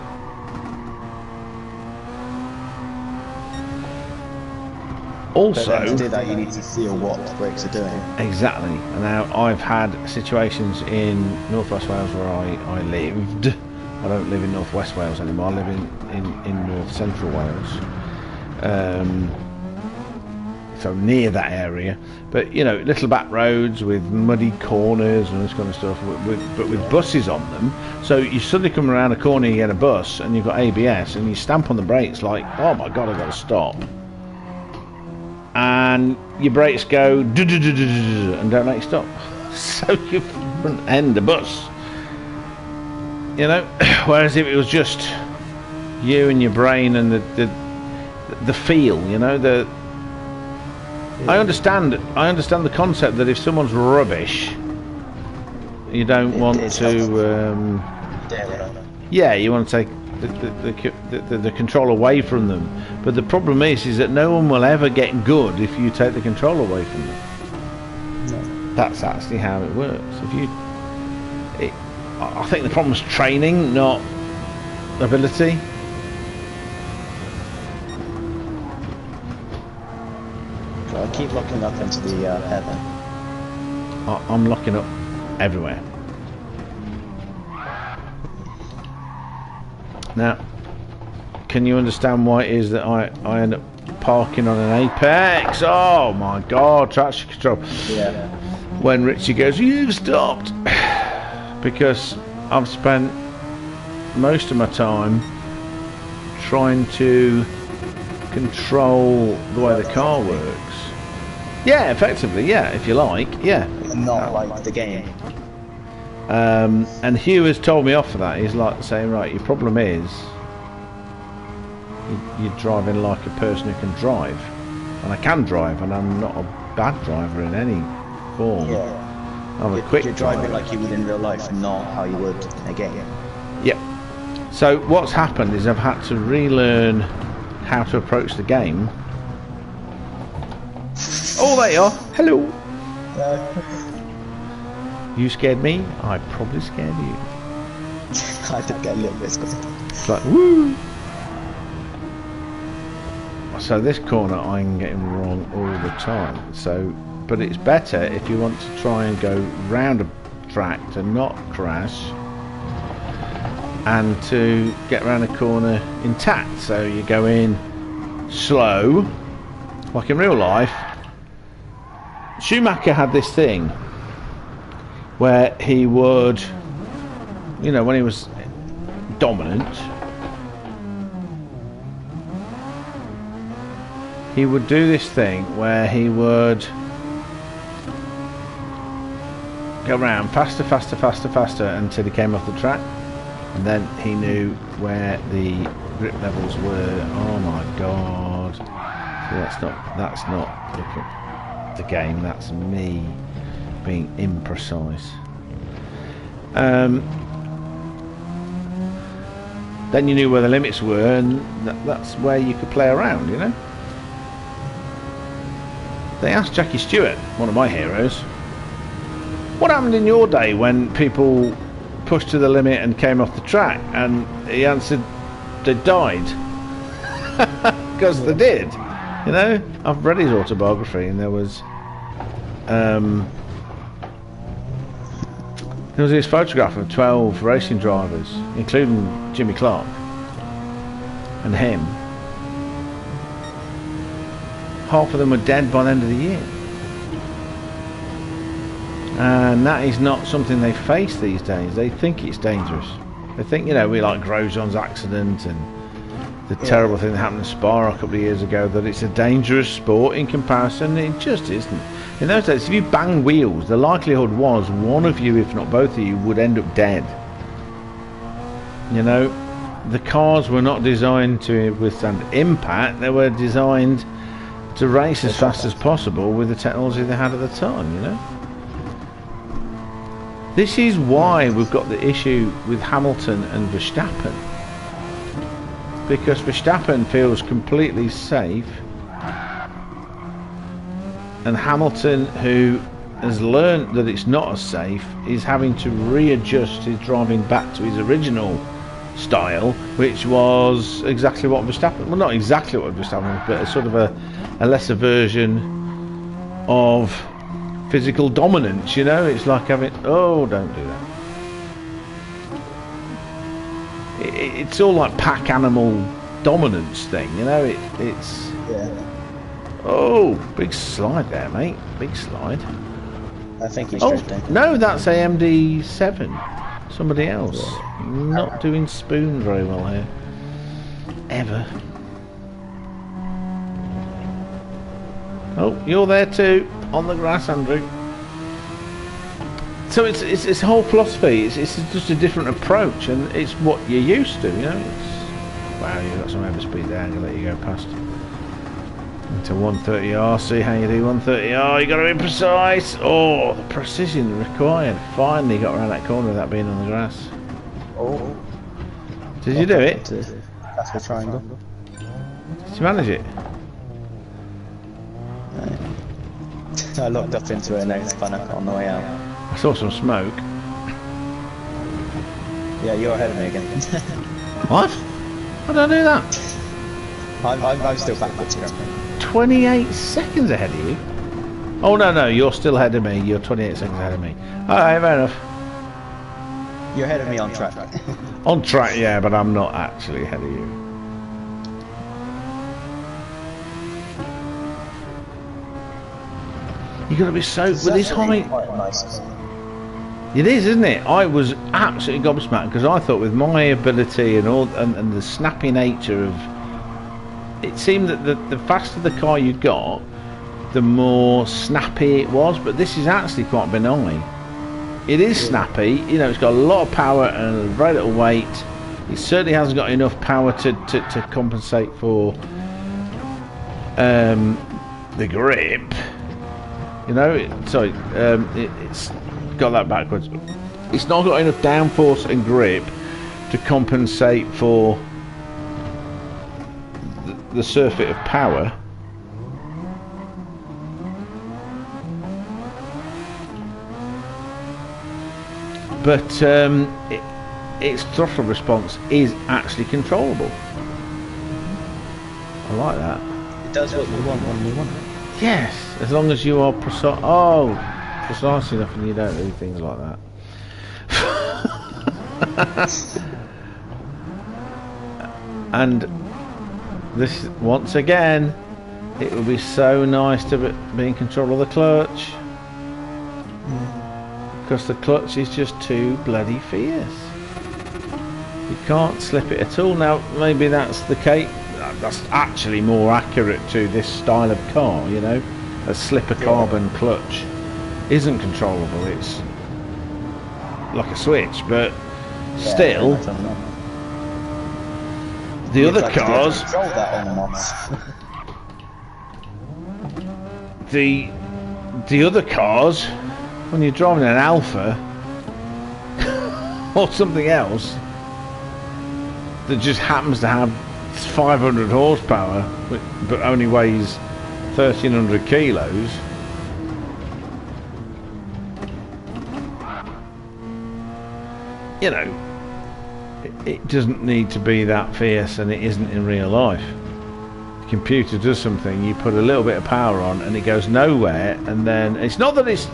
Also, but to do that, you need to feel what the brakes are doing. Exactly. Now, I've had situations in North West Wales where I lived. I don't live in North West Wales anymore. I live in North Central Wales, so near that area. But you know, little back roads with muddy corners and this kind of stuff, but with buses on them. So you suddenly come around a corner, you get a bus, and you've got ABS, and you stamp on the brakes like, oh my God, I've got to stop. And your brakes go and don't let you stop. So you front end the bus. You know, whereas if it was just you and your brain and the feel, you know, I understand the concept that if someone's rubbish, you don't want to. Yeah, you want to take the control away from them. But the problem is that no one will ever get good if you take the control away from them. No. That's actually how it works. I think the problem's training, not ability. I keep locking up into the heaven. I'm locking up everywhere. Now, can you understand why it is that I end up parking on an apex? Oh my God, traction control. Yeah. When Richie goes, you've stopped. Because I've spent most of my time trying to control the way the car works. Yeah, effectively, yeah, if you like, yeah. Not like the game. And Hugh has told me off for that. He's like saying, right, your problem is you're driving like a person who can drive. And I can drive, and I'm not a bad driver in any form. Yeah. I'm a quick you're driving like you would in real life, not how you would in a game. Yep. So what's happened is I've had to relearn how to approach the game. Oh, there you are. Hello. You scared me? I probably scared you. I did get a little bit scared. It's like, woo! So this corner I'm getting wrong all the time. So, but it's better if you want to try and go round a track to not crash and to get around a corner intact. So you go in slow, like in real life. Schumacher had this thing where he would, you know, when he was dominant, he would do this thing where he would go around faster, faster, faster, faster until he came off the track, and then he knew where the grip levels were. Oh my God! So that's not looking at the game. That's me being imprecise. Then you knew where the limits were, and that's where you could play around, you know. They asked Jackie Stewart, one of my heroes, What happened in your day when people pushed to the limit and came off the track? And he answered, they died. Because they did. You know, I've read his autobiography, and there was this photograph of 12 racing drivers, including Jimmy Clark and him. Half of them were dead by the end of the year. And that is not something they face these days. They think it's dangerous. They think, you know, we like Grosjean's accident and the terrible thing that happened in Spa a couple of years ago, that it's a dangerous sport in comparison. It just isn't. In those days, if you bang wheels, the likelihood was one of you, if not both of you, would end up dead. You know, the cars were not designed to withstand impact. They were designed to race as fast as possible with the technology they had at the time, you know. This is why we've got the issue with Hamilton and Verstappen. Because Verstappen feels completely safe, and Hamilton, who has learned that it's not as safe, is having to readjust his driving back to his original style, which was exactly what Verstappen, well, not exactly what Verstappen was, but a sort of a lesser version of physical dominance, you know. It's like having, oh, don't do that. It's all like pack animal dominance thing, you know. It's oh, big slide there, mate. Big slide. I think he's drifting. No, that's AMD7. Somebody else. Not doing spoon very well here. Ever. Oh, you're there too. On the grass, Andrew. So it's a whole philosophy. It's just a different approach, and it's what you're used to, you know. Wow, you've got some overspeed there. I'm gonna let you go past. Into 130R. See how you do 130R. You got to be precise. Oh, the precision required. Finally got around that corner without being on the grass. Oh. Did you do it? That's the triangle. Did you manage it? I looked up into it and then spun up on the way out. I saw some smoke. Yeah, you're ahead of me again. What? How did I do that? I'm still backwards here. 28 seconds ahead of you? Oh no, you're still ahead of me. You're 28 seconds ahead of me. Alright, fair enough. You're ahead of me on track. On track, yeah, but I'm not actually ahead of you. You gotta be so with this high. Nice. It is, isn't it? I was absolutely gobsmacked because I thought with my ability and all and the snappy nature of it, seemed that the faster the car you got, the more snappy it was. But this is actually quite benign. It is snappy, you know. It's got a lot of power and very little weight. It certainly hasn't got enough power to compensate for the grip. You know, it's got that backwards. It's not got enough downforce and grip to compensate for the surfeit of power. But its throttle response is actually controllable. I like that. It does what you want when you want it. Yes, as long as you are precise. Oh, precise enough, and you don't do things like that. And this, once again, it would be so nice to be in control of the clutch, because the clutch is just too bloody fierce. You can't slip it at all. Now, maybe that's the case. That's actually more accurate to this style of car, you know. A slipper carbon clutch isn't controllable. It's like a switch, but still, the other cars, the other cars, when you're driving an Alpha or something else that just happens to have 500 horsepower but only weighs 1,300 kilos, you know, it doesn't need to be that fierce, and it isn't in real life. The computer does something, you put a little bit of power on and it goes nowhere, and then it's not that it's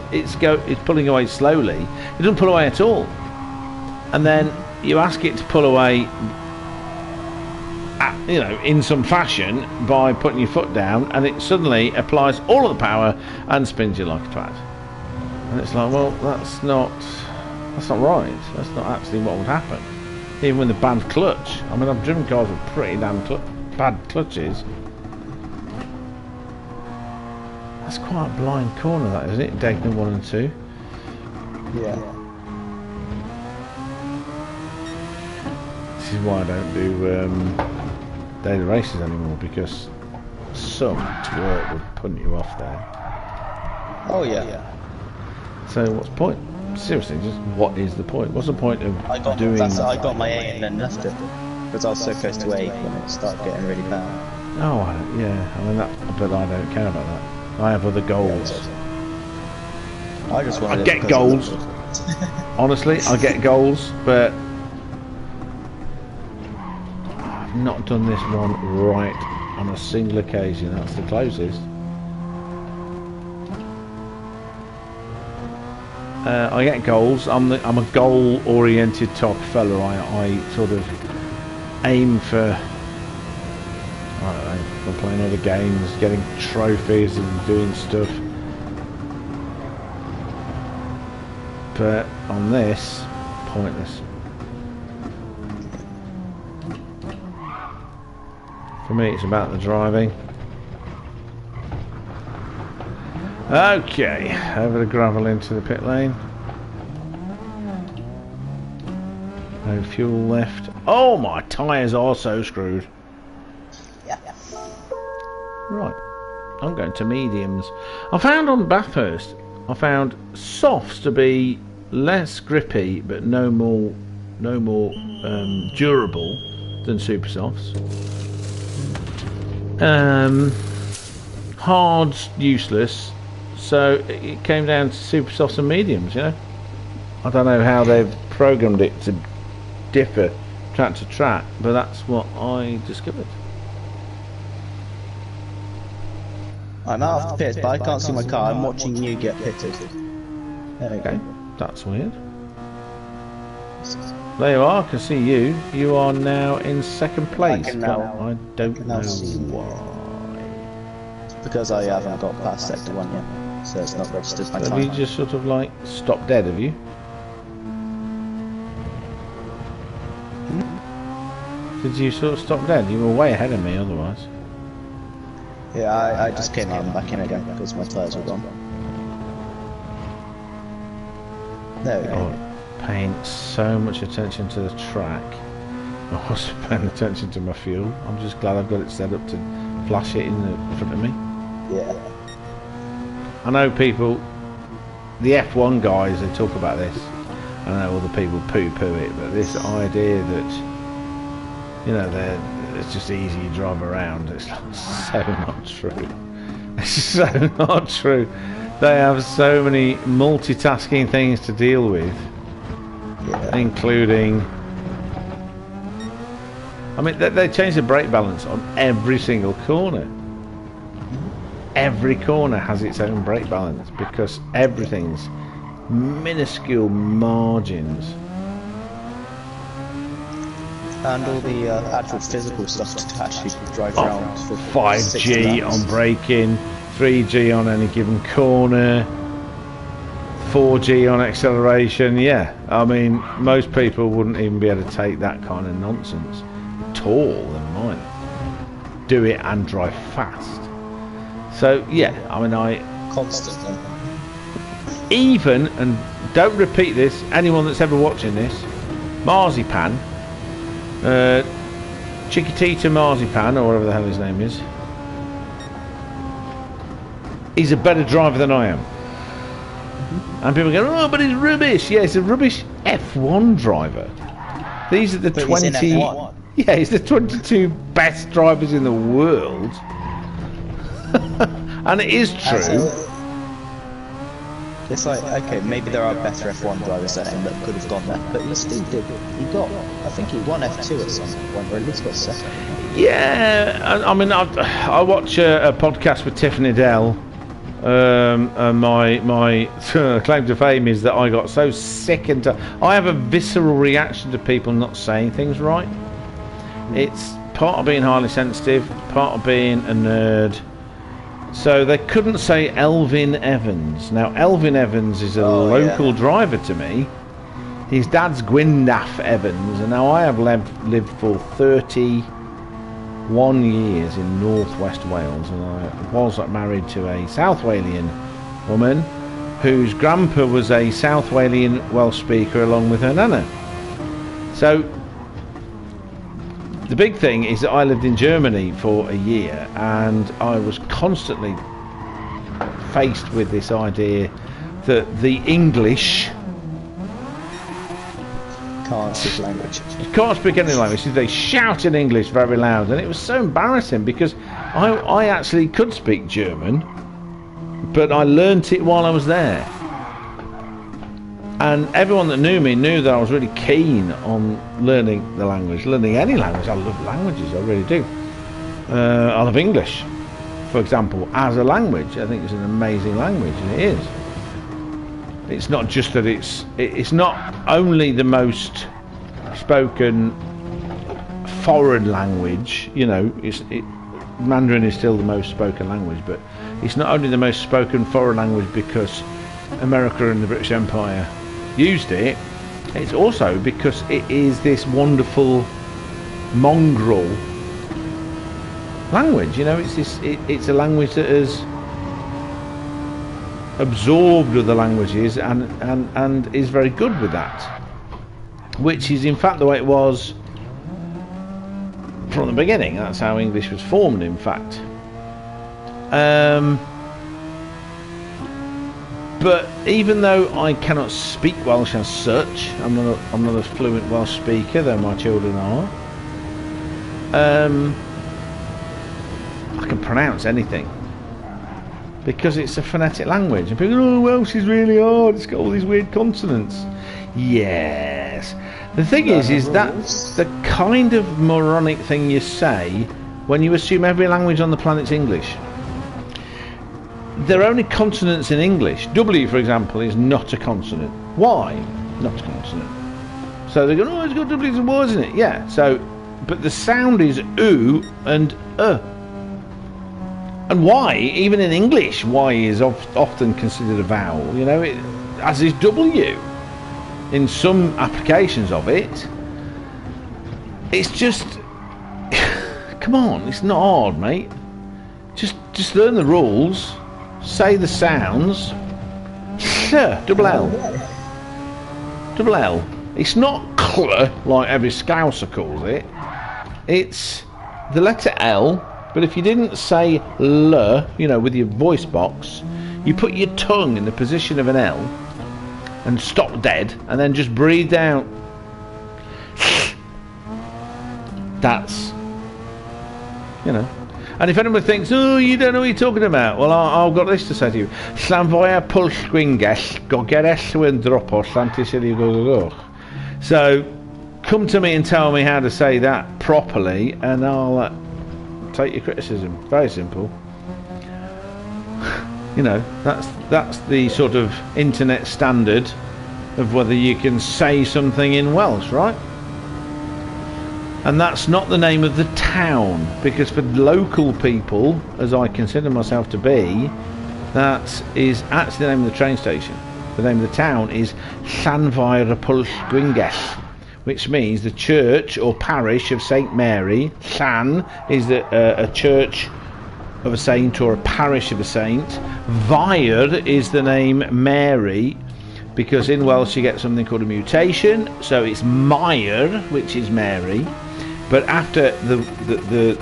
pulling away slowly, it doesn't pull away at all, and then you ask it to pull away you know, in some fashion by putting your foot down, and it suddenly applies all of the power and spins you like a twat. And it's like, well, that's not right. That's not actually what would happen. Even with the bad clutch. I mean, I've driven cars with pretty damn bad clutches. That's quite a blind corner, that, isn't it? Degner 1 and 2. Yeah. This is why I don't do daily races anymore, because some twerp would punt you off there. Oh yeah. So what's the point? Seriously, just what is the point? What's the point of doing that? I got my A and then left it, because I was so close to A when it started getting really bad. Oh, yeah, I mean that, but I don't care about that. I have other goals. I just want I get goals. Honestly, I get goals, but I've not done this one right on a single occasion. That's the closest. I get goals. I'm a goal-oriented type of fella. I sort of aim for, I don't know, for playing other games, getting trophies and doing stuff. But on this, pointless. For me, it's about the driving. Okay, over the gravel into the pit lane. No fuel left. Oh, my tyres are so screwed. Yeah. Right, I'm going to mediums. I found on Bathurst, I found softs to be less grippy, but no more durable than super softs. Hards useless. So it came down to super softs and mediums, you know. I don't know how they've programmed it to differ track to track, but that's what I discovered. I'm out of the pits, but I can't see my car. I'm watching you get pitted. There we Okay, that's weird. There you are, I can see you. You are now in second place. I don't know why. Because I haven't got past sector 1 yet, so it's not registered my Have time. you just sort of like stopped dead, have you? Did you sort of stop dead? You were way ahead of me otherwise. Yeah, I just came out and back in again because my tyres were gone. There we go. Oh, paying so much attention to the track. I was paying attention to my fuel. I'm just glad I've got it set up to flash it in front of me. Yeah. I know people, the F1 guys, they talk about this. I know other people poo-poo it, but this idea that, you know, it's just easy to drive around, it's so not true. It's so not true. They have so many multitasking things to deal with, including, I mean, they change the brake balance on every single corner. Every corner has its own brake balance because everything's minuscule margins. And all the actual physical stuff to actually drive around. For 5G on braking, 3G on any given corner, 4G on acceleration. Yeah, I mean, most people wouldn't even be able to take that kind of nonsense at all, than mine. Do it and drive fast. So yeah, I mean, constantly. Even, and don't repeat this, anyone that's ever watching this, Marzipan, Chiquitita Marzipan, or whatever the hell his name is, he's a better driver than I am. And people go, oh, but he's rubbish. Yeah, he's a rubbish F1 driver. These are the 20. Yeah, he's the 22 best drivers in the world. And it is true. It's like, okay, maybe there are better F1 drivers than him that could have gone there, but he still did. He got, I think he won F2 at some point, or at least got second. Yeah, I mean, I watch a podcast with Tiffany Dell. And my claim to fame is that I got so sick and I have a visceral reaction to people not saying things right. It's part of being highly sensitive, part of being a nerd. So they couldn't say Elvin Evans. Now Elvin Evans is a local driver to me. His dad's Gwyndaf Evans, and now I have lived for 31 years in northwest Wales, and I was married to a South Walian woman whose grandpa was a South Walian Welsh speaker along with her nana. So the big thing is that I lived in Germany for a year, and I was constantly faced with this idea that the English can't speak language. You can't speak any language. They shout in English very loud, and it was so embarrassing because I actually could speak German, but I learnt it while I was there. And everyone that knew me knew that I was really keen on learning the language, learning any language. I love languages, I really do. I love English, for example, as a language. I think it's an amazing language, and it is. It's not just that it's not only the most spoken foreign language, you know, Mandarin is still the most spoken language, but it's not only the most spoken foreign language because America and the British Empire used it, it's also because it is this wonderful mongrel language, you know. It's a language that has absorbed other languages and is very good with that, which is in fact the way it was from the beginning. That's how English was formed, in fact. But even though I cannot speak Welsh as such, I'm not a fluent Welsh speaker, though my children are. I can pronounce anything because it's a phonetic language, and people go, "Oh, Welsh is really hard. It's got all these weird consonants." Yes. The thing is that's the kind of moronic thing you say when you assume every language on the planet's English. There are only consonants in English. W, for example, is not a consonant. Y, not a consonant. So they go, "Oh, it's got W's and Y's in it." Yeah. So, but the sound is oo and and Y, even in English, Y is often considered a vowel. You know, as is W. In some applications of it, it's just come on, it's not hard, mate. Just learn the rules. Say the sounds. Double L. Double L. It's not cl like every Scouser calls it. It's the letter L, but if you didn't say L, you know, with your voice box, you put your tongue in the position of an L and stop dead, and then just breathe out. That's, you know. And if anyone thinks, "Oh, you don't know what you're talking about," well, I've got this to say to you. Llanfoia pwll gwynges, gogeres yw'n dropo, llantisili go. So, come to me and tell me how to say that properly, and I'll take your criticism. Very simple. You know, that's the sort of internet standard of whether you can say something in Welsh, right? And that's not the name of the town, because for local people, as I consider myself to be, that is actually the name of the train station. The name of the town is Llanfair y Pwll Gwynges, which means the church or parish of St Mary. Llan is a church of a saint or a parish of a saint. Vair is the name Mary, because in Welsh you get something called a mutation, so it's Mair, which is Mary. But after the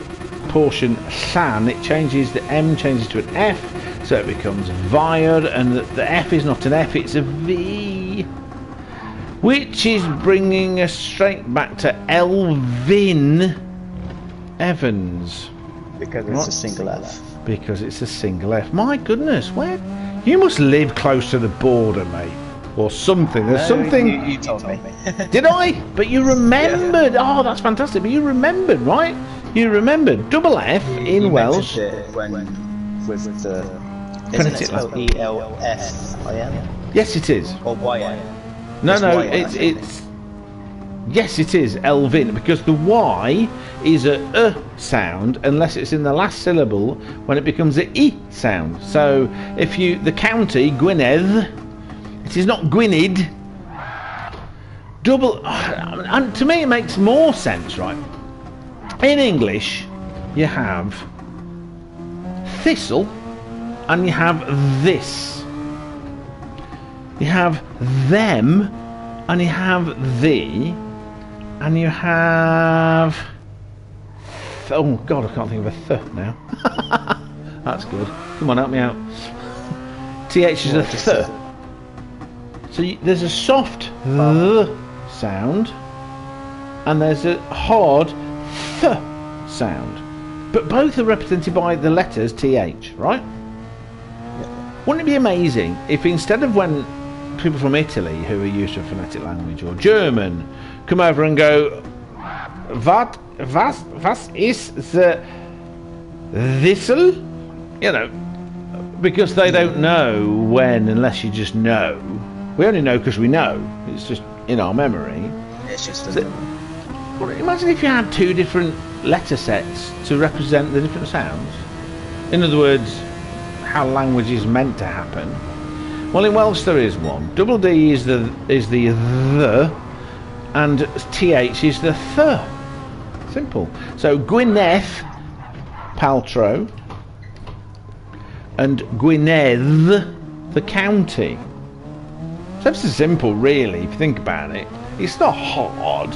portion Llan, it changes, the M changes to an F, so it becomes Vair, and the F is not an F, it's a V, which is bringing us straight back to Elvin Evans. Because it's a single F. Because it's a single F. My goodness, where You must live close to the border, mate. Or something. There's something... You told me. Did I? But you remembered. Yeah. Oh, that's fantastic. But you remembered, right? You remembered. Double F in Welsh. When with the... Isn't it spelled E-L-F-I-N? Yes, it is. Or Y-N? No, it's... Yes, it is Elvin, because the Y is a sound unless it's in the last syllable when it becomes a E sound. So if you... The county, Gwynedd... It is not Gwynedd. Double... And to me it makes more sense, right? In English, you have thistle and you have this. You have them and you have thee and you have... Oh God, I can't think of a th now. That's good. Come on, help me out. TH is a th. So there's a soft th sound and there's a hard th sound, but both are represented by the letters th, right? Yeah. Wouldn't it be amazing if instead of when people from Italy who are used to a phonetic language or German come over and go, was is the thistle? You know, because they don't know when unless you just know. We only know because we know. It's just in our memory. It's just well, imagine if you had two different letter sets to represent the different sounds. In other words, how language is meant to happen. Well, in Welsh there is one. Double D is the and TH is the th. Simple. So Gwynedd Paltrow and Gwynedd the county. So it's simple, really, if you think about it. It's not hard.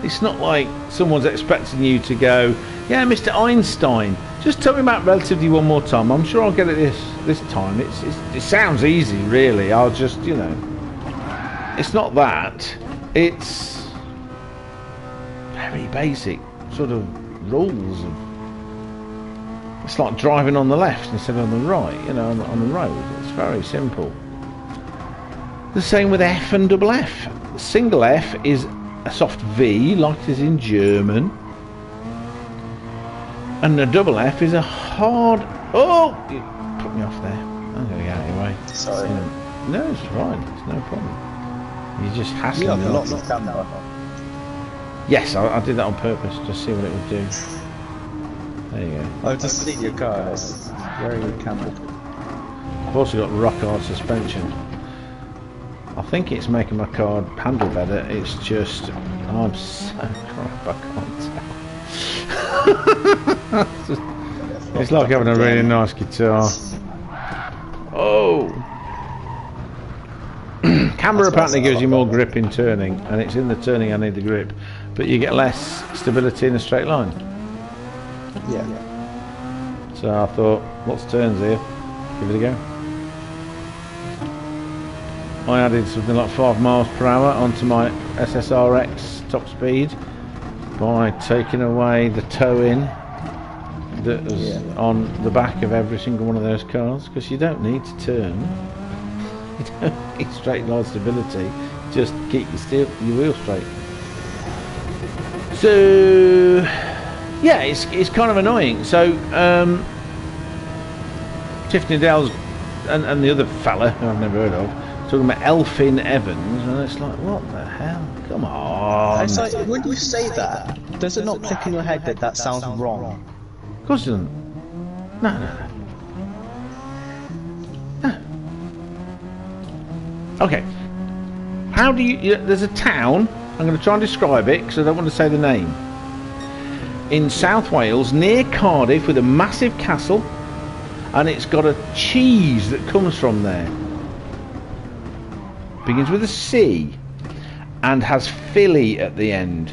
It's not like someone's expecting you to go, yeah, Mr. Einstein, just tell me about relativity one more time. I'm sure I'll get it this time. It sounds easy, really. I'll just, you know. It's not that. It's very basic sort of rules. It's like driving on the left instead of on the right, you know, on the road. It's very simple. The same with F and double F. Single F is a soft V, like it is in German. And the double F is a hard... Oh! You put me off there. I'm going to get out of your way. Sorry. No, it's fine. It's no problem. You just hassling me. You have lots of camera. Yes, I did that on purpose, just see what it would do. There you go. I've just seen your car. It's very good camera. I've also got rock hard suspension. I think it's making my car handle better. It's just, I'm so crap, I can't tell. It's like having a really nice guitar. Oh! Camera apparently gives you more grip in turning, and it's in the turning I need the grip, but you get less stability in a straight line. Yeah. So I thought, lots of turns here, give it a go. I added something like 5 miles per hour onto my SSRX top speed by taking away the toe-in that was on the back of every single one of those cars, because you don't need to turn. You don't need straight line stability, just keep your wheel straight. So yeah, it's kind of annoying. So Tiffany Dell's and the other fella who I've never heard of talking about Elfin Evans, and it's like, what the hell? Come on. It's like, when you say that, does it not click in your head that that sounds wrong? Of course it doesn't. No. Okay. How do you... There's a town, I'm going to try and describe it because I don't want to say the name. In South Wales, near Cardiff, with a massive castle, and it's got a cheese that comes from there. Begins with a C and has Philly at the end.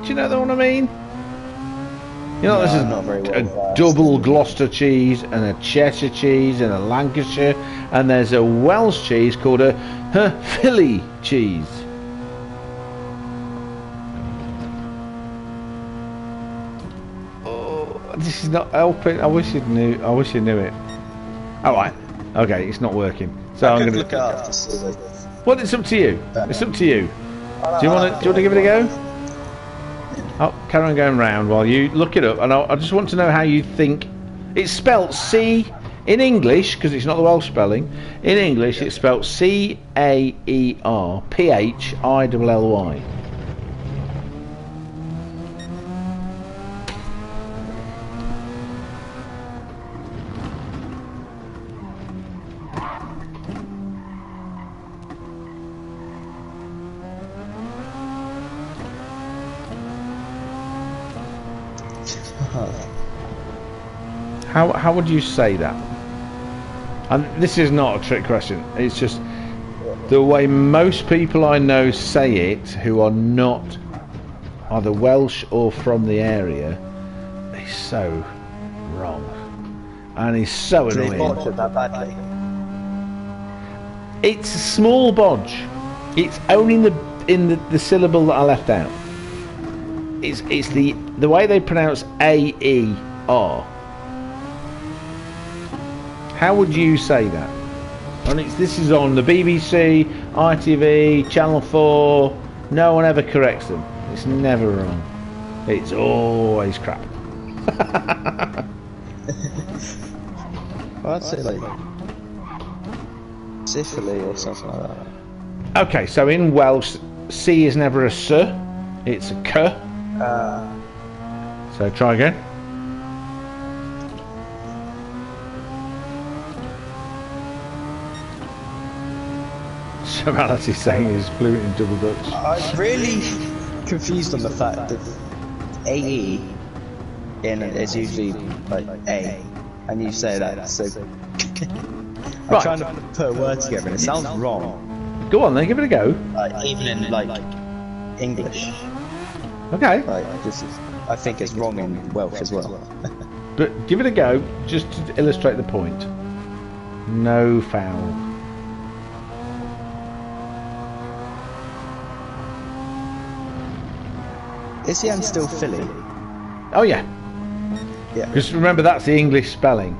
Do you know what I mean? You know, this is a double Gloucester cheese and a Cheshire cheese and a Lancashire, and there's a Welsh cheese called a Philly cheese. This is not helping. I wish you knew. I wish you knew it. All right. Okay, it's not working. So I'm going to look up to see. Well, it's up to you. It's up to you. Do you want to give it a go? I'll carry on going round while you look it up, and I just want to know how you think it's spelt. C in English, because it's not the Welsh spelling. In English, it's spelt CAERPHILLY. How would you say that? And this is not a trick question. It's just the way most people I know say it, who are not either Welsh or from the area, is so wrong, and he's so annoying. They botched it that badly. It's a small bodge. It's only in the syllable that I left out. It's the way they pronounce AER. How would you say that? And this is on the BBC, ITV, Channel 4. No one ever corrects them. It's never wrong. It's always crap. Well, I'd say like syphilis or something like that. Okay, so in Welsh, C is never a S, it's a K. So try again. So Alice saying he's fluent in double Dutch. I'm really confused on the fact that AE is usually like A, and you say that, so I'm trying to put a word together and it sounds wrong. Go on then, give it a go. Even in like English. Okay. I think it's wrong in Welsh as well. But give it a go, just to illustrate the point. No foul. Is the M still Philly? Oh yeah. Yeah. Because remember, that's the English spelling.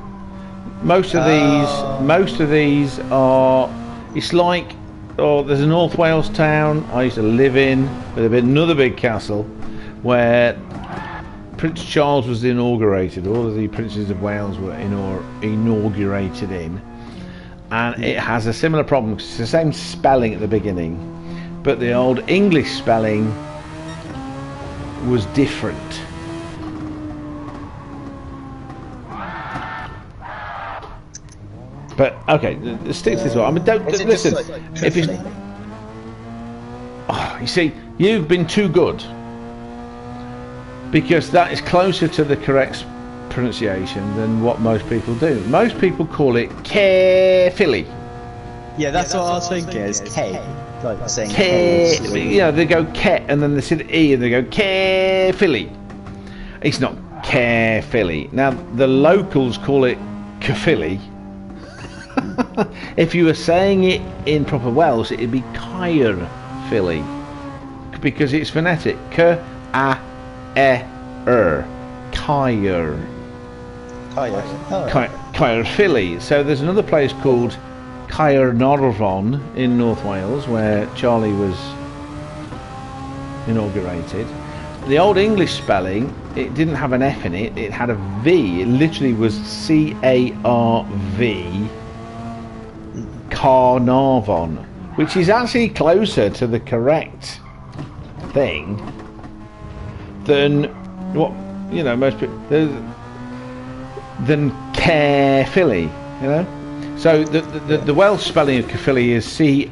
Most of these are. It's like, there's a North Wales town I used to live in with another big castle, where Prince Charles was inaugurated. All of the princes of Wales were inaugurated in, and it has a similar problem. It's the same spelling at the beginning, but the old English spelling was different. But okay, stick to this one. I mean, don't listen. If it's, you see, you've been too good, because that is closer to the correct pronunciation than what most people do. Most people call it carefully. Yeah, that's what I was thinking. Is K, like saying K. Yeah, they go ke and then they say the E and they go carefully. It's not carefully. Now the locals call it Caerphilly. If you were saying it in proper Welsh, it'd be Caerphilly, because it's phonetic. K-A-E-R. Caerphilly. So there's another place called Caernarfon in North Wales where Charlie was inaugurated. The old English spelling, it didn't have an F in it, it had a V. It literally was C-A-R-V, Caernarfon, which is actually closer to the correct thing than what, you know, most people, than Caerphilly, you know. So the Welsh spelling of Caerphilly is C-A-E-R-F-I-L-I.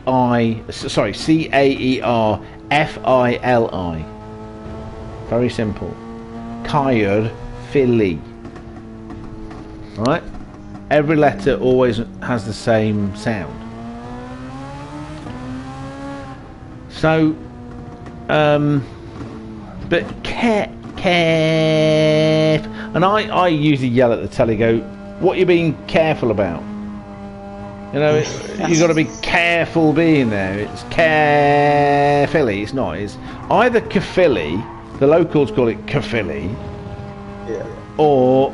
Very simple. Caerphilly. Right? Every letter always has the same sound. So, but caref, and I usually yell at the telly, go, what are you being careful about? You know, you've got to be careful being there. It's carefully. It's not. It's either Caerphilly, the locals call it Caerphilly, yeah, or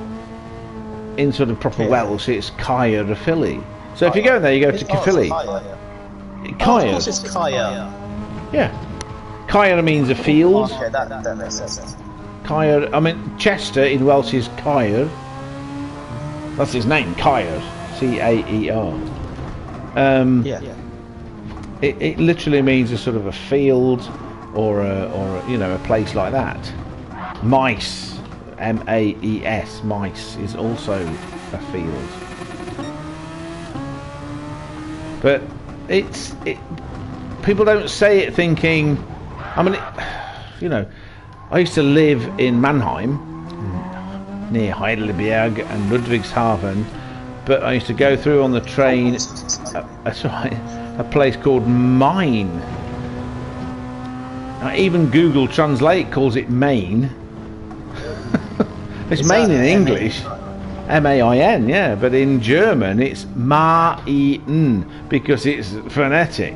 in sort of proper Welsh, it's Caer y Philly. So if you go there, you go to Caerphilly. Of course it's Caer. Yeah. Caer means a field. Okay, that makes sense. Caer, I mean, Chester in Welsh is Caer. That's his name, Caer. C-A-E-R. Yeah. It literally means a sort of a field or a place like that. Mice, M-A-E-S, mice is also a field. But people don't say it thinking. I mean, I used to live in Mannheim, near Heidelberg and Ludwigshafen, but I used to go through on the train. That's right, a place called Main. Now, even Google Translate calls it Maine. It's Maine in English. M-A-I-N, yeah, but in German it's Ma-I-N because it's phonetic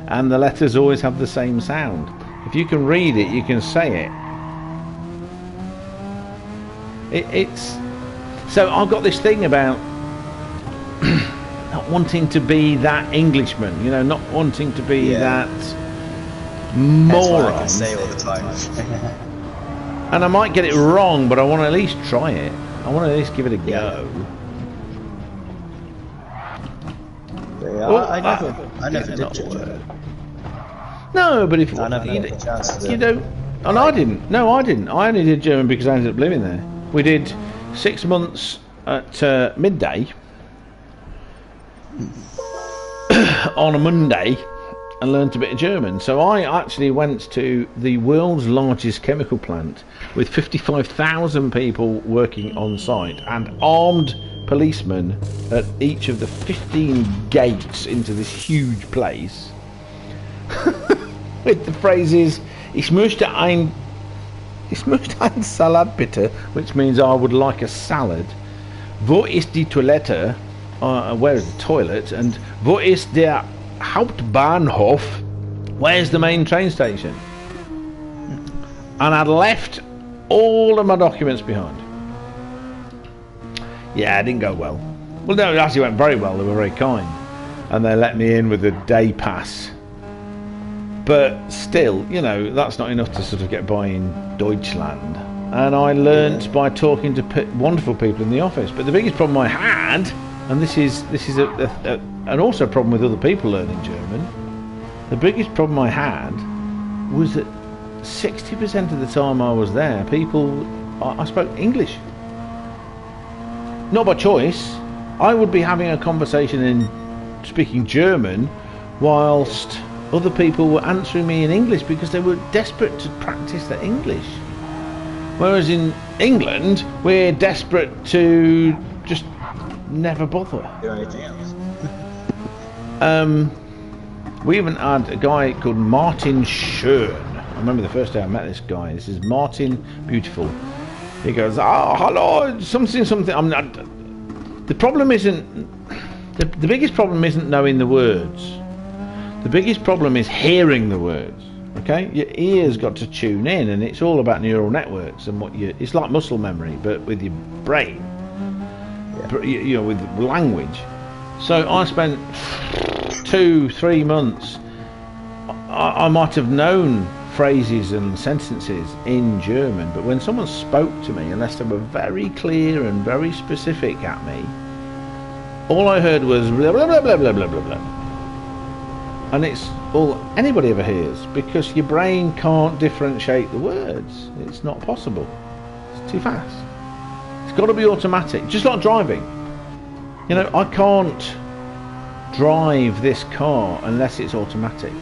and the letters always have the same sound. If you can read it, you can say it. It's so I've got this thing about not wanting to be that Englishman, not wanting to be that moron. That's what I can say all the time. And I might get it wrong, but I want to at least try it. I want to at least give it a go. I never did German. No, but if you don't, and I didn't. No, I didn't. I only did German because I ended up living there. We did 6 months at midday on a Monday and learnt a bit of German. So I actually went to the world's largest chemical plant with 55,000 people working on site and armed policemen at each of the 15 gates into this huge place with the phrases "Ich möchte ein Salat bitte," which means I would like a salad. "Wo ist die Toilette?" Where is the toilet? And "Wo ist der Hauptbahnhof?" Where's the main train station? And I'd left all of my documents behind. Yeah, it didn't go well. Well, no, it actually went very well. They were very kind, and they let me in with a day pass. But still, that's not enough to sort of get by in Deutschland. And I learnt by talking to wonderful people in the office. But the biggest problem I had, and this is and also a problem with other people learning German, the biggest problem I had was that 60% of the time I was there, I spoke English. Not by choice. I would be having a conversation in speaking German whilst other people were answering me in English because they were desperate to practice their English. Whereas in England, we're desperate to just never bother. We even had a guy called Martin Schön. I remember the first day I met this guy. This is Martin Beautiful. He goes, "Oh, hello, something." The problem isn't the biggest problem isn't knowing the words. The biggest problem is hearing the words. Okay, your ears got to tune in, and it's all about neural networks and it's like muscle memory, but with your brain. Yeah. With language. So I spent 2-3 months. I might have known phrases and sentences in German, but when someone spoke to me, unless they were very clear and very specific at me, all I heard was blah blah blah blah blah blah blah blah. And it's all anybody ever hears because your brain can't differentiate the words. It's not possible. It's too fast. It's got to be automatic, just like driving. I can't drive this car unless it's automatic.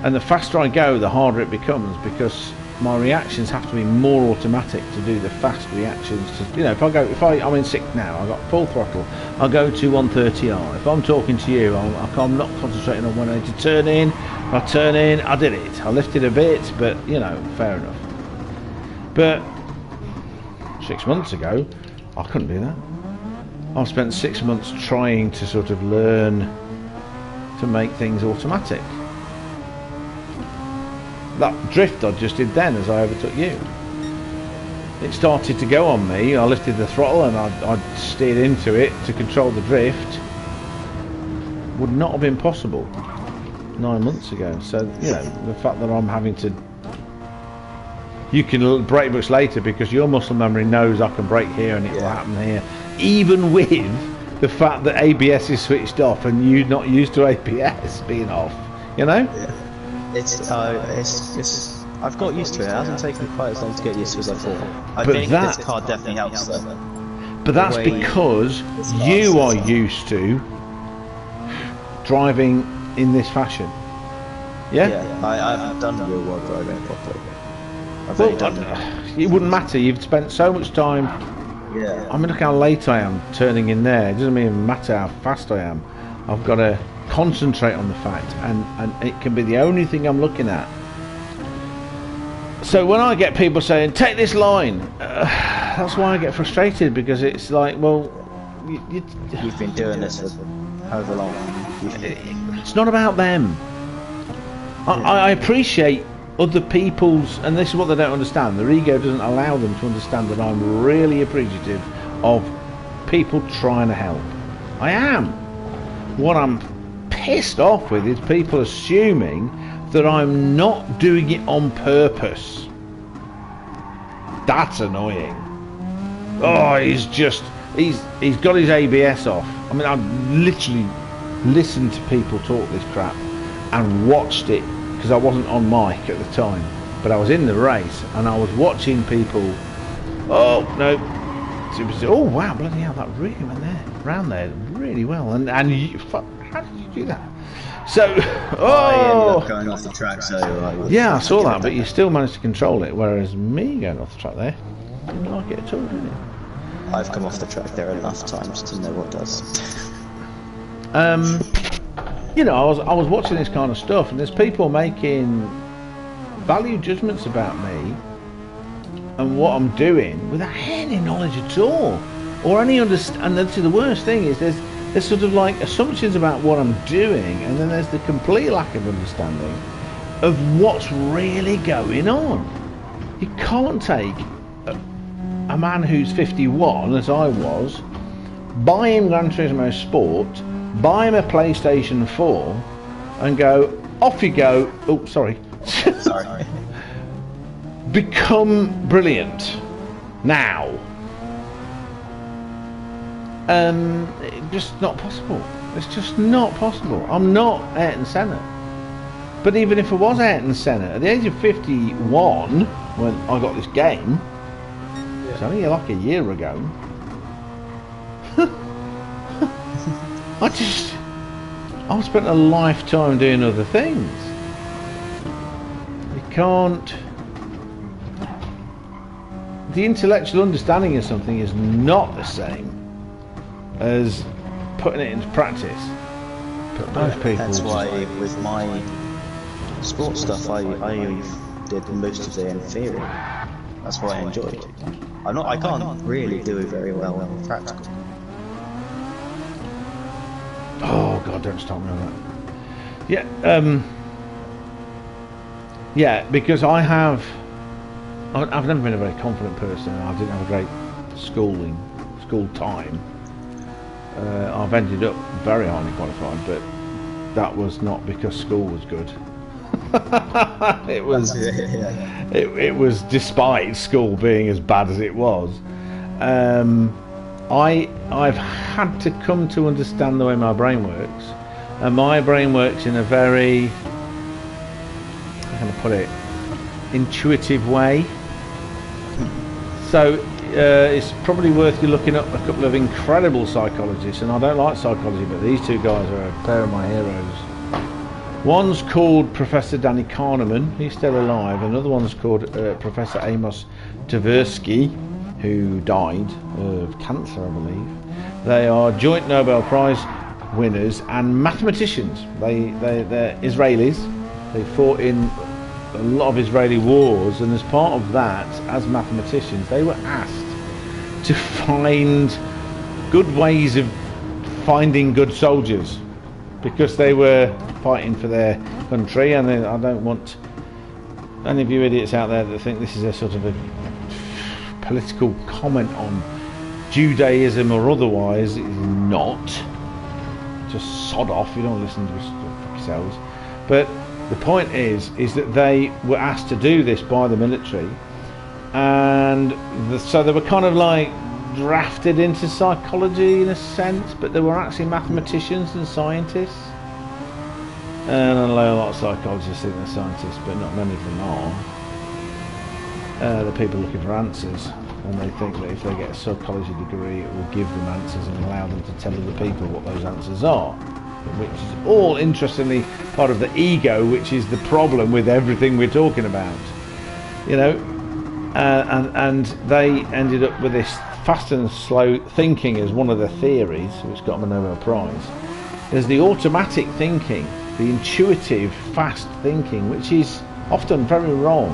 And the faster I go, the harder it becomes because my reactions have to be more automatic to do the fast reactions. If I'm in sixth now, I've got full throttle, I'll go to 130R. If I'm talking to you, I'm not concentrating on 180. Turn in, I turn in, I did it. I lifted a bit, but fair enough. But 6 months ago, I couldn't do that. I've spent 6 months trying to sort of learn to make things automatic. That drift I just did then as I overtook you. it started to go on me, I lifted the throttle and I steered into it to control the drift. Would not have been possible 9 months ago. So, you know, the fact that I'm having to... You can brake much later because your muscle memory knows I can brake here and it will happen here. Even with the fact that ABS is switched off and you're not used to ABS being off, you know? Yeah. It's I've got used to it. It hasn't taken quite as long to get used to as I thought. I think this car definitely helps though. But that's because you are used to driving in this fashion. Yeah? Yeah, I haven't done real world driving properly. It wouldn't matter, you've spent so much time. Yeah. I mean, look how late I am turning in there. It doesn't even matter how fast I am. I've got to concentrate on the fact, and it can be the only thing I'm looking at. So when I get people saying, take this line, that's why I get frustrated, because it's like, well, you've been doing this for however long. It's not about them. I appreciate other people's, and this is what they don't understand, their ego doesn't allow them to understand that I'm really appreciative of people trying to help. I am. What I'm pissed off with is people assuming that I'm not doing it on purpose. That's annoying. Oh, he's got his ABS off. I mean, I've literally listened to people talk this crap and watched it, because I wasn't on mic at the time, but I was in the race and I was watching people. Oh no! Oh wow! Bloody hell! That really went there, round there, really well. And you, how did you do that? So, I ended up going off the track. So yeah, I saw that, but you still managed to control it. Whereas me going off the track there, didn't like it at all, did it? I've come off the track there enough times to know what does. You know, I was watching this kind of stuff, and there's people making value judgments about me and what I'm doing without any knowledge at all, or any understand. And the worst thing is there's sort of like assumptions about what I'm doing, and then there's the complete lack of understanding of what's really going on. You can't take a man who's 51, as I was, buy him Gran Turismo Sport, buy him a PlayStation 4 and go, off you go. Oh, sorry. Sorry. Become brilliant now. It's just not possible. It's just not possible. I'm not Ayrton Senna. But even if I was Ayrton Senna, at the age of 51, when I got this game, it's only like a year ago, I've spent a lifetime doing other things. You can't... The intellectual understanding of something is not the same as putting it into practice. But most people... That's why with my sports stuff I did most of it in theory. That's what I enjoyed. I can't really do it very well in practical. Oh God, don't start me on that. Yeah, yeah, because I've never been a very confident person. I didn't have a great school time. I've ended up very highly qualified, but that was not because school was good. It was despite school being as bad as it was. I've had to come to understand the way my brain works, and my brain works in a very, how can I put it, intuitive way. So it's probably worth you looking up a couple of incredible psychologists, and I don't like psychology, but these two guys are a pair of my heroes. One's called Professor Danny Kahneman, he's still alive. Another one's called Professor Amos Tversky, who died of cancer, I believe. They are joint Nobel Prize winners and mathematicians. They're Israelis. They fought in a lot of Israeli wars, and as part of that, as mathematicians, they were asked to find good ways of finding good soldiers, because they were fighting for their country. And I don't want any of you idiots out there that think this is a sort of a political comment on Judaism or otherwise. It is not. Just sod off. You don't listen to us, fuck yourselves. But the point is that they were asked to do this by the military, and so they were kind of like drafted into psychology in a sense, but they were actually mathematicians and scientists. And I know a lot of psychologists think they're scientists, but not many of them are. They're people looking for answers, and they think that if they get a psychology degree, it will give them answers and allow them to tell other people what those answers are, which is all, interestingly, part of the ego, which is the problem with everything we're talking about. You know, and they ended up with this fast and slow thinking as one of the theories, which got them a Nobel Prize. There's the automatic thinking, the intuitive, fast thinking, which is often very wrong,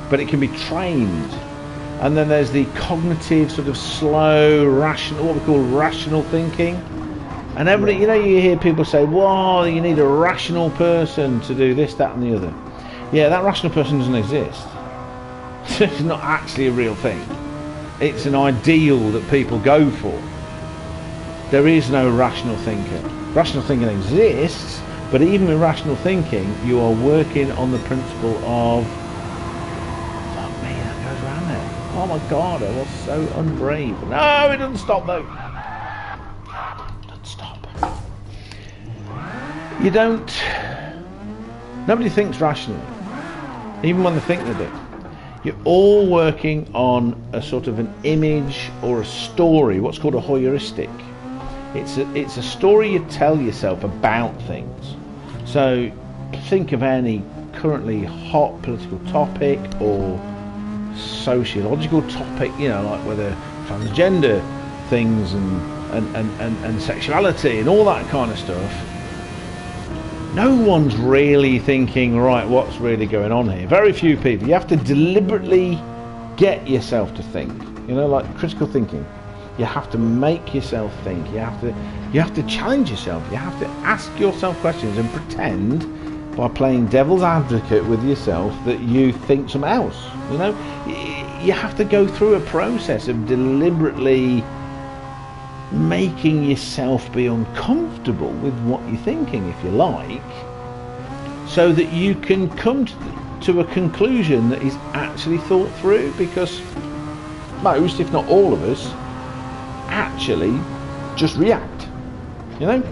but it can be trained. And then there's the cognitive, sort of slow, rational, what we call rational thinking. And everybody, you know, you hear people say, "Whoa, you need a rational person to do this, that, and the other." Yeah, that rational person doesn't exist. It's not actually a real thing. It's an ideal that people go for. There is no rational thinker. Rational thinking exists, but even with rational thinking, you are working on the principle of, fuck me, that goes around there. Oh my God, I was so unbrave. No, it doesn't stop though. It doesn't stop. You don't, nobody thinks rationally, even when they think they do. You're all working on a sort of an image or a story, what's called a heuristic. It's a story you tell yourself about things. So think of any currently hot political topic or sociological topic, you know, like whether transgender things and sexuality and all that kind of stuff. No one's really thinking, right, what's really going on here? Very few people. You have to deliberately get yourself to think, you know, like critical thinking. You have to make yourself think. You have to challenge yourself. You have to ask yourself questions and pretend, by playing devil's advocate with yourself, that you think something else. You know, you have to go through a process of deliberately making yourself be uncomfortable with what you're thinking, if you like, so that you can come to a conclusion that is actually thought through, because most, if not all of us, actually just react, you know.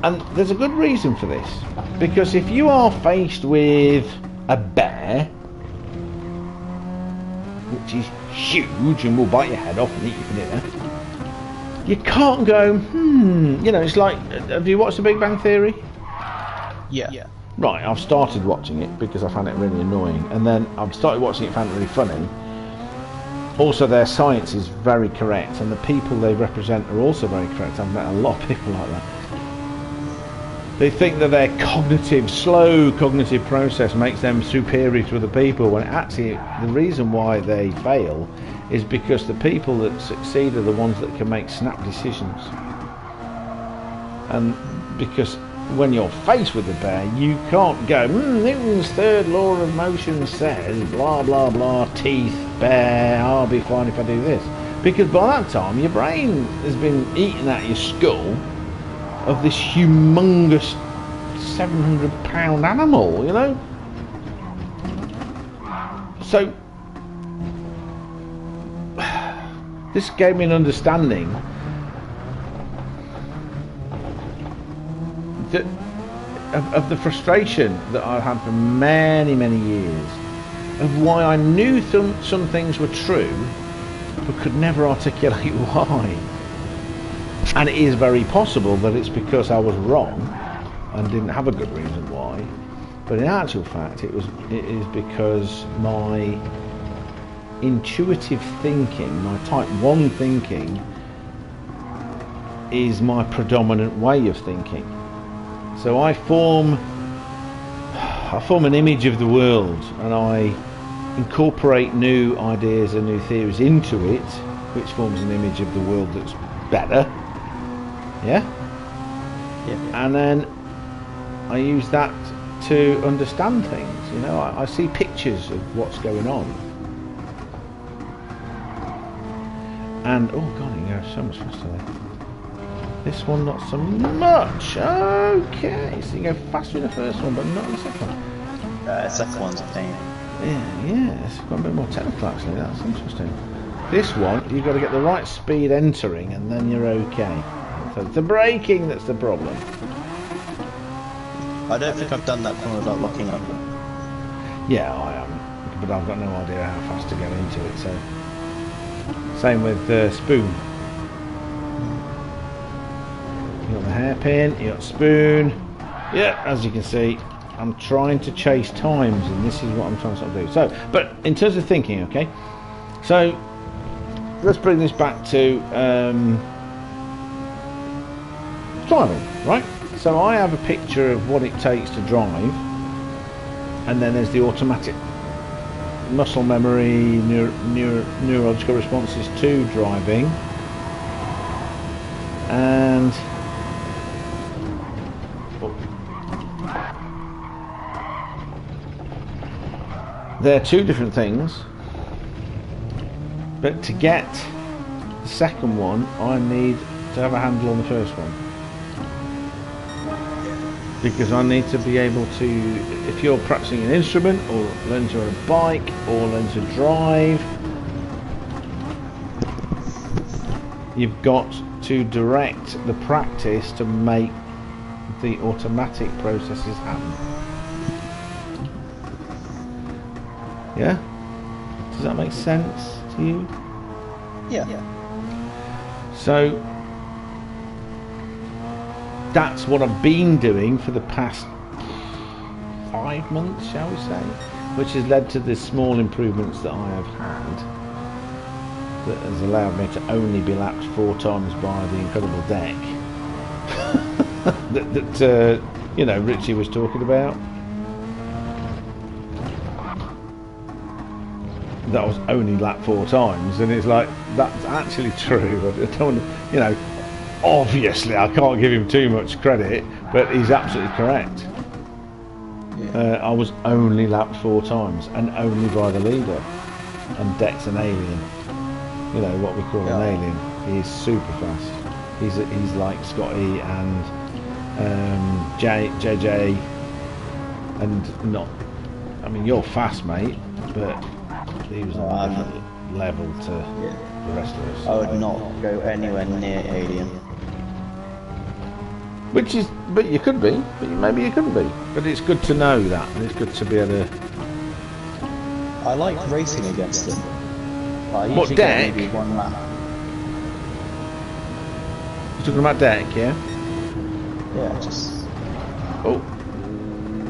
And there's a good reason for this, because if you are faced with a bear which is huge and will bite your head off and eat you for dinner, you can't go, you know, it's like, have you watched The Big Bang Theory? Yeah. Right, I've started watching it because I found it really annoying, and then I've started watching it, found it really funny. Also, their science is very correct, and the people they represent are also very correct. I've met a lot of people like that. They think that their slow cognitive process makes them superior to other people, when actually the reason why they fail is because the people that succeed are the ones that can make snap decisions. And because when you're faced with a bear, you can't go, Newton's third law of motion says, blah, blah, blah, teeth, bear, I'll be fine if I do this. Because by that time, your brain has been eating at your skull of this humongous 700-pound animal, you know? So, this gave me an understanding that of the frustration that I've had for many, many years, of why I knew some things were true but could never articulate why. And it is very possible that it's because I was wrong and didn't have a good reason why, but in actual fact it is because my intuitive thinking, my type 1 thinking, is my predominant way of thinking. So I form an image of the world, and I incorporate new ideas and new theories into it, which forms an image of the world that's better. Yeah? And then I use that to understand things, you know. I see pictures of what's going on. And oh god, it goes so much faster there. This one not so much. Okay, so you go faster in the first one, but not in the second one. The second one's a pain. Yeah, it's got a bit more technical actually. That's interesting. This one, you've got to get the right speed entering, and then you're okay. So it's the braking that's the problem. I don't think I've done that one without locking up. Yeah, I am, but I've got no idea how fast to go into it. So, same with spoon. You got the hairpin, you got spoon. Yeah, as you can see, I'm trying to chase times, and this is what I'm trying to sort of do. So, but in terms of thinking, okay. So, let's bring this back to driving, right? So I have a picture of what it takes to drive, and then there's the automatic muscle memory, neurological responses to driving, and they're two different things. But to get the second one, I need to have a handle on the first one. Because I need to be able to, if you're practicing an instrument, or learn to ride a bike, or learn to drive, you've got to direct the practice to make the automatic processes happen. Yeah? Does that make sense to you? Yeah. So that's what I've been doing for the past 5 months, shall we say, which has led to the small improvements that I have had, that has allowed me to only be lapped 4 times by the incredible deck that you know, Richie was talking about. That was only lapped 4 times, and it's like, that's actually true. I don't, you know, obviously I can't give him too much credit, but he's absolutely correct. Yeah. I was only lapped 4 times, and only by the leader. And Deck's an alien. You know what we call an alien. He's super fast. He's like Scotty and JJ, and not. I mean, you're fast, mate, but he was on a different level to the rest of us. I would not go anywhere near alien. Which is, but you could be, but maybe you couldn't be. But it's good to know that, and it's good to be able to. I like racing against them. What, Deck? Maybe 1 lap. You're talking about Deck, yeah? Yeah, just. Oh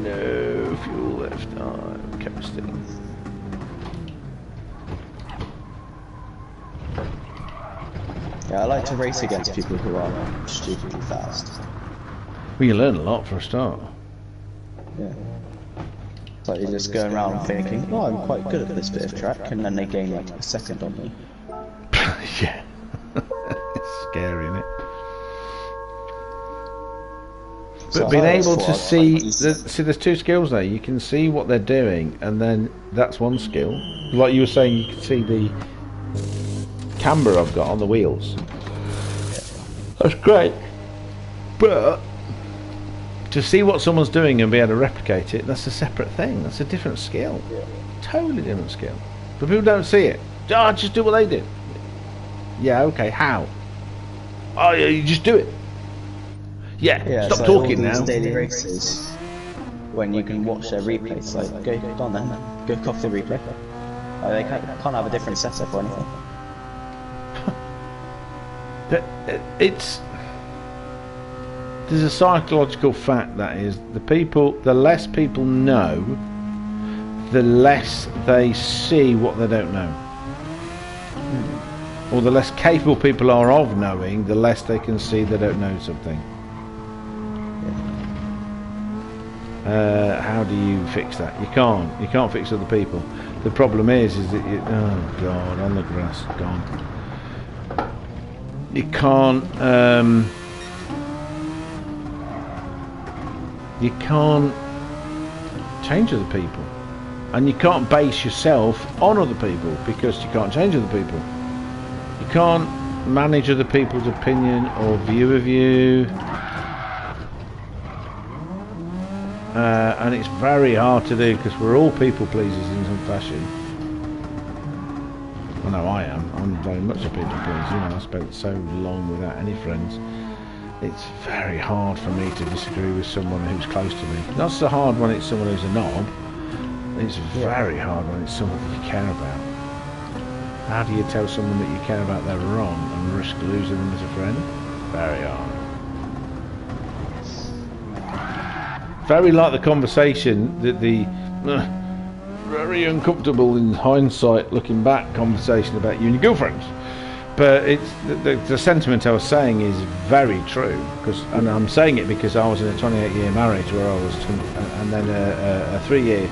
no, fuel left. I'm coasting. Yeah, I like to race against people who are stupidly fast. Well, you learn a lot for a start. Yeah. It's like you're just going around thinking, oh, I'm quite good at this bit of track, and then they gain like a second on me. Yeah. It's scary, isn't it? But So being able to see, like, there's 2 skills there. You can see what they're doing, and then that's one skill. Like you were saying, you can see the camber I've got on the wheels. That's great, but to see what someone's doing and be able to replicate it, that's a separate thing. That's a different skill. Totally different skill. But people don't see it. Oh, just do what they did. Yeah, okay, how? Oh yeah, you just do it. Yeah, stop talking now. Daily races, when you can watch their replays, like, go on then, go copy the replay. They can't have a different setup or anything. There's a psychological fact that is, the less people know, the less they see what they don't know. Or the less capable people are of knowing, the less they can see they don't know something. How do you fix that? You can't fix other people. The problem is that oh god, on the grass, gone. You can't change other people, and you can't base yourself on other people, because you can't change other people. You You can't manage other people's opinion or view of you. And it's very hard to do because we're all people pleasers in some fashion. I know I am. I'm very much a people pleaser. You know, I spent so long without any friends. It's very hard for me to disagree with someone who's close to me. Not so hard when it's someone who's a knob. It's very hard when it's someone that you care about. How do you tell someone that you care about they're wrong and risk losing them as a friend? Very hard. Very like the conversation that the very uncomfortable in hindsight looking back conversation about you and your girlfriends. But it's the sentiment I was saying is very true, and I'm saying it because I was in a 28-year marriage where I was, and then a 4-year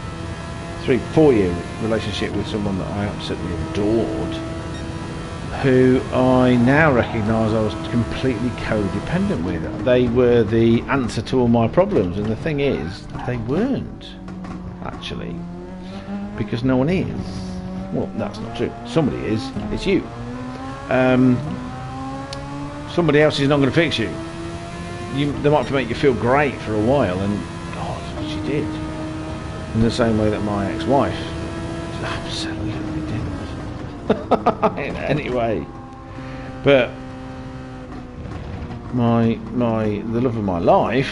relationship with someone that I absolutely adored, who I now recognise I was completely codependent with. They were the answer to all my problems, and the thing is, they weren't actually, because no one is. Well, that's not true. Somebody is. It's you. Somebody else is not going to fix you. They might make you feel great for a while, and God, she did. In the same way that my ex-wife absolutely didn't. Anyway, but the love of my life,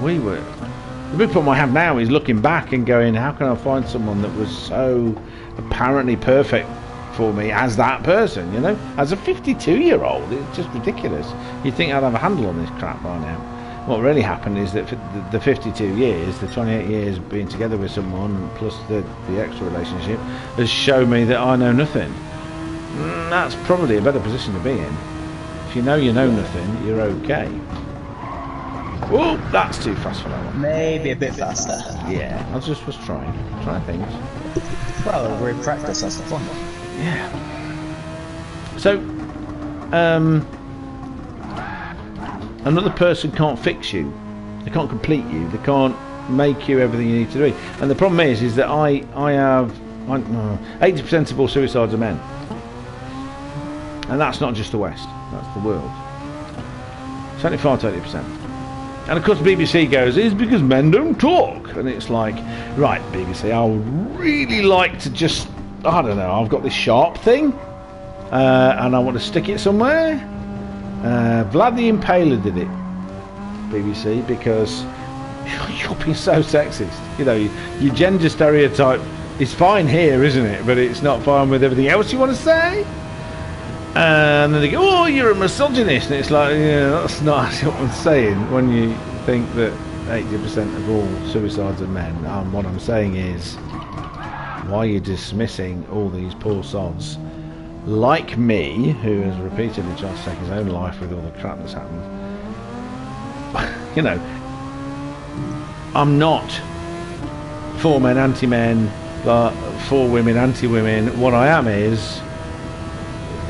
the big problem I have now is looking back and going, how can I find someone that was so apparently perfect for me as that person, you know? As a 52-year-old, it's just ridiculous. You'd think I'd have a handle on this crap by now. What really happened is that for the 52 years, the 28 years being together with someone, plus the extra relationship, has shown me that I know nothing. That's probably a better position to be in. If you know nothing, you're okay. Oh, that's too fast for that one. Maybe a bit faster. Yeah, I just was trying things. Well, we're in practice, that's the fun. Yeah. So, another person can't fix you. They can't complete you. They can't make you everything you need to do. And the problem is that I have 80% of all suicides are men. And that's not just the West. That's the world. 75 to 80%. And of course BBC goes, it's because men don't talk. And it's like, right, BBC, I would really like to just, I don't know, I've got this sharp thing, and I want to stick it somewhere. Vlad the Impaler did it, BBC, because you're being so sexist. You know, your gender stereotype is fine here, isn't it? But it's not fine with everything else you want to say. And then they go, oh, you're a misogynist. And it's like, yeah, that's not actually what I'm saying when you think that 80% of all suicides are men. What I'm saying is, why are you dismissing all these poor sods like me, who has repeatedly tried to take his own life with all the crap that's happened? You know, I'm not for men, anti-men, for women, anti-women. What I am is,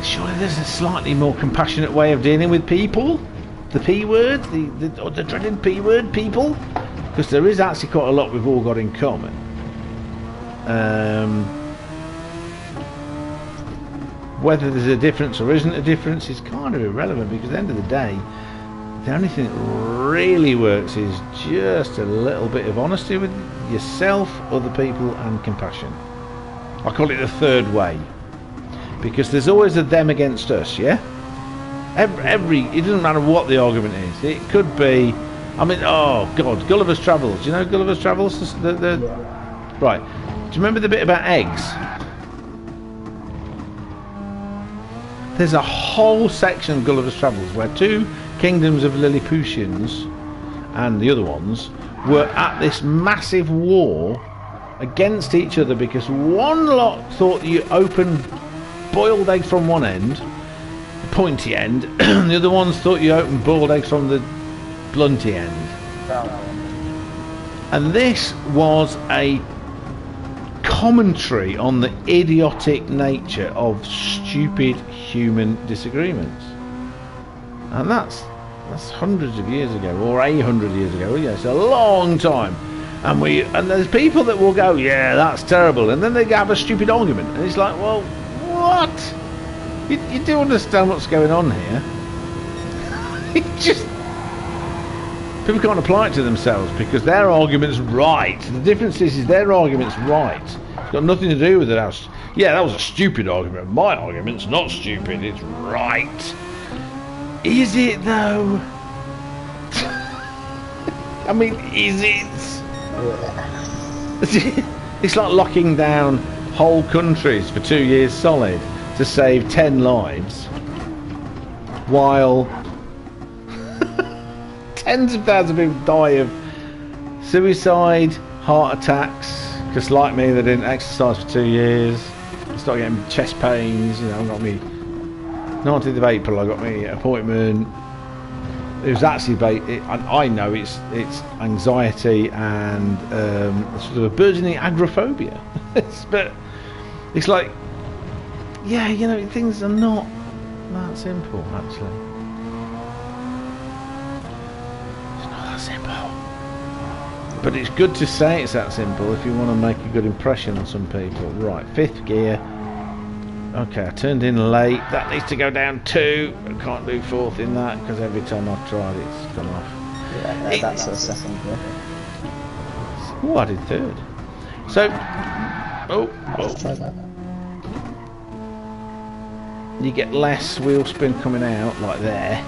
surely there's a slightly more compassionate way of dealing with people. The P word, the dreaded P word, people, because there is actually quite a lot we've all got in common. Whether there's a difference or isn't a difference is kind of irrelevant, because at the end of the day, the only thing that really works is just a little bit of honesty with yourself, other people, and compassion. I call it the third way. Because there's always a them against us, yeah? It doesn't matter what the argument is. It could be, I mean, oh God, Gulliver's Travels. Do you know Gulliver's Travels? Right. Do you remember the bit about eggs? There's a whole section of Gulliver's Travels where two kingdoms of Lilliputians and the other ones were at this massive war against each other, because one lot thought you open boiled egg from one end, the pointy end, and the other ones thought you opened boiled eggs from the blunty end. And this was a commentary on the idiotic nature of stupid human disagreements. And that's hundreds of years ago, or 100 years ago. Yeah, it's a long time. And there's people that will go, yeah, that's terrible, and then they have a stupid argument, and it's like, well, What? You do understand what's going on here? It just... People can't apply it to themselves because their argument's right. The difference is their argument's right. It's got nothing to do with it. Yeah, that was a stupid argument. My argument's not stupid. It's right. Is it though? I mean, is it? It's like locking down whole countries for 2 years solid to save 10 lives, while tens of thousands of people die of suicide, heart attacks, because like me, they didn't exercise for 2 years. I started getting chest pains. You know, I got me 19th of April. I got me appointment. It was actually I know it's anxiety and sort of a burgeoning agoraphobia. But it's like, yeah, you know, things are not that simple actually. It's not that simple. But it's good to say it's that simple if you want to make a good impression on some people. Right, 5th gear. Okay, I turned in late. That needs to go down 2. I can't do 4th in that because every time I've tried it's gone off. Yeah, that's a 2nd gear. Oh, I did 3rd. So, Let's try that. You get less wheel spin coming out like there.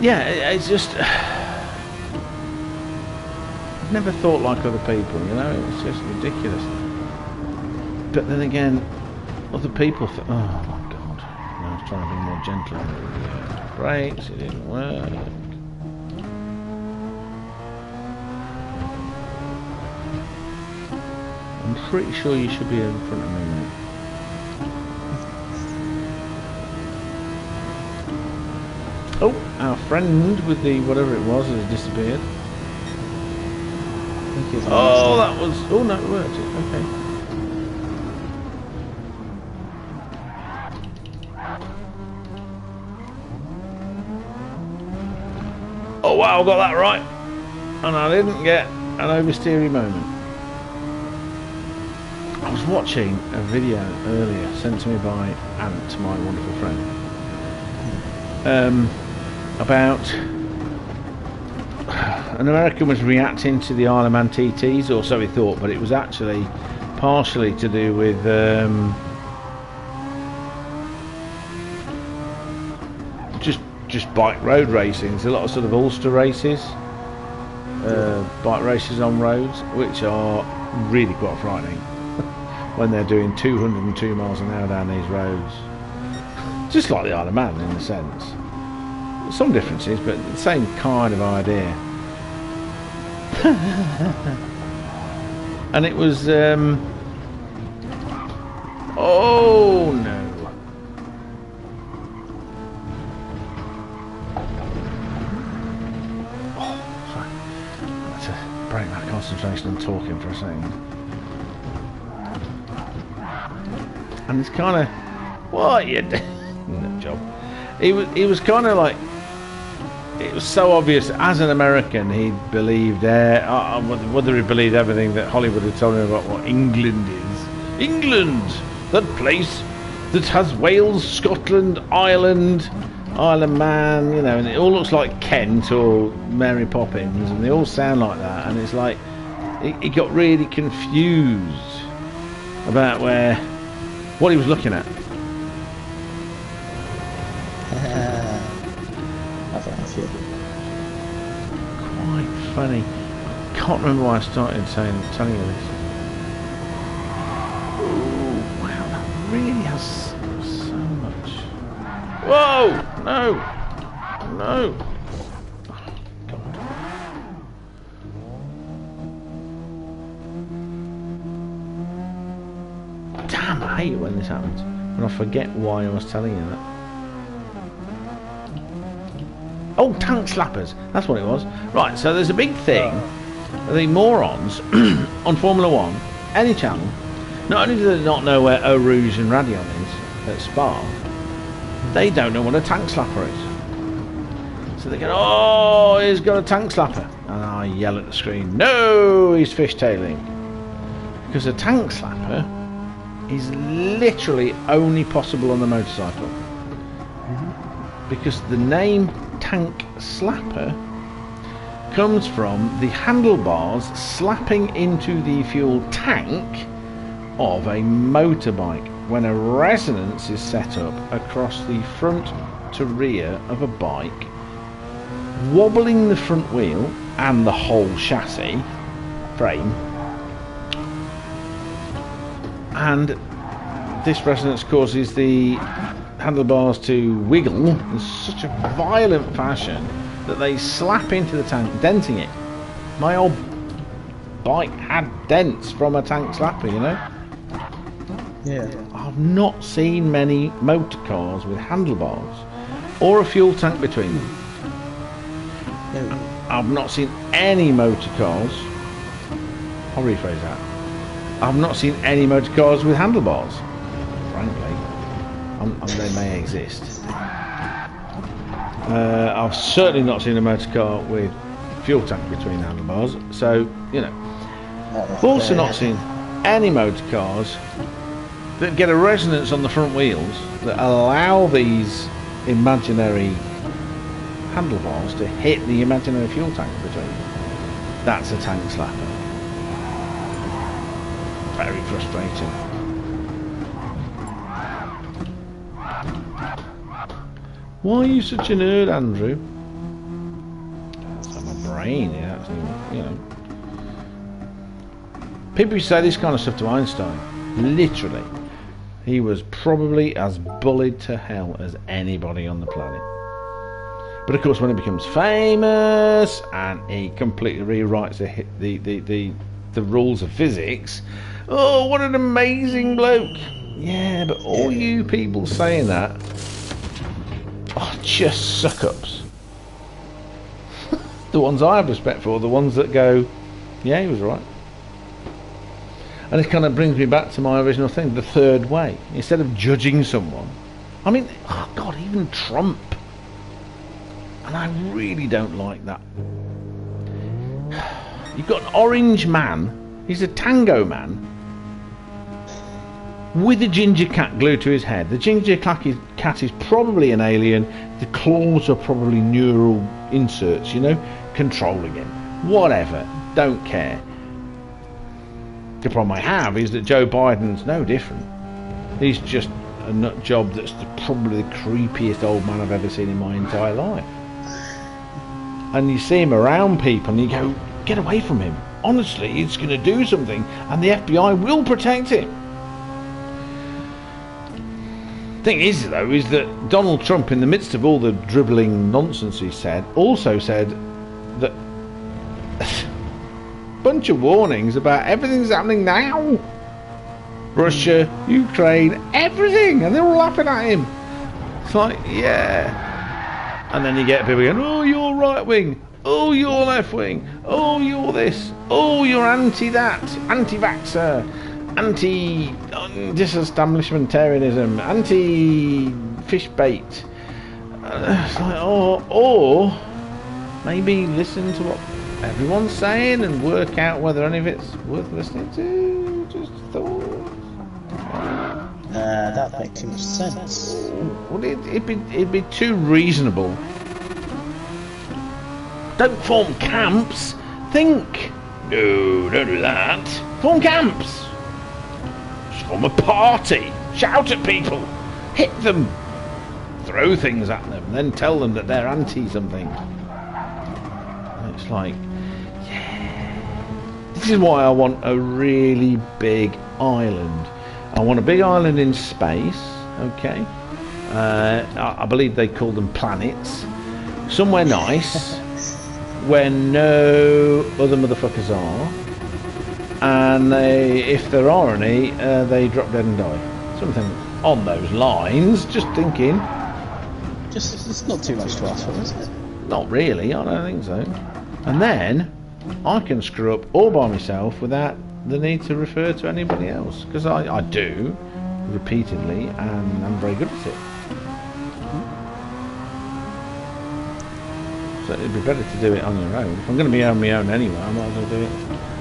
Yeah, it's just... I've never thought like other people, you know, it's just ridiculous. But then again, other people oh my god, I was trying to be more gentle on the brakes, it didn't work. I'm pretty sure you should be in front of me, mate. Oh, our friend with the whatever it was has disappeared. Oh, that was... Oh, no, it worked. Okay. Oh, wow, I got that right. And I didn't get an oversteery moment. I was watching a video earlier sent to me by Ant, my wonderful friend, about... An American was reacting to the Isle of Man TTs, or so he thought, but it was actually partially to do with just bike road racing. There's a lot of sort of Ulster races, bike races on roads, which are really quite frightening when they're doing 202 miles an hour down these roads. Just like the Isle of Man in a sense. Some differences, but the same kind of idea. And it was oh no. Oh, sorry. I had to break my concentration and talking for a second. And it's kind of, what you doing? No job. He was kind of like, it was so obvious as an American he believed whether he believed everything that Hollywood had told him about what England is. England, that place that has Wales, Scotland, Ireland, Isle of Man, you know, and it all looks like Kent or Mary Poppins, and they all sound like that. And it's like he got really confused about what he was looking at. Quite funny. Can't remember why I started telling you this. Oh wow, that really has so much. Whoa! No! No! Oh, God. Damn, I hate it when this happens. And I forget why I was telling you that. Oh, tank slappers. That's what it was. Right, so there's a big thing. The morons on Formula 1, any channel, not only do they not know where Eau Rouge and Radion is at Spa, they don't know what a tank slapper is. So they go, oh, he's got a tank slapper. And I yell at the screen, no, he's fishtailing. Because a tank slapper is literally only possible on the motorcycle. Because the name Tank Slapper comes from the handlebars slapping into the fuel tank of a motorbike when a resonance is set up across the front to rear of a bike, wobbling the front wheel and the whole chassis frame, and this resonance causes the handlebars to wiggle in such a violent fashion that they slap into the tank, denting it. My old bike had dents from a tank slapper, you know. Yeah. I've not seen many motor cars with handlebars or a fuel tank between them. No. I've not seen any motor cars. I'll rephrase that. I've not seen any motor cars with handlebars, frankly. They may exist. I've certainly not seen a motor car with fuel tank between the handlebars, so, you know. I've also not seen any motor cars that get a resonance on the front wheels that allow these imaginary handlebars to hit the imaginary fuel tank between them. That's a tank slapper. Very frustrating. Why are you such a nerd, Andrew? That's my brain, yeah, you know. People who say this kind of stuff to Einstein, literally, he was probably as bullied to hell as anybody on the planet. But of course, when he becomes famous and he completely rewrites the rules of physics, oh, what an amazing bloke! Yeah, but all you people saying that are just suck-ups. The ones I have respect for, the ones that go, yeah, he was right. And it kind of brings me back to my original thing, the third way. Instead of judging someone, I mean, oh God, even Trump. And I really don't like that. You've got an orange man, he's a tango man, with a ginger cat glued to his head. The ginger cat is probably an alien, the claws are probably neural inserts, you know, controlling him. Whatever, don't care. The problem I have is that Joe Biden's no different. He's just a nut job that's probably the creepiest old man I've ever seen in my entire life. And you see him around people and you go, get away from him. Honestly, he's going to do something and the FBI will protect him. Thing is, though, is that Donald Trump, in the midst of all the dribbling nonsense he said, also said that bunch of warnings about everything's happening now. Russia, Ukraine, everything, and they're all laughing at him. It's like, yeah. And then you get people going, oh, you're right wing, oh, you're left wing, oh, you're this, oh, you're anti that, anti-vaxxer, anti-disestablishmentarianism, anti-fish bait. It's like, or maybe listen to what everyone's saying and work out whether any of it's worth listening to. Just thoughts. That makes too much sense. Well, it'd be too reasonable. Don't form camps. Think. No, don't do that. Form camps. Just form a party. Shout at people. Hit them. Throw things at them. Then tell them that they're anti something. And it's like, yeah. This is why I want a really big island. I want a big island in space, okay? I believe they call them planets. Somewhere nice, where no other motherfuckers are. And if there are any, they drop dead and die. Something on those lines, just thinking. It's not too much to ask for, is it? Not really, I don't think so. And then, I can screw up all by myself without the need to refer to anybody else, because I do repeatedly and I'm very good at it. So it'd be better to do it on your own. If I'm going to be on my own anyway, I might as well do it.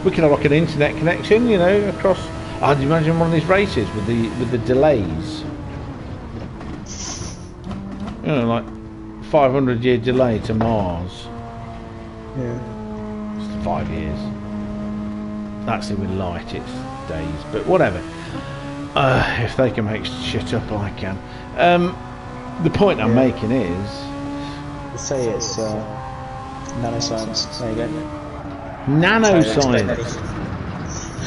We can have like an internet connection, you know, across I'd imagine one of these races with the delays. You know, like 500-year delay to Mars. Yeah. It's 5 years. Actually, with light, it's days. But whatever. If they can make shit up, I can. The point I'm making is... Let's say it's nanoscience. There you go. Nanoscience.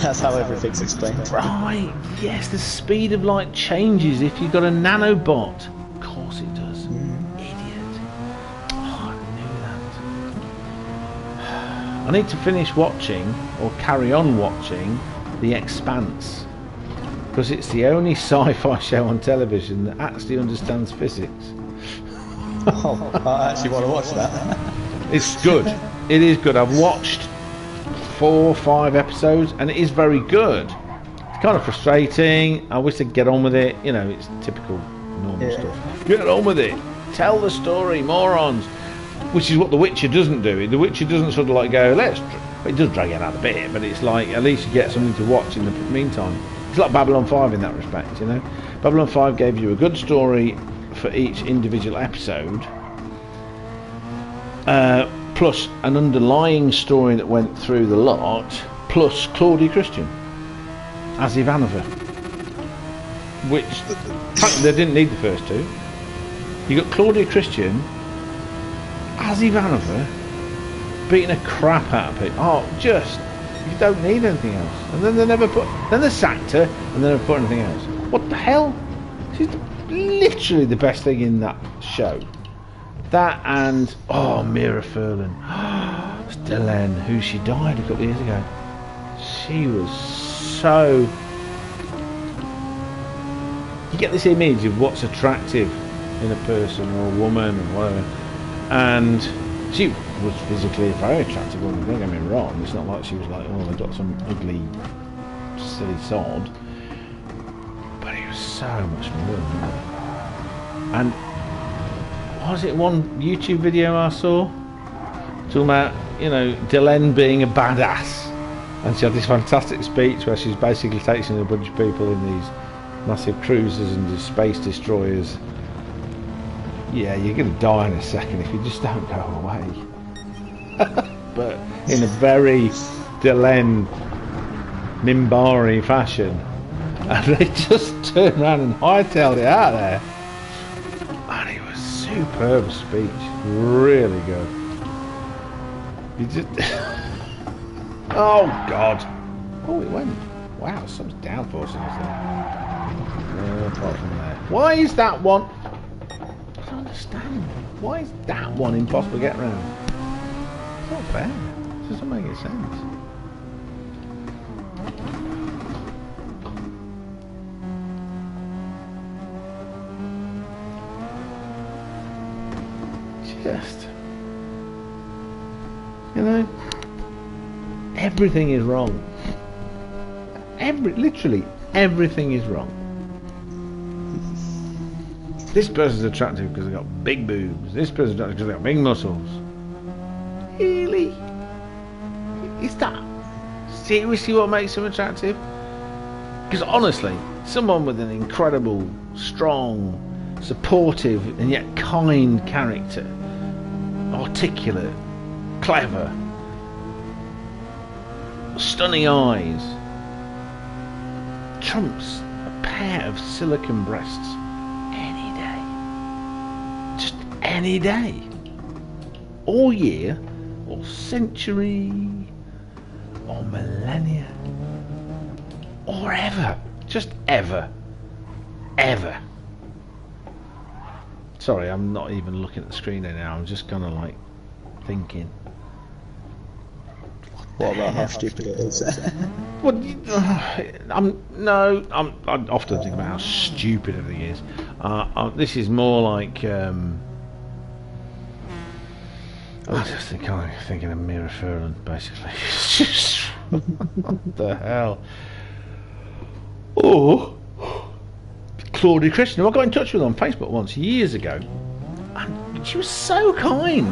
That's how everything's explained. Right, yes, the speed of light changes if you've got a nanobot. Of course it does. Idiot. Oh, I knew that. I need to finish watching, or carry on watching, The Expanse. Because it's the only sci-fi show on television that actually understands physics. Oh, I actually want to watch that. It's good. It is good. I've watched 4 or 5 episodes and it is very good. It's kind of frustrating. I wish they'd get on with it. You know, it's typical normal stuff. Get on with it. Tell the story, morons. Which is what The Witcher doesn't do. The Witcher doesn't sort of like go, it does drag it out a bit, but it's like at least you get something to watch in the meantime. It's like Babylon 5 in that respect, you know. Babylon 5 gave you a good story for each individual episode, plus an underlying story that went through the lot, plus Claudia Christian as Ivanova, which they didn't need the first two. You got Claudia Christian as Ivanova beating a crap out of people. Oh, just, you don't need anything else. And then they sacked her and then they put anything else. What the hell? She's literally the best thing in that show. That and Mira Furlan. Stellan, who she died a couple of years ago. She was so... You get this image of what's attractive in a person or a woman or whatever. And she was physically a very attractive woman, don't get me wrong. It's not like she was like, oh, they've got some ugly, silly sod. But it was so much more than that. And was it one YouTube video I saw talking about, you know, Delenn being a badass, and she had this fantastic speech where she's basically taking a bunch of people in these massive cruisers and these space destroyers. Yeah, you're going to die in a second if you just don't go away. But in a very Delenn Mimbari fashion. And they just turned around and hightailed it out there. And it was superb speech. Really good. You just... Oh, God. Oh, it went. Wow, some downforce in us there. Apart from there. Why is that one... I don't understand. Why is that one impossible to get around? It's not fair. It doesn't make any sense. Just, you know, everything is wrong. Literally everything is wrong. This person's attractive because they've got big boobs. This person's attractive because they've got big muscles. Really? Is that seriously what makes them attractive? Because honestly, someone with an incredible, strong, supportive and yet kind character, articulate, clever, stunning eyes, trumps a pair of silicon breasts any day. Just any day. All year, or century, or millennia, or ever. Just ever. Ever. Sorry, I'm not even looking at the screen now. I'm just kind of like thinking. What about how stupid it is? Well, I often think about how stupid everything is. This is more like I just think I'm thinking of Mira Furlan, basically. What the hell? Oh, Claudia Christian, I got in touch with her on Facebook once years ago, and she was so kind.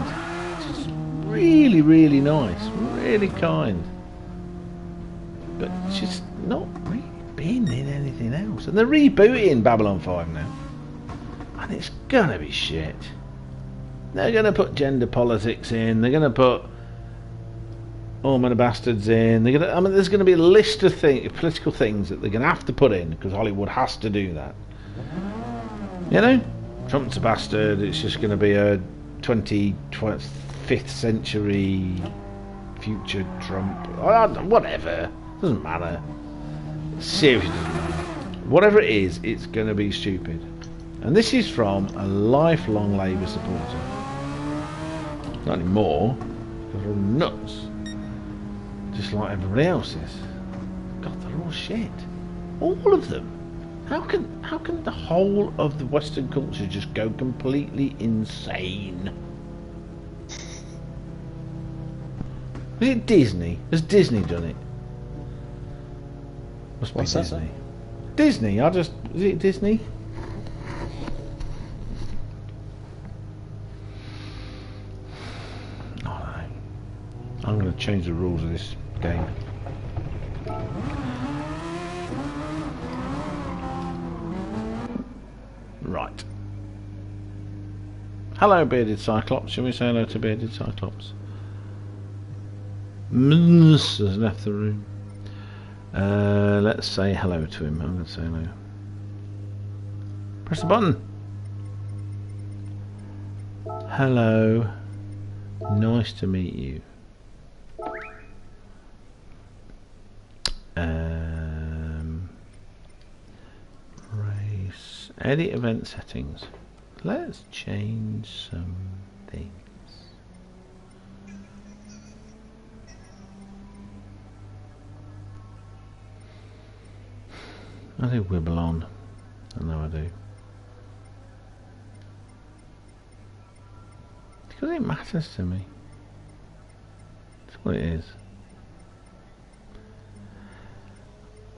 Just really, really nice, really kind. But she's not really been in anything else. And they're rebooting Babylon 5 now. And it's gonna be shit. They're gonna put gender politics in, they're gonna put all manner of bastards in, there's gonna be a list of political things that they're gonna have to put in, because Hollywood has to do that. You know? Trump's a bastard, it's just gonna be a 25th century future Trump. Whatever. Doesn't matter. Seriously doesn't matter. Whatever it is, it's gonna be stupid. And this is from a lifelong Labour supporter. Not anymore, because they're all nuts. Just like everybody else is. God, they're all shit. All of them. How can the whole of the Western culture just go completely insane? Is it Disney? Has Disney done it? Must be Disney. Disney, is it Disney? I'm going to change the rules of this game. Right. Hello, Bearded Cyclops. Shall we say hello to Bearded Cyclops? Mns has left the room. Let's say hello to him. I'm going to say hello. Press the button. Hello. Nice to meet you. Race. Edit event settings. Let's change some things. I do wibble on. I know I do. Because it matters to me. That's what it is.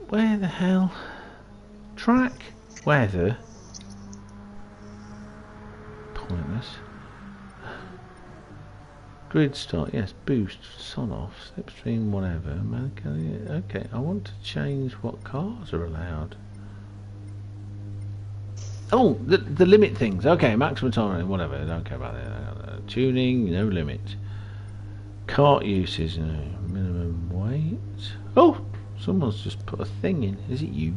Where the hell? Track? Weather? Pointless. Grid start, yes. Boost, sun off, slipstream, whatever. Okay, I want to change what cars are allowed. Oh, the limit things. Okay, maximum time, whatever. I don't care about that. Tuning, no limit. Cart uses, no. Minimum weight. Oh! Someone's just put a thing in. Is it you?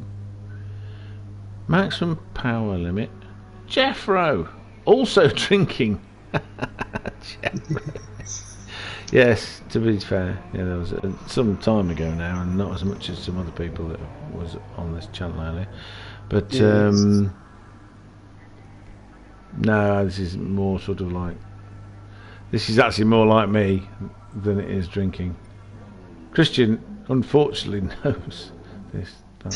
Maximum power limit. Jeffro! Also drinking. Jeffro. Yes, to be fair. Yeah, there was some time ago now, and not as much as some other people that was on this channel earlier. But, no, this is more sort of like... This is actually more like me than it is drinking. Christian... unfortunately knows this, but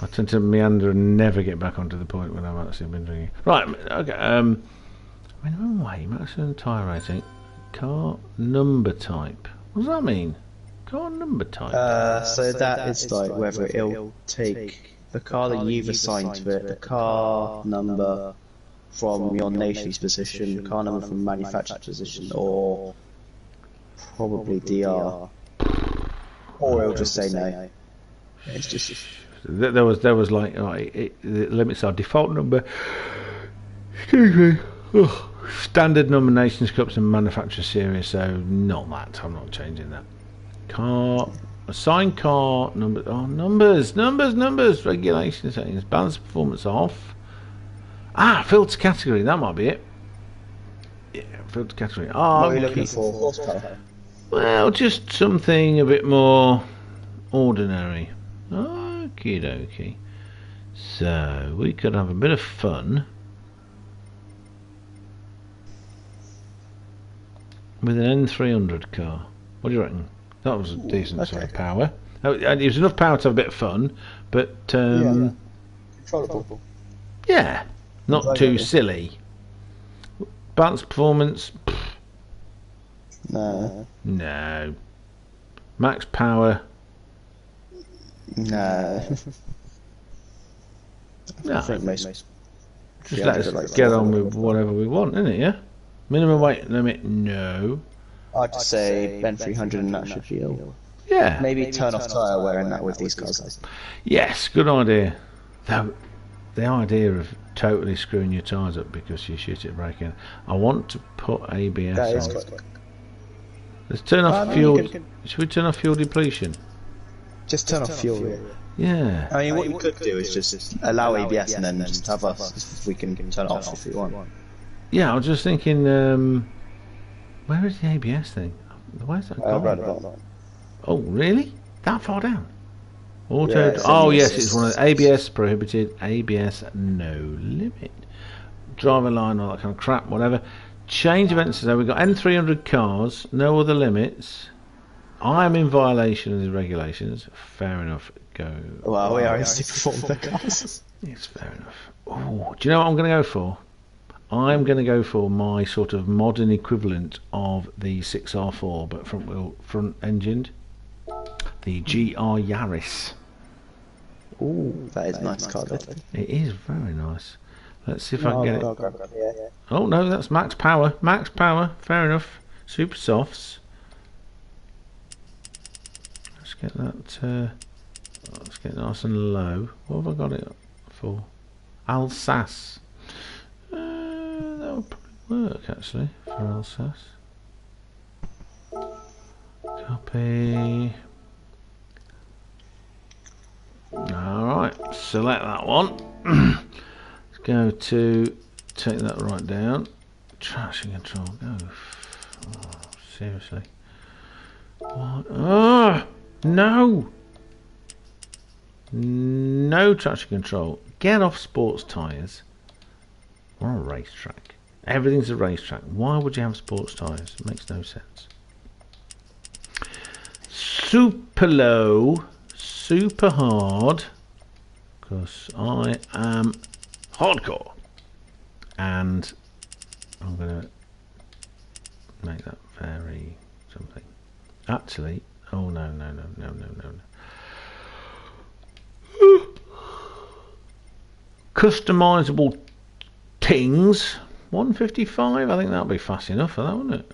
I tend to meander and never get back onto the point when I've actually been drinking. Right, okay, minimum weight, maximum tyre rating, car number type. What does that mean? Car number type? So that is like whether it'll take the car that you've assigned to it, the car number from your nation's position, car number from manufacturer's position, or probably DR. Or it'll just say no. It's just there was like it limits our default number. Excuse me. Ugh. Standard nominations, cups, and manufacturer series. So not that. I'm not changing that. Car assigned car number. Oh, numbers. Regulation settings. Balance performance off. Filter category. That might be it. Yeah, filter category. what are you looking for? Horsepower. Well, just something a bit more ordinary. Okie dokie. So, we could have a bit of fun with an N300 car. What do you reckon? That was a decent sort of power. It was enough power to have a bit of fun, but... controllable. Yeah, not too silly. Balance performance... No. Max power. No. No. I think most. Just let us get on with whatever we want, isn't it? Yeah. Minimum weight limit. No. I'd say Ben 300 and that should be all. Yeah. Maybe turn off tyre wearing that with these cars. Yes, good idea. Though, the idea of totally screwing your tyres up because you shit at braking. I want to put ABS That is on. quite. Let's turn off no, fuel. Should we turn off fuel depletion? Just turn off fuel. Yeah. I mean, what you could do is just allow ABS and then just have us. We can turn it off if we want. Yeah, I was just thinking. Where is the ABS thing? Where's that gone? Right about. Oh, really? That far down? Auto. Yeah, oh, yes, it's one of the ABS prohibited. ABS no limit. Driver line, all that kind of crap, whatever. Change events. So we've got N300 cars, no other limits. I am in violation of the regulations. Fair enough. Go. Well, we are in perform the cars. It's fair enough. Oh, do you know what I'm going to go for? I'm going to go for my sort of modern equivalent of the 6R4, but front engined. The GR Yaris. Ooh, that is a nice car. It is very nice. Let's see if I can get it. Yeah. Oh no, that's max power. Max power. Fair enough. Super softs. Let's get that. Let's get nice and low. What have I got it for? Alsace. That would probably work actually for Alsace. Copy. Alright, select that one. Let's go to take that right down. Traction control. Go. Oh, seriously. What? Oh, no! No traction control. Get off sports tyres. We're on a racetrack. Everything's a racetrack. Why would you have sports tyres? It makes no sense. Super low. Super hard. Because I am hardcore. And I'm going to make that very something. Actually, oh no. Customizable tings. 155. I think that'll be fast enough for that, wouldn't it?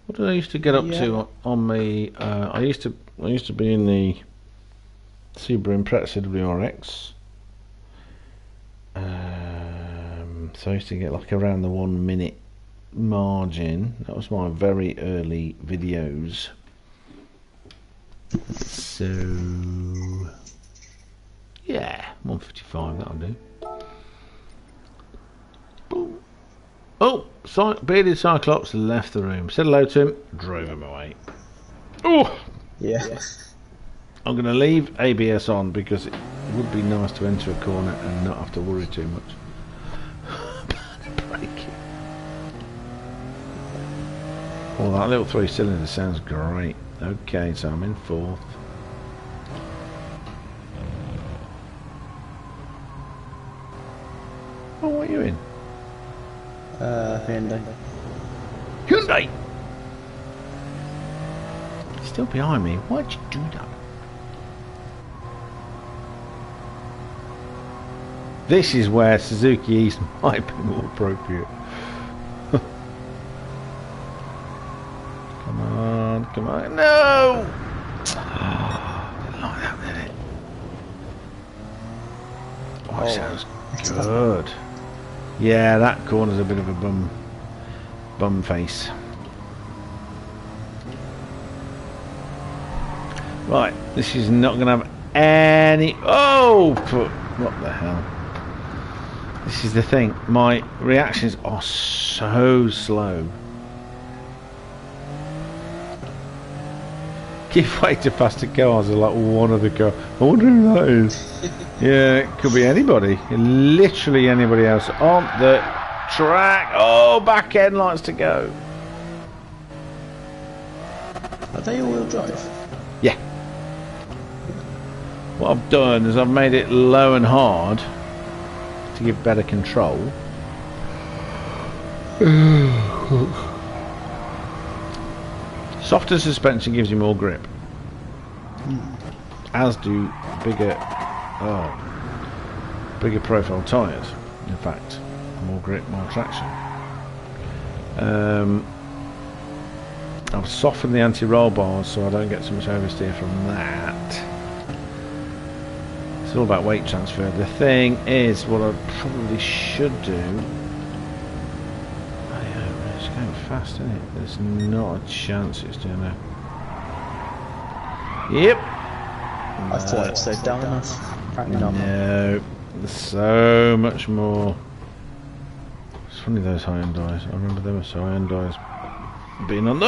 What did I used to get up to on me? I used to be in the Subaru Impreza WRX. So I used to get like around the 1 minute margin. That was my very early videos. So yeah, 155, that'll do. Boom. Oh, bearded Cyclops left the room. Said hello to him, drove him away. Oh! Yeah. I'm going to leave ABS on because it would be nice to enter a corner and not have to worry too much. Braking. Well, that little 3-cylinder sounds great. Okay, so I'm in 4th. Oh, what are you in? Hyundai. Hyundai! You're still behind me. Why'd you do that? This is where Suzuki East might be more appropriate. Come on. No! Didn't like that, did it? Oh, it sounds good. Yeah, that corner's a bit of a bum face. Right, this is not going to have any... Oh! What the hell? This is the thing. My reactions are so slow. Give way to faster cars are like one of the cars. I wonder who that is. Yeah, it could be anybody. Literally anybody else on the track. Oh, back end likes to go. Are they all-wheel drive? Yeah. What I've done is I've made it low and hard to give better control. Softer suspension gives you more grip, as do bigger profile tyres. In fact, more grip, more traction. I've softened the anti-roll bars so I don't get so much oversteer from that. It's all about weight transfer. The thing is, what I probably should do... It's going fast, isn't it? There's not a chance it's doing that. Yep. I thought it slowed down enough. Apparently not. No. There's so much more. It's funny, those high-end dies. I remember there were so high-end dies being on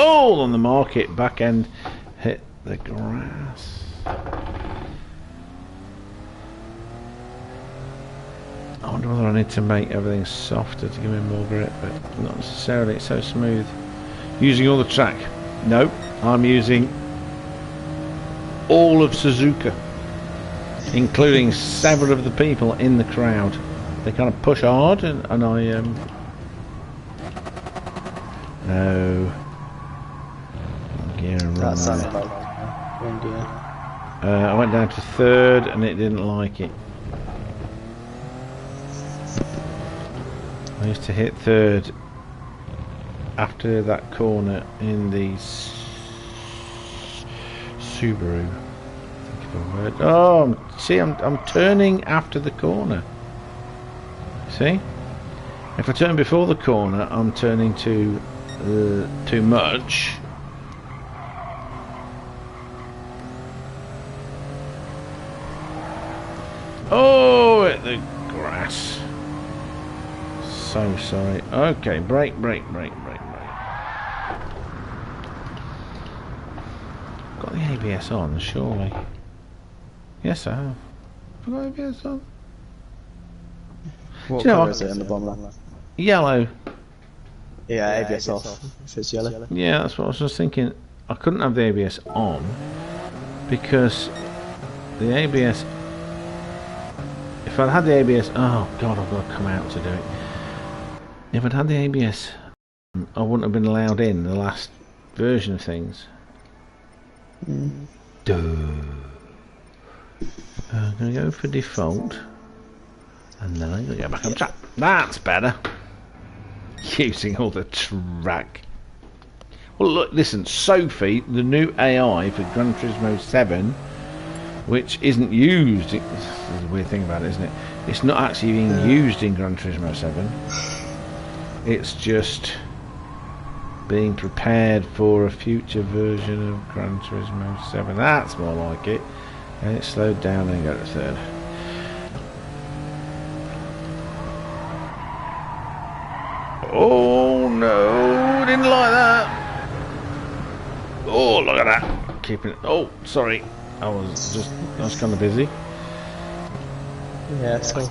the market. Back end hit the grass. I wonder whether I need to make everything softer to give me more grip, but not necessarily. It's so smooth. Using all the track. No, I'm using all of Suzuka, including several of the people in the crowd. They kind of push hard, and I no. Gear and run. I went down to third, and it didn't like it. I used to hit third after that corner in the Subaru. Think of a word. Oh, see, I'm turning after the corner. See? If I turn before the corner, I'm turning too much. Oh, at the grass. So sorry. Okay, brake. Got the ABS on, surely. Yes, I have. Have I got ABS on? What colour is it in the bottom? Yellow. Yeah, ABS off. If it's yellow. Yeah, that's what I was just thinking. I couldn't have the ABS on because the ABS. If I'd had the ABS, oh god, I've got to come out to do it. If I'd had the ABS, I wouldn't have been allowed in the last version of things. Duh. I'm going to go for default, and then I'm going to go back on track. That's better. Using all the track. Well, look, listen, Sophie, the new AI for Gran Turismo 7, which isn't used. There's a weird thing about it, isn't it? It's not actually being used in Gran Turismo 7. It's just being prepared for a future version of Gran Turismo 7. That's more like it. And it slowed down and got to third. Oh no, didn't like that. Oh, look at that. Keeping it. Oh, sorry. I was kind of busy. Yeah, so.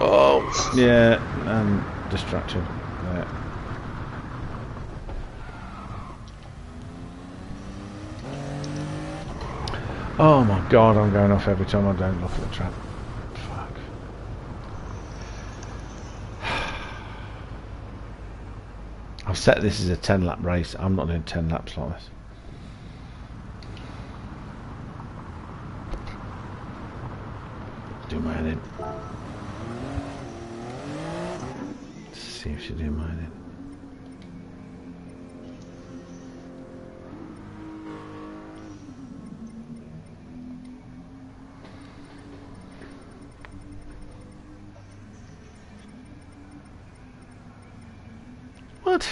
Oh, yeah, and distracted. Yeah. Oh my god, I'm going off every time I don't look at the track. Fuck. I've set this as a 10 lap race. I'm not doing 10 laps like this. Do my head in. Let's see if she do my head in. What?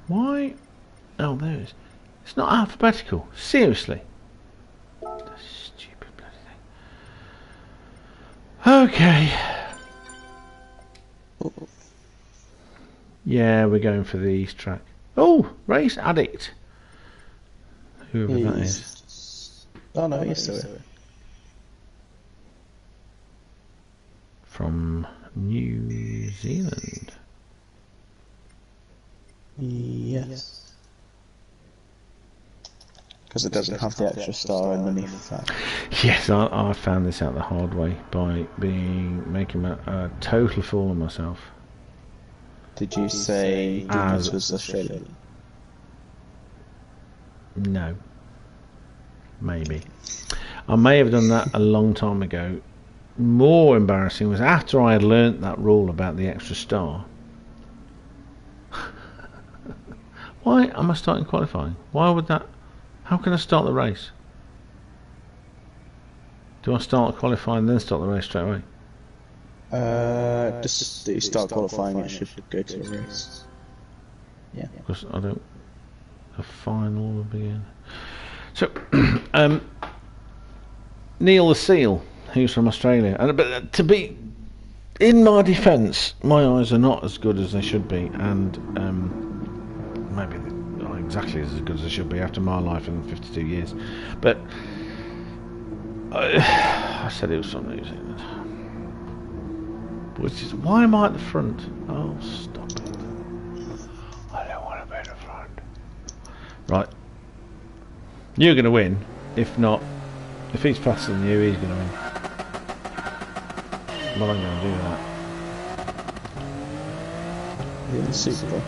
Why? Oh, there it is. It's not alphabetical. Seriously. Stupid bloody thing. Okay. Yeah, we're going for the East track. Oh, Race Addict. Whoever that is. Oh no, he's still here. From New Zealand. Yes. Because it doesn't have the extra star underneath that. Yes, I found this out the hard way by making a total fool of myself. Did you say this was Australian? No. Maybe. I may have done that a long time ago. More embarrassing was after I had learnt that rule about the extra star. Why am I starting qualifying? Why would that... How can I start the race? Do I start qualifying and then start the race straight away? Just that you start qualifying, it should go to the race. Yeah. Because I don't... The final will begin. So, Neil the Seal, who's from Australia. But to be... In my defence, my eyes are not as good as they should be, and maybe not exactly as good as they should be after my life in 52 years. But I said it was from New Zealand. Which is, why am I at the front? Oh, stop it. I don't want to be at the front. Right. You're going to win. If not, if he's faster than you, he's going to win. Well, I'm going to do that. You're in Super.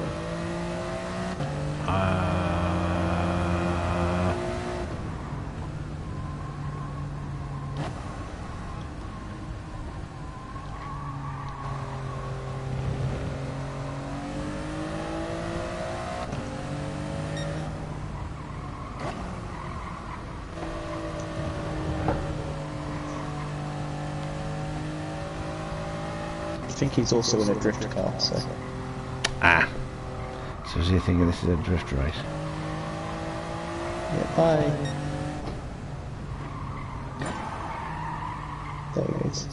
I think he's also in a drift car, so... Ah! So is he thinking this is a drift race? Yeah, bye! There he is.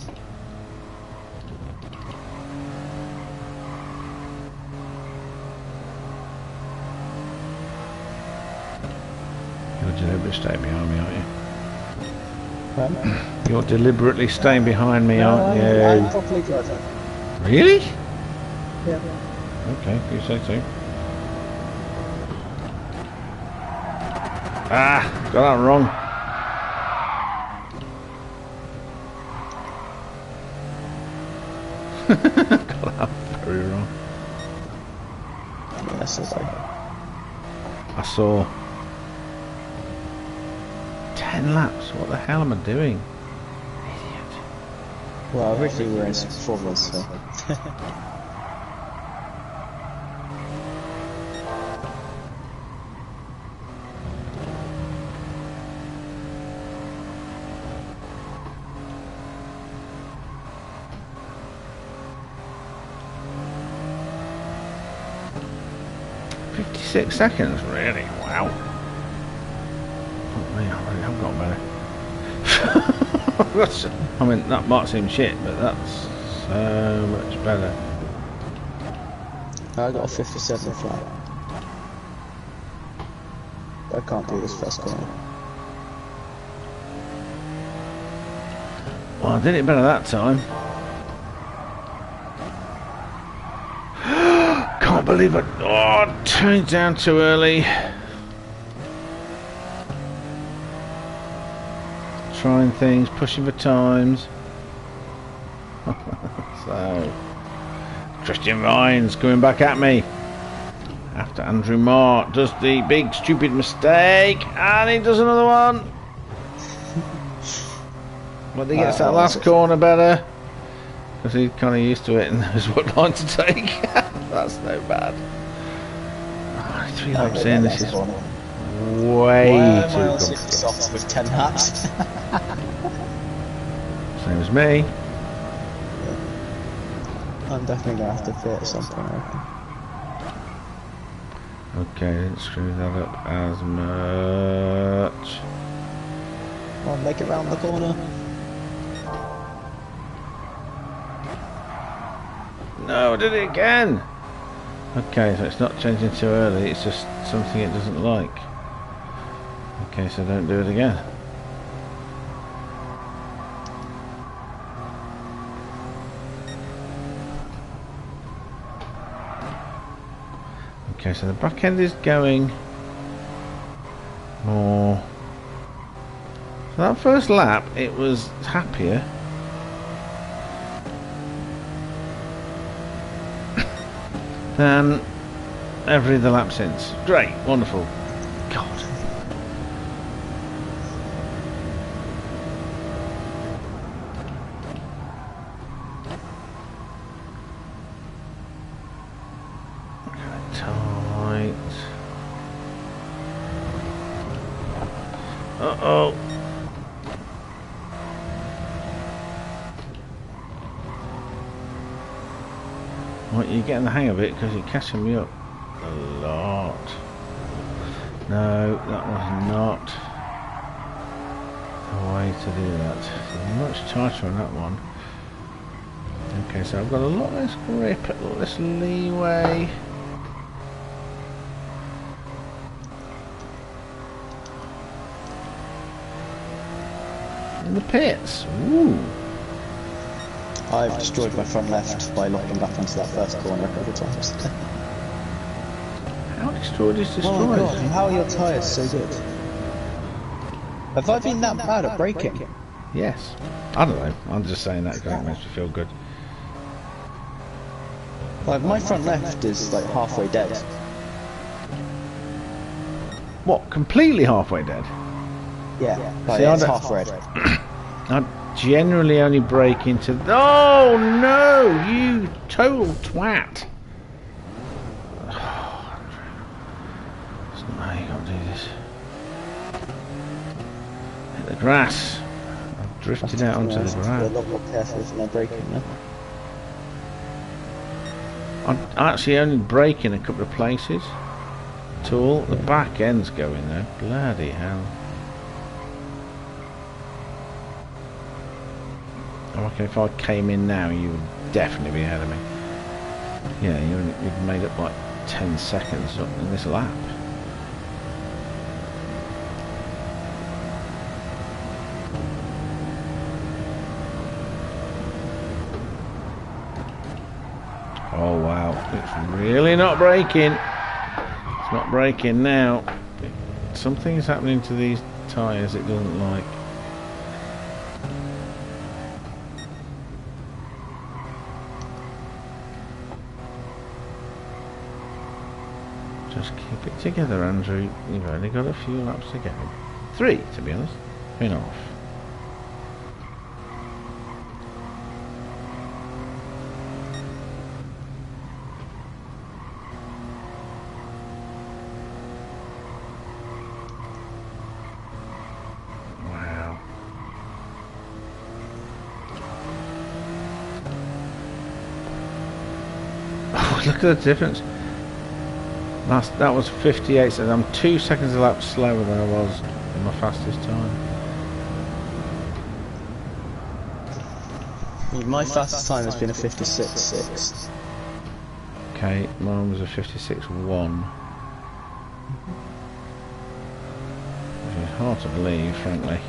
You're deliberately staying behind me, aren't you? Huh? You're deliberately staying behind me, aren't you? I'm properly driving. Really? Yeah. Okay, you say so. Ah, got that wrong. Got that very wrong. Yes, I saw 10 laps. What the hell am I doing? Idiot. Well, originally we were in performance, so... 56 seconds, really? Wow. Oh, man, I really have got better. I mean, that might seem shit, but that's so much better. I got a 57 flat. I can't do this first corner. Well, I did it better that time. Can't believe it. Oh, turned down too early. Trying things, pushing for times. So, Christian Vines coming back at me. After Andrew Marr does the big stupid mistake, and he does another one. But he gets that last corner better. Because he's kind of used to it and knows what line to take. That's no bad. Oh, 3 laps in, this is way too comfortable. With 10 laps. Same as me. I'm definitely going to have to fit something, I reckon. Okay, didn't screw that up as much. Come on, make it round the corner. No, I did it again! Okay, so it's not changing too early, it's just something it doesn't like. Okay, so don't do it again. Okay, so the back end is going more. So that first lap, it was happier. Than every other lap since. Great, wonderful. God. Tight. Uh-oh. Well, you're getting the hang of it because you're catching me up a lot. No, that was not the way to do that. So much tighter on that one. Okay, so I've got a lot less grip, a lot less leeway. In the pits. Ooh. I've destroyed my front left by locking back into that first corner a couple of times. How destroyed is destroyed? Oh my god, how are your tyres so good? Have I been that bad at braking? Yes. I don't know. I'm just saying that because it makes me feel good. Like, my front left is like halfway dead. What? Completely halfway dead? Yeah, like, See, it's half red. I generally only break into... Oh no! You total twat! That's not how you got to do this. Hit the grass. I've drifted out onto the Be a grass. lot more careful with my braking now. I'm actually only braking a couple of places. Tool. The back end's going though. Bloody hell. I reckon if I came in now, you would definitely be ahead of me. Yeah, you've made up like 10 seconds in this lap. Oh wow, it's really not braking. It's not braking now. Something's happening to these tyres it doesn't like. Just keep it together, Andrew. You've only got a few laps to go. 3, to be honest. 3.5. Wow. Oh, look at the difference. That was 58, so I'm 2 seconds a lap slower than I was in my fastest time. My fastest time has been a 56.6. Okay, mine was a 56.1. Which is hard to believe, frankly.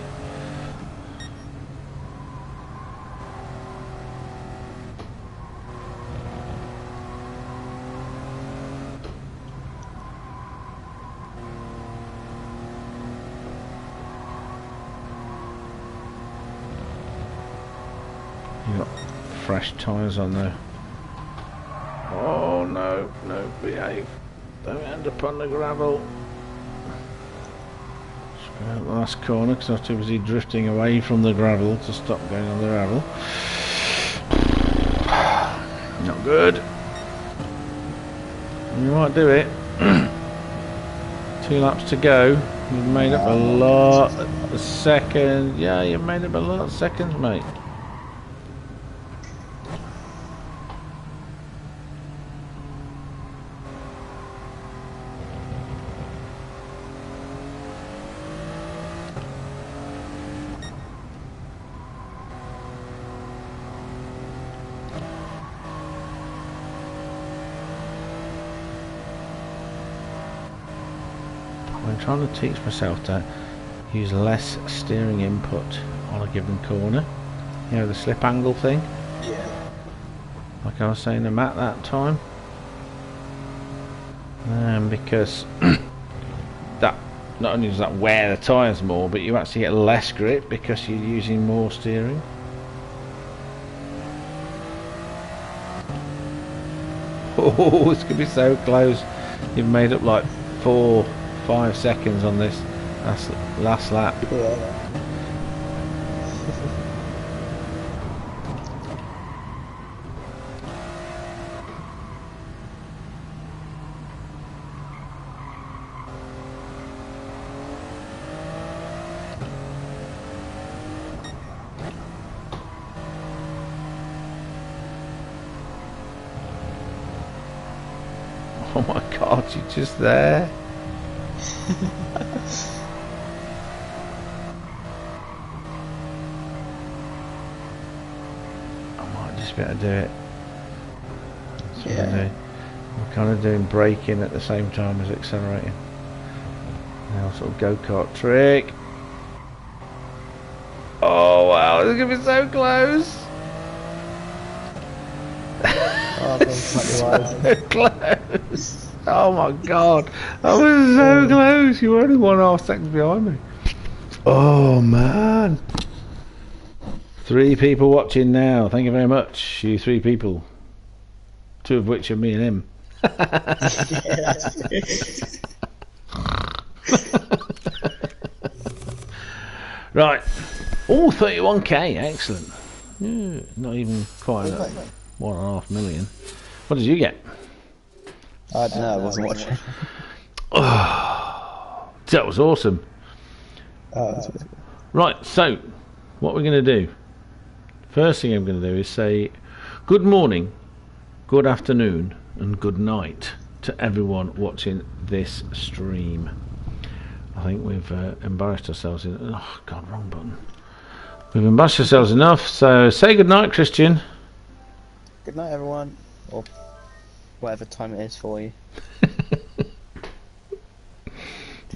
You got fresh tyres on there. Oh no, no, behave. Don't end up on the gravel. Just go out the last corner because I was too busy drifting away from the gravel to stop going on the gravel. Not good. You might do it. 2 laps to go. You've made up a lot of seconds. Yeah, you've made up a lot of seconds, mate. I'm trying to teach myself to use less steering input on a given corner. You know, the slip angle thing? Yeah. Like I was saying to Matt that time. Because that not only does that wear the tyres more, but you actually get less grip because you're using more steering. Oh, this could be so close. You've made up like 4-5 seconds on this last lap. Yeah. Oh my god, you're just there. I might just be able to do it. That's what I'm kind of doing braking at the same time as accelerating. Now sort of go-kart trick. Oh wow, this is going to be so close. Oh, So close. Oh my god. I was so close. You were only 1.5 seconds behind me. Oh man. 3 people watching now. Thank you very much, you 3 people. 2 of which are me and him. Right. Oh, 31k. Excellent. Yeah, not even quite 1.5 million. What did you get? I don't know, I wasn't watching. Oh, that was awesome. Right, so what we're going to do, first thing I'm going to do is say good morning, good afternoon and good night to everyone watching this stream. I think we've embarrassed ourselves in, oh god, wrong button. We've embarrassed ourselves enough, so say good night, Christian. Good night, everyone, or whatever time it is for you.